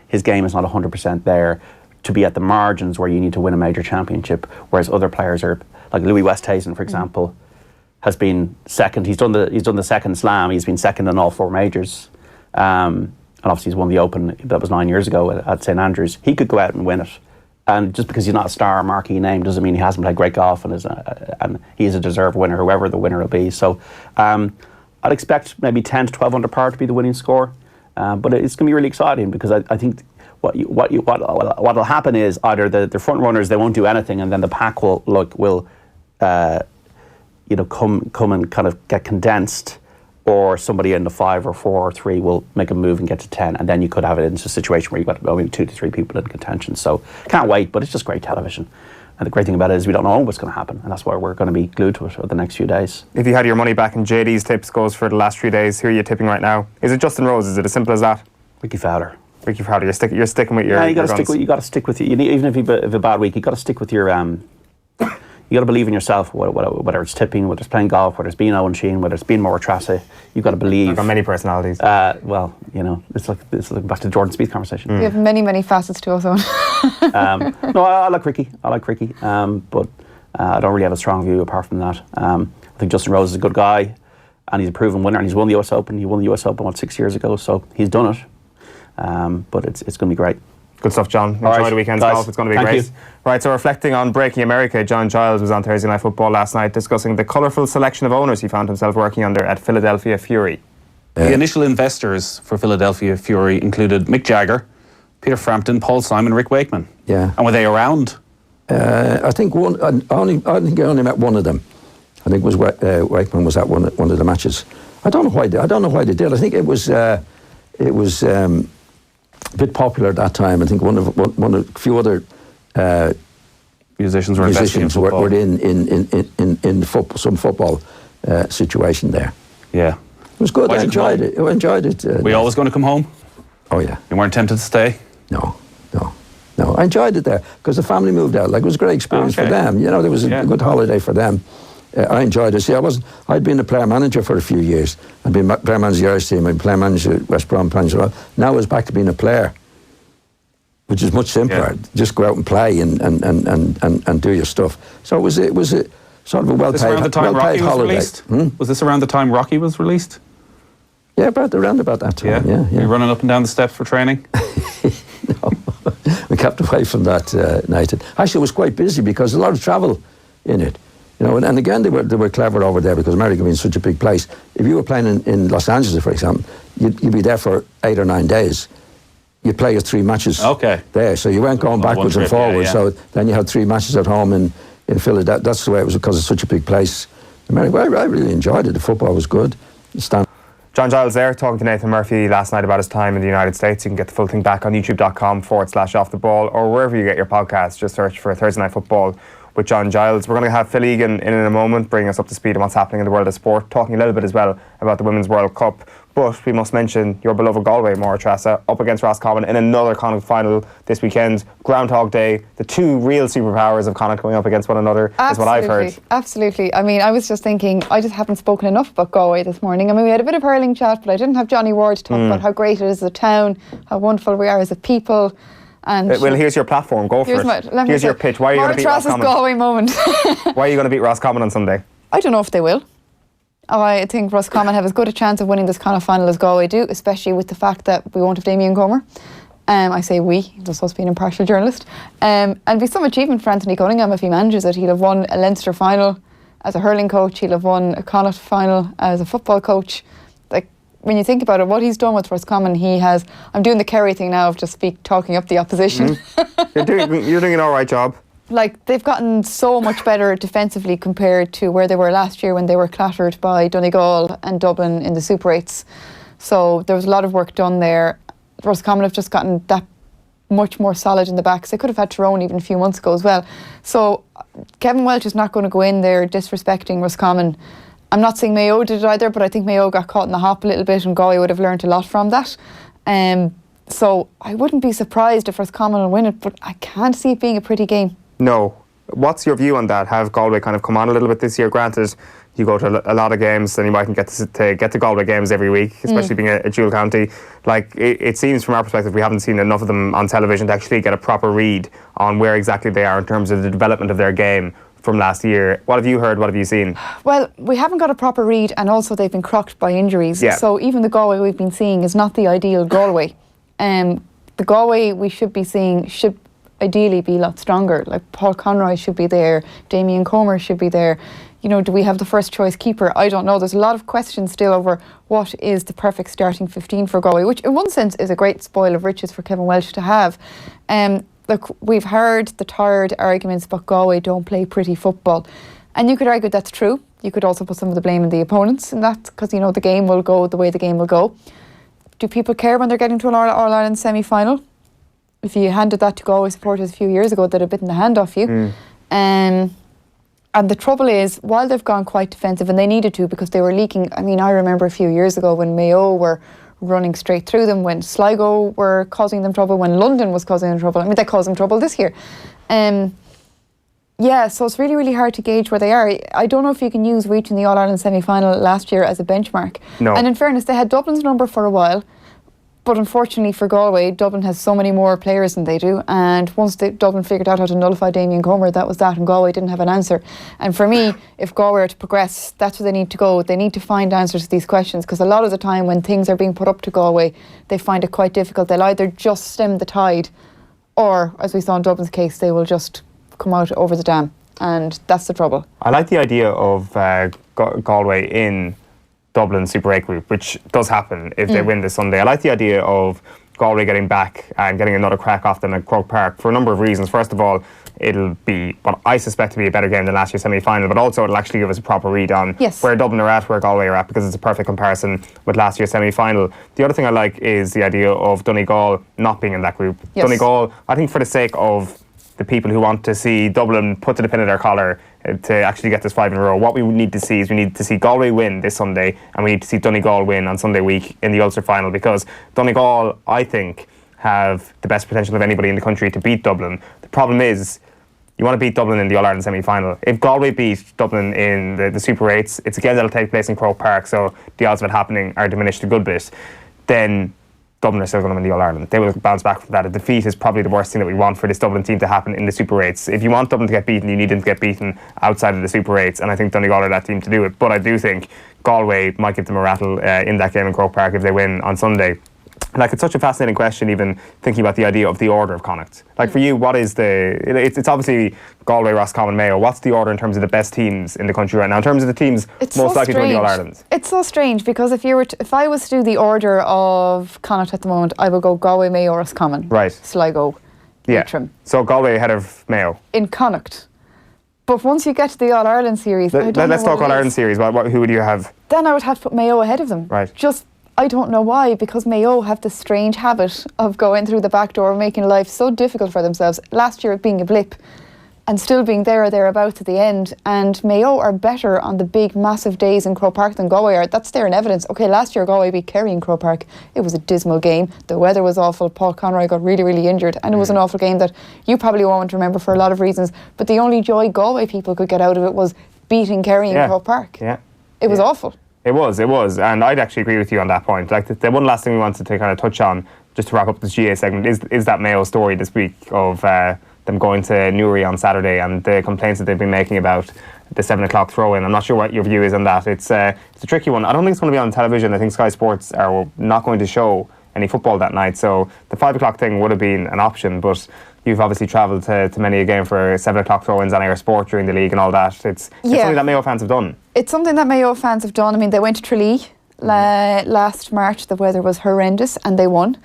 his game is not 100% there to be at the margins where you need to win a major championship, whereas other players are, like Louis Westhuizen, for example, has been second. He's done the second slam. He's been second in all 4 majors. And obviously he's won the Open, that was 9 years ago at St Andrews. He could go out and win it. And just because he's not a star marquee name doesn't mean he hasn't played great golf and he's a deserved winner, whoever the winner will be. So I'd expect maybe 10 to 12 under par to be the winning score. But it's going to be really exciting because I think what'll happen is either the front runners, they won't do anything, and then the pack will come and kind of get condensed, or somebody in the 5 or 4 or 3 will make a move and get to 10, and then you could have it into a situation where you've got only 2 to 3 people in contention. So can't wait, but it's just great television. And the great thing about it is we don't know what's going to happen, and that's why we're going to be glued to it over the next few days. If you had your money back and JD's tips goes for the last 3 days, who are you tipping right now? Is it Justin Rose? Is it as simple as that? Ricky Fowler. Ricky Fowler, you're sticking with your. Yeah, you got to stick with. You got to stick with. Even if you have a bad week, you got to stick with your You got to believe in yourself, whether it's tipping, whether it's playing golf, whether it's being Eoin Sheahan, whether it's being Maire Trease Ni. You've got to believe. I've got many personalities. Well, it's like back to the Jordan Spieth conversation. We have many facets to us, Owen. No, I like Ricky. But I don't really have a strong view apart from that. I think Justin Rose is a good guy, and he's a proven winner, and he's won the US Open. He won the US Open 6 years ago, so he's done it. But it's going to be great. Good stuff, John. All Enjoy right, the weekend's guys. golf. It's going to be Thank great. you. Right, so reflecting on breaking America, John Giles was on Thursday Night Football last night discussing the colourful selection of owners he found himself working under at Philadelphia Fury. The initial investors for Philadelphia Fury included Mick Jagger, Peter Frampton, Paul Simon, Rick Wakeman. Yeah. And were they around? I think I only met one of them. I think Wakeman was at one of the matches. I don't know why they did. I think it was a bit popular at that time. I think one of a few other musicians were in some football situation there. Yeah. It was good. Why'd I you come enjoyed it. Were you always going to come home? Oh yeah. You weren't tempted to stay? No. I enjoyed it there because the family moved out. Like, it was a great experience for them. There was a good holiday for them. I enjoyed it. See, I'd been a player manager for a few years. I'd been player manager of the Irish team. I'd been player manager at West Brom. Now I was back to being a player, which is much simpler. Yeah. Just go out and play and do your stuff. So it was a sort of a well-paid holiday. Was this around the time Rocky was released? Yeah, around about that time. Yeah. You running up and down the steps for training? No, we kept away from that night. Actually, it was quite busy because a lot of travel in it. And again, they were clever over there because America being such a big place. If you were playing in Los Angeles, for example, you'd be there for 8 or 9 days. You'd play your 3 matches there. So you weren't going backwards and forwards. So then you had 3 matches at home in Philadelphia. That's the way it was because it's such a big place. America, I really enjoyed it. The football was good. John Giles there talking to Nathan Murphy last night about his time in the United States. You can get the full thing back on youtube.com/offtheball or wherever you get your podcasts. Just search for Thursday Night Football with John Giles. We're going to have Phil Egan in a moment, bringing us up to speed on what's happening in the world of sport, talking a little bit as well about the Women's World Cup. But we must mention your beloved Galway, Maire Trease, up against Roscommon in another Connacht final this weekend. Groundhog Day, the 2 real superpowers of Connacht going up against one another, is what I've heard. Absolutely. I mean, I was just thinking, I just haven't spoken enough about Galway this morning. I mean, we had a bit of hurling chat, but I didn't have Johnny Ward to talk about how great it is as a town, how wonderful we are as a people. And well, here's your platform. Go for it. Here's your pitch. Why are you going to beat Roscommon? Galway moment. Why are you going to beat Roscommon on Sunday? I don't know if they will. I think Roscommon have as good a chance of winning this Connacht final as Galway do, especially with the fact that we won't have Damien Comer. I say we, I'm supposed to be an impartial journalist. And it'd be some achievement for Anthony Cunningham if he manages it. He'll have won a Leinster final as a hurling coach. He'll have won a Connacht final as a football coach. Like, when you think about it, what he's done with Roscommon, I'm doing the Kerry thing now of just talking up the opposition. You're doing an all right job. Like, they've gotten so much better defensively compared to where they were last year when they were clattered by Donegal and Dublin in the Super 8s. So there was a lot of work done there. Roscommon have just gotten that much more solid in the backs. They could have had Tyrone even a few months ago as well. So Kevin Welch is not going to go in there disrespecting Roscommon. I'm not saying Mayo did it either, but I think Mayo got caught in the hop a little bit and Galway would have learned a lot from that. So I wouldn't be surprised if Roscommon will win it, but I can't see it being a pretty game. No. What's your view on that? Have Galway kind of come on a little bit this year? Granted, you go to a lot of games and you mightn't get to Galway games every week, especially being a dual county. Like, it seems from our perspective we haven't seen enough of them on television to actually get a proper read on where exactly they are in terms of the development of their game from last year. What have you heard? What have you seen? Well, we haven't got a proper read, and also they've been crocked by injuries. Yeah. So even the Galway we've been seeing is not the ideal Galway. The Galway we should be seeing should ideally be a lot stronger. Like, Paul Conroy should be there, Damien Comer should be there. Do we have the first choice keeper? I don't know. There's a lot of questions still over what is the perfect starting 15 for Galway, which in one sense is a great spoil of riches for Kevin Welch to have. Look, we've heard the tired arguments about Galway don't play pretty football, and you could argue that's true. You could also put some of the blame on the opponents in that, because the game will go the way the game will go. Do people care when they're getting to an All-Ireland semi-final? If you handed that to Galway supporters a few years ago, they'd have bitten the hand off you. And the trouble is, while they've gone quite defensive, and they needed to because they were leaking. I mean, I remember a few years ago when Mayo were running straight through them, when Sligo were causing them trouble, when London was causing them trouble. I mean, they caused them trouble this year. Yeah, so it's really, really hard to gauge where they are. I don't know if you can use reaching the All-Ireland semi-final last year as a benchmark. No. And in fairness, they had Dublin's number for a while, but unfortunately for Galway, Dublin has so many more players than they do, and once Dublin figured out how to nullify Damien Comer, that was that, and Galway didn't have an answer. And for me, if Galway are to progress, that's where they need to go. They need to find answers to these questions, because a lot of the time when things are being put up to Galway, they find it quite difficult. They'll either just stem the tide, or, as we saw in Dublin's case, they will just come out over the dam, and that's the trouble. I like the idea of Galway in Dublin Super 8 group, which does happen if they win this Sunday. I like the idea of Galway getting back and getting another crack off them at Croke Park for a number of reasons. First of all, it'll be what I suspect to be a better game than last year's semi-final, but also it'll actually give us a proper read on where Dublin are at, where Galway are at, because it's a perfect comparison with last year's semi-final. The other thing I like is the idea of Donegal not being in that group. Donegal, I think for the sake of the people who want to see Dublin put to the pin of their collar to actually get this 5 in a row, what we need to see is we need to see Galway win this Sunday, and we need to see Donegal win on Sunday week in the Ulster final, because Donegal, I think, have the best potential of anybody in the country to beat Dublin. The problem is, you want to beat Dublin in the All-Ireland semi-final. If Galway beat Dublin in the Super 8s, it's a game that'll take place in Croke Park, so the odds of it happening are diminished a good bit. Then Dublin are still going to win the All-Ireland. They will bounce back from that. A defeat is probably the worst thing that we want for this Dublin team to happen in the Super 8s. If you want Dublin to get beaten, you need them to get beaten outside of the Super 8s, and I think Donegal are that team to do it. But I do think Galway might give them a rattle in that game in Croke Park if they win on Sunday. Like, it's such a fascinating question, even thinking about the idea of the order of Connacht. Like, for you, what is it's obviously Galway, Roscommon, Mayo. What's the order in terms of the best teams in the country right now, in terms of the teams most likely to win the All-Ireland? It's so strange, because if I was to do the order of Connacht at the moment, I would go Galway, Mayo, Roscommon. Right. Sligo, Leitrim. So Galway ahead of Mayo. In Connacht. But once you get to the All-Ireland series, let's talk All-Ireland series. Who would you have? Then I would have to put Mayo ahead of them. Right. I don't know why, because Mayo have this strange habit of going through the back door, making life so difficult for themselves. Last year it being a blip, and still being there or thereabouts at the end. And Mayo are better on the big, massive days in Croke Park than Galway are. That's there in evidence. Okay, last year Galway beat Kerry in Croke Park. It was a dismal game. The weather was awful. Paul Conroy got really, really injured, and it was an awful game that you probably won't remember for a lot of reasons. But the only joy Galway people could get out of it was beating Kerry in Croke Park. Yeah. It was awful. It was, and I'd actually agree with you on that point. Like, the one last thing we wanted to kind of touch on, just to wrap up this GA segment, is that Mayo story this week of them going to Newry on Saturday and the complaints that they've been making about the 7 o'clock throw-in. I'm not sure what your view is on that. It's a tricky one. I don't think it's going to be on television. I think Sky Sports are not going to show any football that night, so the 5 o'clock thing would have been an option, but you've obviously travelled to many a game for 7 o'clock throw-ins on Air Sport during the league and all that. It's something that Mayo fans have done. It's something that Mayo fans have done. I mean, they went to Tralee last March. The weather was horrendous and they won.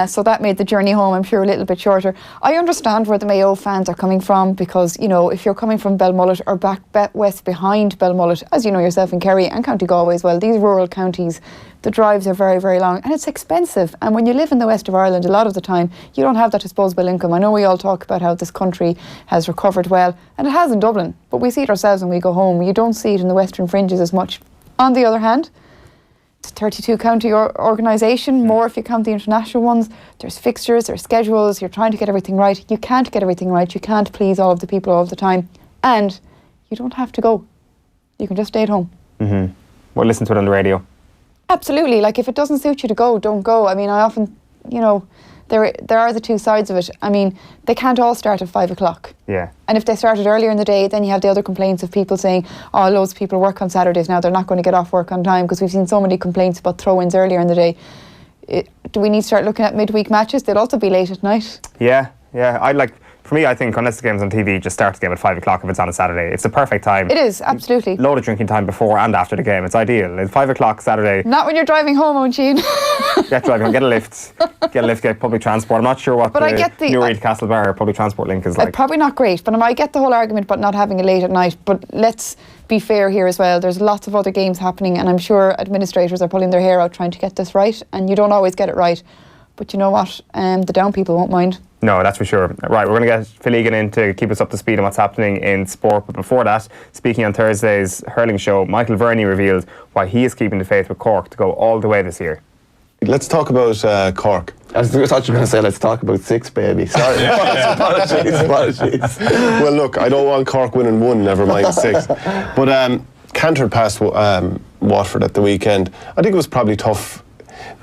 So that made the journey home, I'm sure, a little bit shorter. I understand where the Mayo fans are coming from, because, you know, if you're coming from Belmullet or back west behind Belmullet, as you know yourself in Kerry and County Galway as well, these rural counties, the drives are very, very long and it's expensive. And when you live in the west of Ireland, a lot of the time, you don't have that disposable income. I know we all talk about how this country has recovered well, and it has in Dublin, but we see it ourselves when we go home. You don't see it in the western fringes as much. On the other hand, it's a 32 county organisation, more if you count the international ones. There's fixtures, there's schedules, you're trying to get everything right. You can't get everything right, you can't please all of the people all of the time, and you don't have to go. You can just stay at home. Well, listen to it on the radio. Absolutely. Like, if it doesn't suit you to go, don't go. I mean, I often, you know, there are the two sides of it. I mean, they can't all start at 5 o'clock. Yeah. And if they started earlier in the day, then you have the other complaints of people saying, oh, loads of people work on Saturdays now, they're not going to get off work on time, because we've seen so many complaints about throw-ins earlier in the day. Do we need to start looking at midweek matches? They'll also be late at night. Yeah. For me, I think unless the game's on TV, just start the game at 5 o'clock if it's on a Saturday. It's the perfect time. It is, absolutely. Load of drinking time before and after the game. It's ideal. It's 5 o'clock Saturday. Not when you're driving home, Eoin Sheahan. Get driving, get a lift. Get public transport. I'm not sure what the Newry to Castlebar public transport link is like. Probably not great, but I get the whole argument about not having it late at night. But let's be fair here as well. There's lots of other games happening, and I'm sure administrators are pulling their hair out trying to get this right, and you don't always get it right. But you know what? The down people won't mind. No, that's for sure. Right, we're going to get Phil Egan in to keep us up to speed on what's happening in sport. But before that, speaking on Thursday's hurling show, Michael Verney revealed why he is keeping the faith with Cork to go all the way this year. Let's talk about Cork. I thought you were going to say, let's talk about 6, baby. Sorry. Apologies. Well, look, I don't want Cork winning 1, never mind 6. But cantered past Watford at the weekend. I think it was probably tough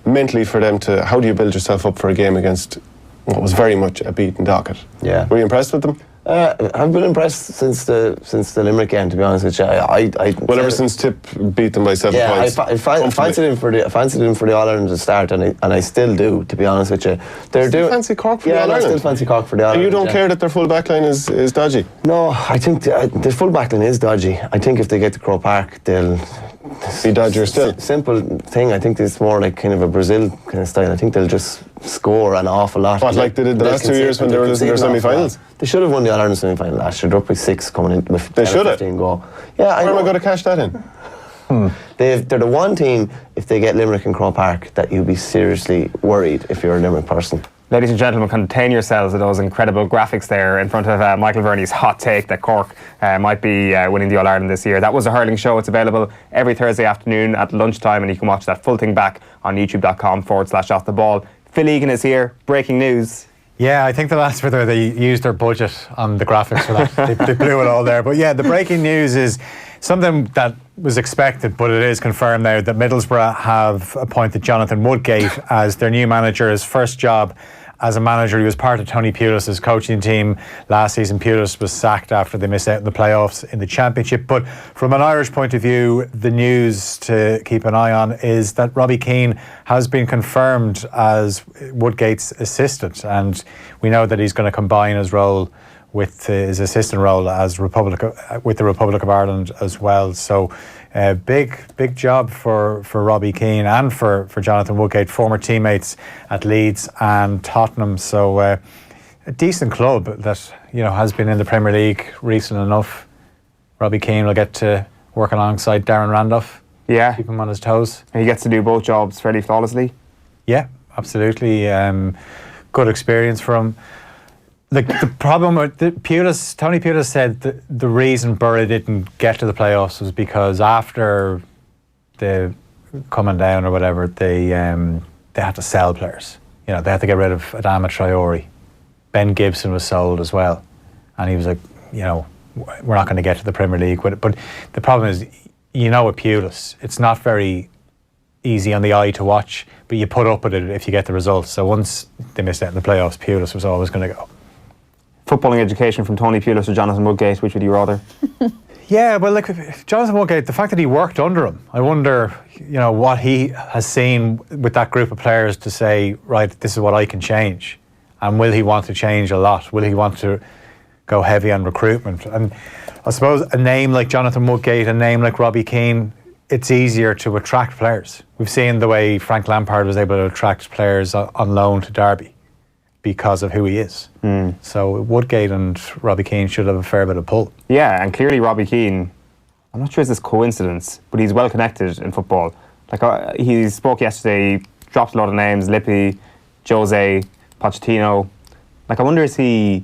mentally for them to. How do you build yourself up for a game against what was very much a beaten Docket? Yeah. Were you impressed with them? I've been impressed since the Limerick game, to be honest with you. Ever since Tip beat them by 7 points. I fancied him for the All Ireland to start, and I still do, to be honest with you. Still fancy Cork for the All I Ireland? still fancy Cork for the All Ireland. And you don't care that their full back line is dodgy? No, I think the full back line is dodgy. I think if they get to Croke Park, they'll be dodgier still. Simple thing. I think it's more like kind of a Brazil kind of style. I think they'll just score an awful lot. What, like they did the last 2 years when they were losing their semi-finals? They should have won the All Ireland semi-final last year. They're up by 6 coming in with 15 goal. Yeah, Where am I going to cash that in? They're the one team, if they get Limerick and Croke Park, that you'd be seriously worried if you're a Limerick person. Ladies and gentlemen, contain yourselves with those incredible graphics there in front of Michael Verney's hot take that Cork might be winning the All-Ireland this year. That was a hurling show. It's available every Thursday afternoon at lunchtime, and you can watch that full thing back on youtube.com/off the ball. Phil Egan is here. Breaking news. Yeah, I think the last bit there, they used their budget on the graphics for that. they blew it all there. But yeah, the breaking news is something that was expected, but it is confirmed now that Middlesbrough have appointed Jonathan Woodgate as their new manager. His first job as a manager. He was part of Tony Pulis' coaching team last season. Pulis was sacked after they missed out in the playoffs in the Championship. But from an Irish point of view, the news to keep an eye on is that Robbie Keane has been confirmed as Woodgate's assistant, and we know that he's going to combine his role with his assistant role as with the Republic of Ireland as well. So big job for Robbie Keane and for Jonathan Woodgate, former teammates at Leeds and Tottenham. So a decent club that has been in the Premier League recent enough. Robbie Keane will get to work alongside Darren Randolph. Yeah, keep him on his toes. And he gets to do both jobs fairly flawlessly. Yeah, absolutely. Good experience for him. The problem with Tony Pulis said that the reason Borough didn't get to the playoffs was because after the coming down or whatever, they had to sell players. They had to get rid of Adama Traore. Ben Gibson was sold as well, and he was like, we're not going to get to the Premier League with it. But the problem is, with Pulis, it's not very easy on the eye to watch, but you put up with it if you get the results. So once they missed out in the playoffs, Pulis was always going to go. Footballing education from Tony Pulis or Jonathan Woodgate, which would you rather? Yeah, well, Jonathan Woodgate, the fact that he worked under him, I wonder, what he has seen with that group of players to say, right, this is what I can change. And will he want to change a lot? Will he want to go heavy on recruitment? And I suppose a name like Jonathan Woodgate, a name like Robbie Keane, it's easier to attract players. We've seen the way Frank Lampard was able to attract players on loan to Derby because of who he is. So Woodgate and Robbie Keane should have a fair bit of pull. Yeah, and clearly Robbie Keane, I'm not sure it's this coincidence, but he's well connected in football. He spoke yesterday, he dropped a lot of names, Lippi, Jose, Pochettino. I wonder, is he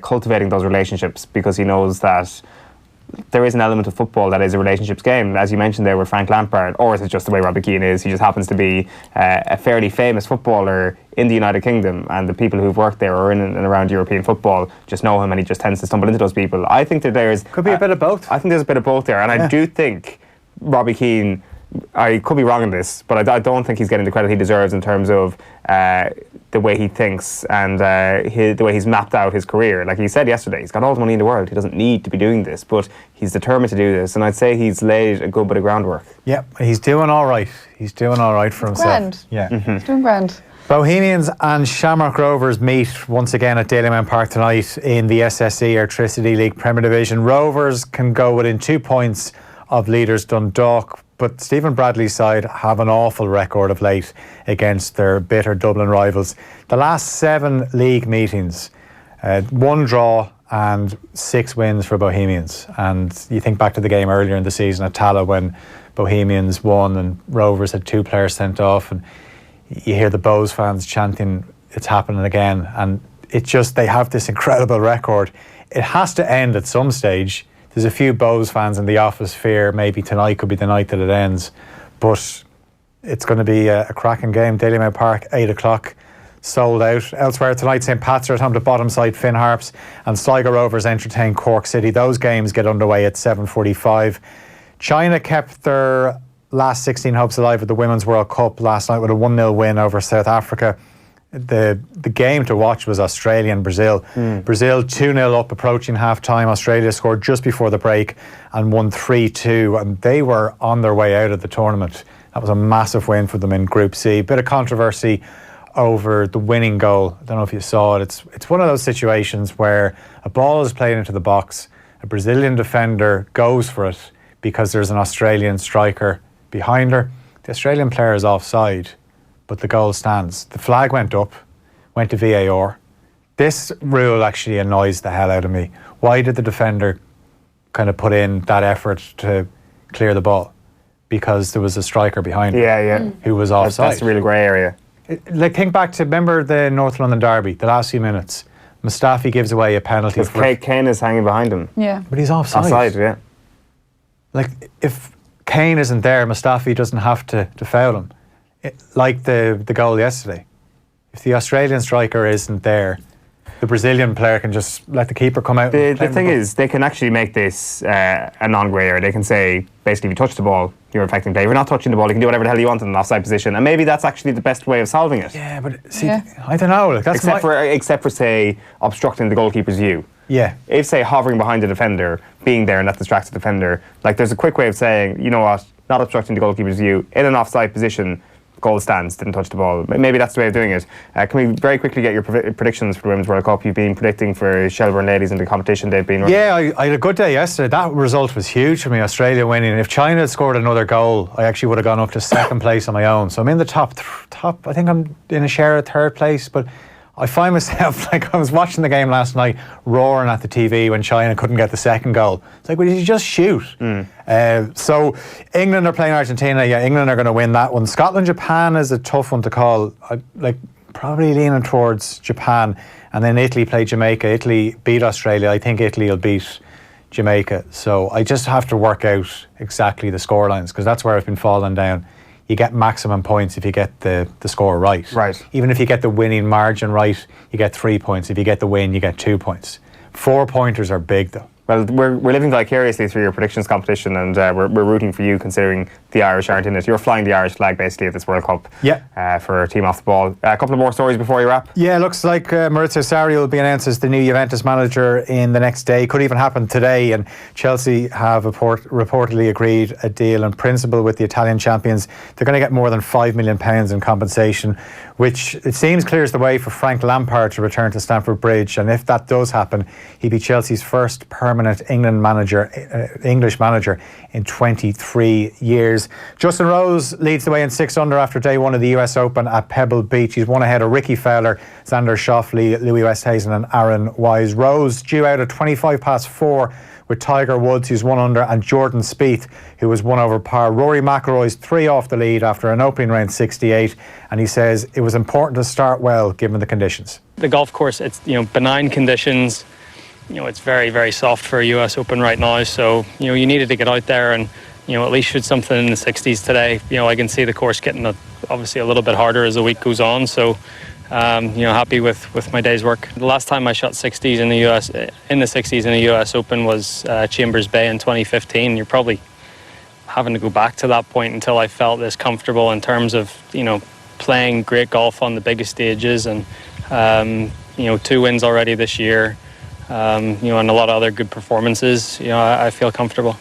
cultivating those relationships because he knows that there is an element of football that is a relationships game, as you mentioned there with Frank Lampard, or is it just the way Robbie Keane is? He just happens to be a fairly famous footballer in the United Kingdom, and the people who've worked there or in and around European football just know him, and he just tends to stumble into those people. I think that there's... Could be a bit of both. I think there's a bit of both there, and I do think Robbie Keane, I could be wrong in this, but I don't think he's getting the credit he deserves in terms of the way he thinks and the way he's mapped out his career. Like he said yesterday, he's got all the money in the world. He doesn't need to be doing this, but he's determined to do this, and I'd say he's laid a good bit of groundwork. Yeah, he's doing all right. He's doing all right for himself. Grand. Yeah, He's doing grand. Bohemians and Shamrock Rovers meet once again at Dalymount Park tonight in the SSE Airtricity League Premier Division. Rovers can go within 2 points of leaders Dundalk, but Stephen Bradley's side have an awful record of late against their bitter Dublin rivals. The last 7 league meetings, 1 draw and 6 wins for Bohemians. And you think back to the game earlier in the season at Tala when Bohemians won and Rovers had 2 players sent off, and you hear the Bows fans chanting, it's happening again. And they have this incredible record. It has to end at some stage. There's a few Bows fans in the office fear maybe tonight could be the night that it ends. But It's going to be a cracking game. Dalymount Park, 8 o'clock, sold out. Elsewhere tonight, St Pat's are at home to bottom side Finn Harps, and Sligo Rovers entertain Cork City. Those games get underway at 7:45. China kept their last 16 hopes alive at the Women's World Cup last night with a 1-0 win over South Africa. The game to watch was Australia and Brazil. Brazil 2-0 up approaching half-time. Australia scored just before the break and won 3-2, and they were on their way out of the tournament. That was a massive win for them in Group C. Bit of controversy over the winning goal. I don't know if you saw it. It's one of those situations where a ball is played into the box, a Brazilian defender goes for it because there's an Australian striker behind her. The Australian player is offside, but the goal stands. The flag went up, went to VAR. This rule actually annoys the hell out of me. Why did the defender kind of put in that effort to clear the ball? Because there was a striker behind him who was offside. That's a really grey area. Like, think back to, remember the North London derby, the last few minutes. Mustafi gives away a penalty. Because Kane is hanging behind him. Yeah. But he's offside. Offside, yeah. Like, if Kane isn't there, Mustafi doesn't have to foul him. Like the goal yesterday. If the Australian striker isn't there, the Brazilian player can just let the keeper come out. The thing is, they can actually make this a non-grey area. They can say, basically, if you touch the ball, you're affecting play. If you're not touching the ball, you can do whatever the hell you want in an offside position. And maybe that's actually the best way of solving it. Yeah, but see, I don't know. Like, that's except for, say, obstructing the goalkeeper's view. Yeah. If, say, hovering behind the defender, being there and that distracts the defender, like, there's a quick way of saying, you know what, not obstructing the goalkeeper's view, in an offside position, goal stands, didn't touch the ball. Maybe that's the way of doing it. Can we very quickly get your predictions for the Women's World Cup? You've been predicting for Shelbourne ladies in the competition they've been running. Yeah, I had a good day yesterday. That result was huge for me, Australia winning. If China had scored another goal, I actually would have gone up to second place on my own. So I'm in the top. I think I'm in a share of third place, but I find myself, like, I was watching the game last night, roaring at the TV when China couldn't get the second goal. It's like, well, did you just shoot? So England are playing Argentina. Yeah, England are going to win that one. Scotland, Japan is a tough one to call. Probably leaning towards Japan. And then Italy play Jamaica. Italy beat Australia. I think Italy will beat Jamaica. So I just have to work out exactly the scorelines, because that's where I've been falling down. You get maximum points if you get the score right. Right. Even if you get the winning margin right, you get 3 points. If you get the win, you get 2 points. 4 pointers are big, though. Well, we're living vicariously through your predictions competition, and we're rooting for you, considering the Irish aren't in it. You're flying the Irish flag, basically, at this World Cup for Team Off the Ball. A couple of more stories before you wrap. Yeah, looks like Maurizio Sarri will be announced as the new Juventus manager in the next day. Could even happen today, and Chelsea have reportedly agreed a deal in principle with the Italian champions. They're going to get more than £5 million in compensation, which it seems clears the way for Frank Lampard to return to Stamford Bridge. And if that does happen, he'd be Chelsea's first permanent English manager in 23 years. Justin Rose leads the way in 6 under after day one of the US Open at Pebble Beach. He's one ahead of Ricky Fowler, Xander Schauffele, Louis Westhuizen and Aaron Wise. Rose due out at 25 past 4 with Tiger Woods, who's 1 under, and Jordan Spieth, who was 1 over par. Rory McIlroy's 3 off the lead after an opening round 68, and he says it was important to start well given the conditions. The golf course, it's benign conditions. It's very, very soft for a US Open right now, so you needed to get out there and at least shoot something in the 60s today. I can see the course getting obviously a little bit harder as the week goes on, so happy with my day's work. The last time I shot 60s in the 60s in the US Open was Chambers Bay in 2015. You're probably having to go back to that point until I felt this comfortable in terms of playing great golf on the biggest stages, and 2 wins already this year. And a lot of other good performances. I feel comfortable.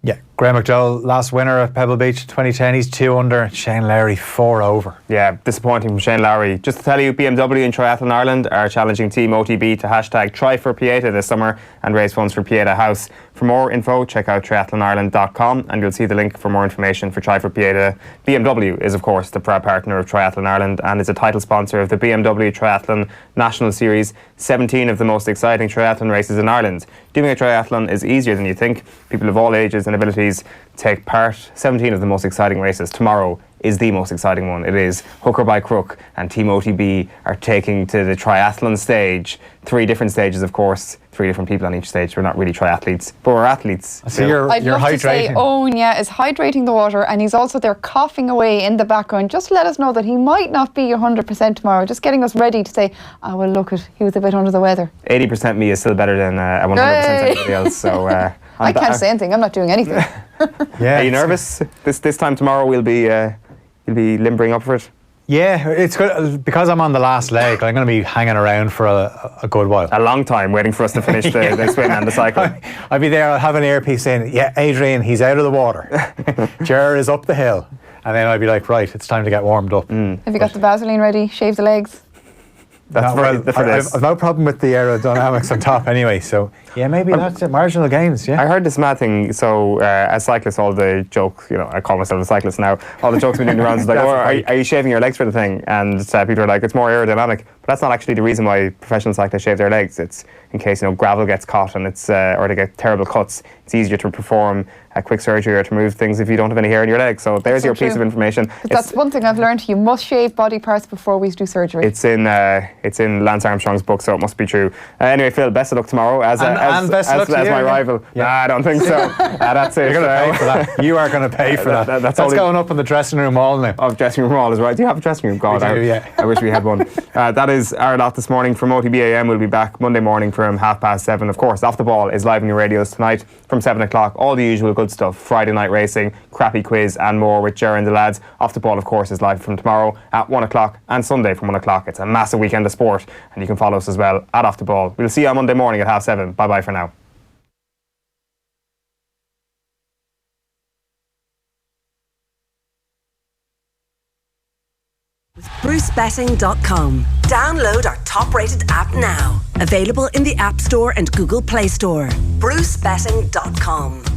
Yeah, Graham McDowell, last winner at Pebble Beach 2010, he's 2 under. Shane Lowry 4 over. Yeah, disappointing from Shane Lowry. Just to tell you, BMW and Triathlon Ireland are challenging Team OTB to hashtag #TryForPieta this summer and raise funds for Pieta House. For more info, check out triathlonireland.com and you'll see the link for more information for Try for Pieta. BMW is, of course, the proud partner of Triathlon Ireland and is a title sponsor of the BMW Triathlon National Series, 17 of the most exciting triathlon races in Ireland. Doing a triathlon is easier than you think. People of all ages and abilities Series take part. 17 of the most exciting races. Tomorrow is the most exciting one. It is hooker by crook, and Team OTB are taking to the triathlon stage. 3 different stages, of course. 3 different people on each stage. We're not really triathletes, but we're athletes. So you're I'd love hydrating. to say Owen, is hydrating the water, and he's also there coughing away in the background. Just let us know that he might not be 100% tomorrow. Just getting us ready to say, well, look, he was a bit under the weather. 80% me is still better than 100% anybody else. So I can't say anything. I'm not doing anything. Are you nervous? This time tomorrow you'll be limbering up for it. Yeah, it's good because I'm on the last leg. I'm going to be hanging around for a good while. A long time waiting for us to finish the swim and the cycle. I'll be there. I'll have an earpiece saying, "Yeah, Adrian, he's out of the water. Ger is up the hill," and then I'll be like, "Right, it's time to get warmed up." Have you got the Vaseline ready? Shave the legs? I've no problem with the aerodynamics on top anyway, so yeah, maybe that's it. Marginal gains, yeah. I heard this mad thing, so as cyclists, all the jokes, I call myself a cyclist now, all the jokes been doing the rounds, like, are you shaving your legs for the thing? And people are like, it's more aerodynamic, but that's not actually the reason why professional cyclists shave their legs. It's in case, gravel gets caught and it's, or they get terrible cuts. It's easier to perform a quick surgery or to remove things if you don't have any hair in your legs. So there's your piece of information. That's one thing I've learned. You must shave body parts before we do surgery. It's in Lance Armstrong's book, so it must be true. Anyway, Phil, best of luck tomorrow as my rival. Yeah. Nah, I don't think so. That's it. You're going to pay for that. You are going to pay for that. That's going up in the dressing room wall now. Oh, dressing room wall is right. Do you have a dressing room? God, I wish we had one. That is our lot this morning from OTBAM. We'll be back Monday morning from 7:30. Of course, Off the Ball is live on your radios tonight from 7 o'clock. All the usual good stuff. Friday night racing, crappy quiz and more with Ger and the lads. Off the Ball, of course, is live from tomorrow at 1 o'clock and Sunday from 1 o'clock. It's a massive weekend of sport, and you can follow us as well at Off the Ball. We'll see you on Monday morning at 7:30. Bye-bye for now. BruceBetting.com. Download our top-rated app now. Available in the App Store and Google Play Store. BruceBetting.com.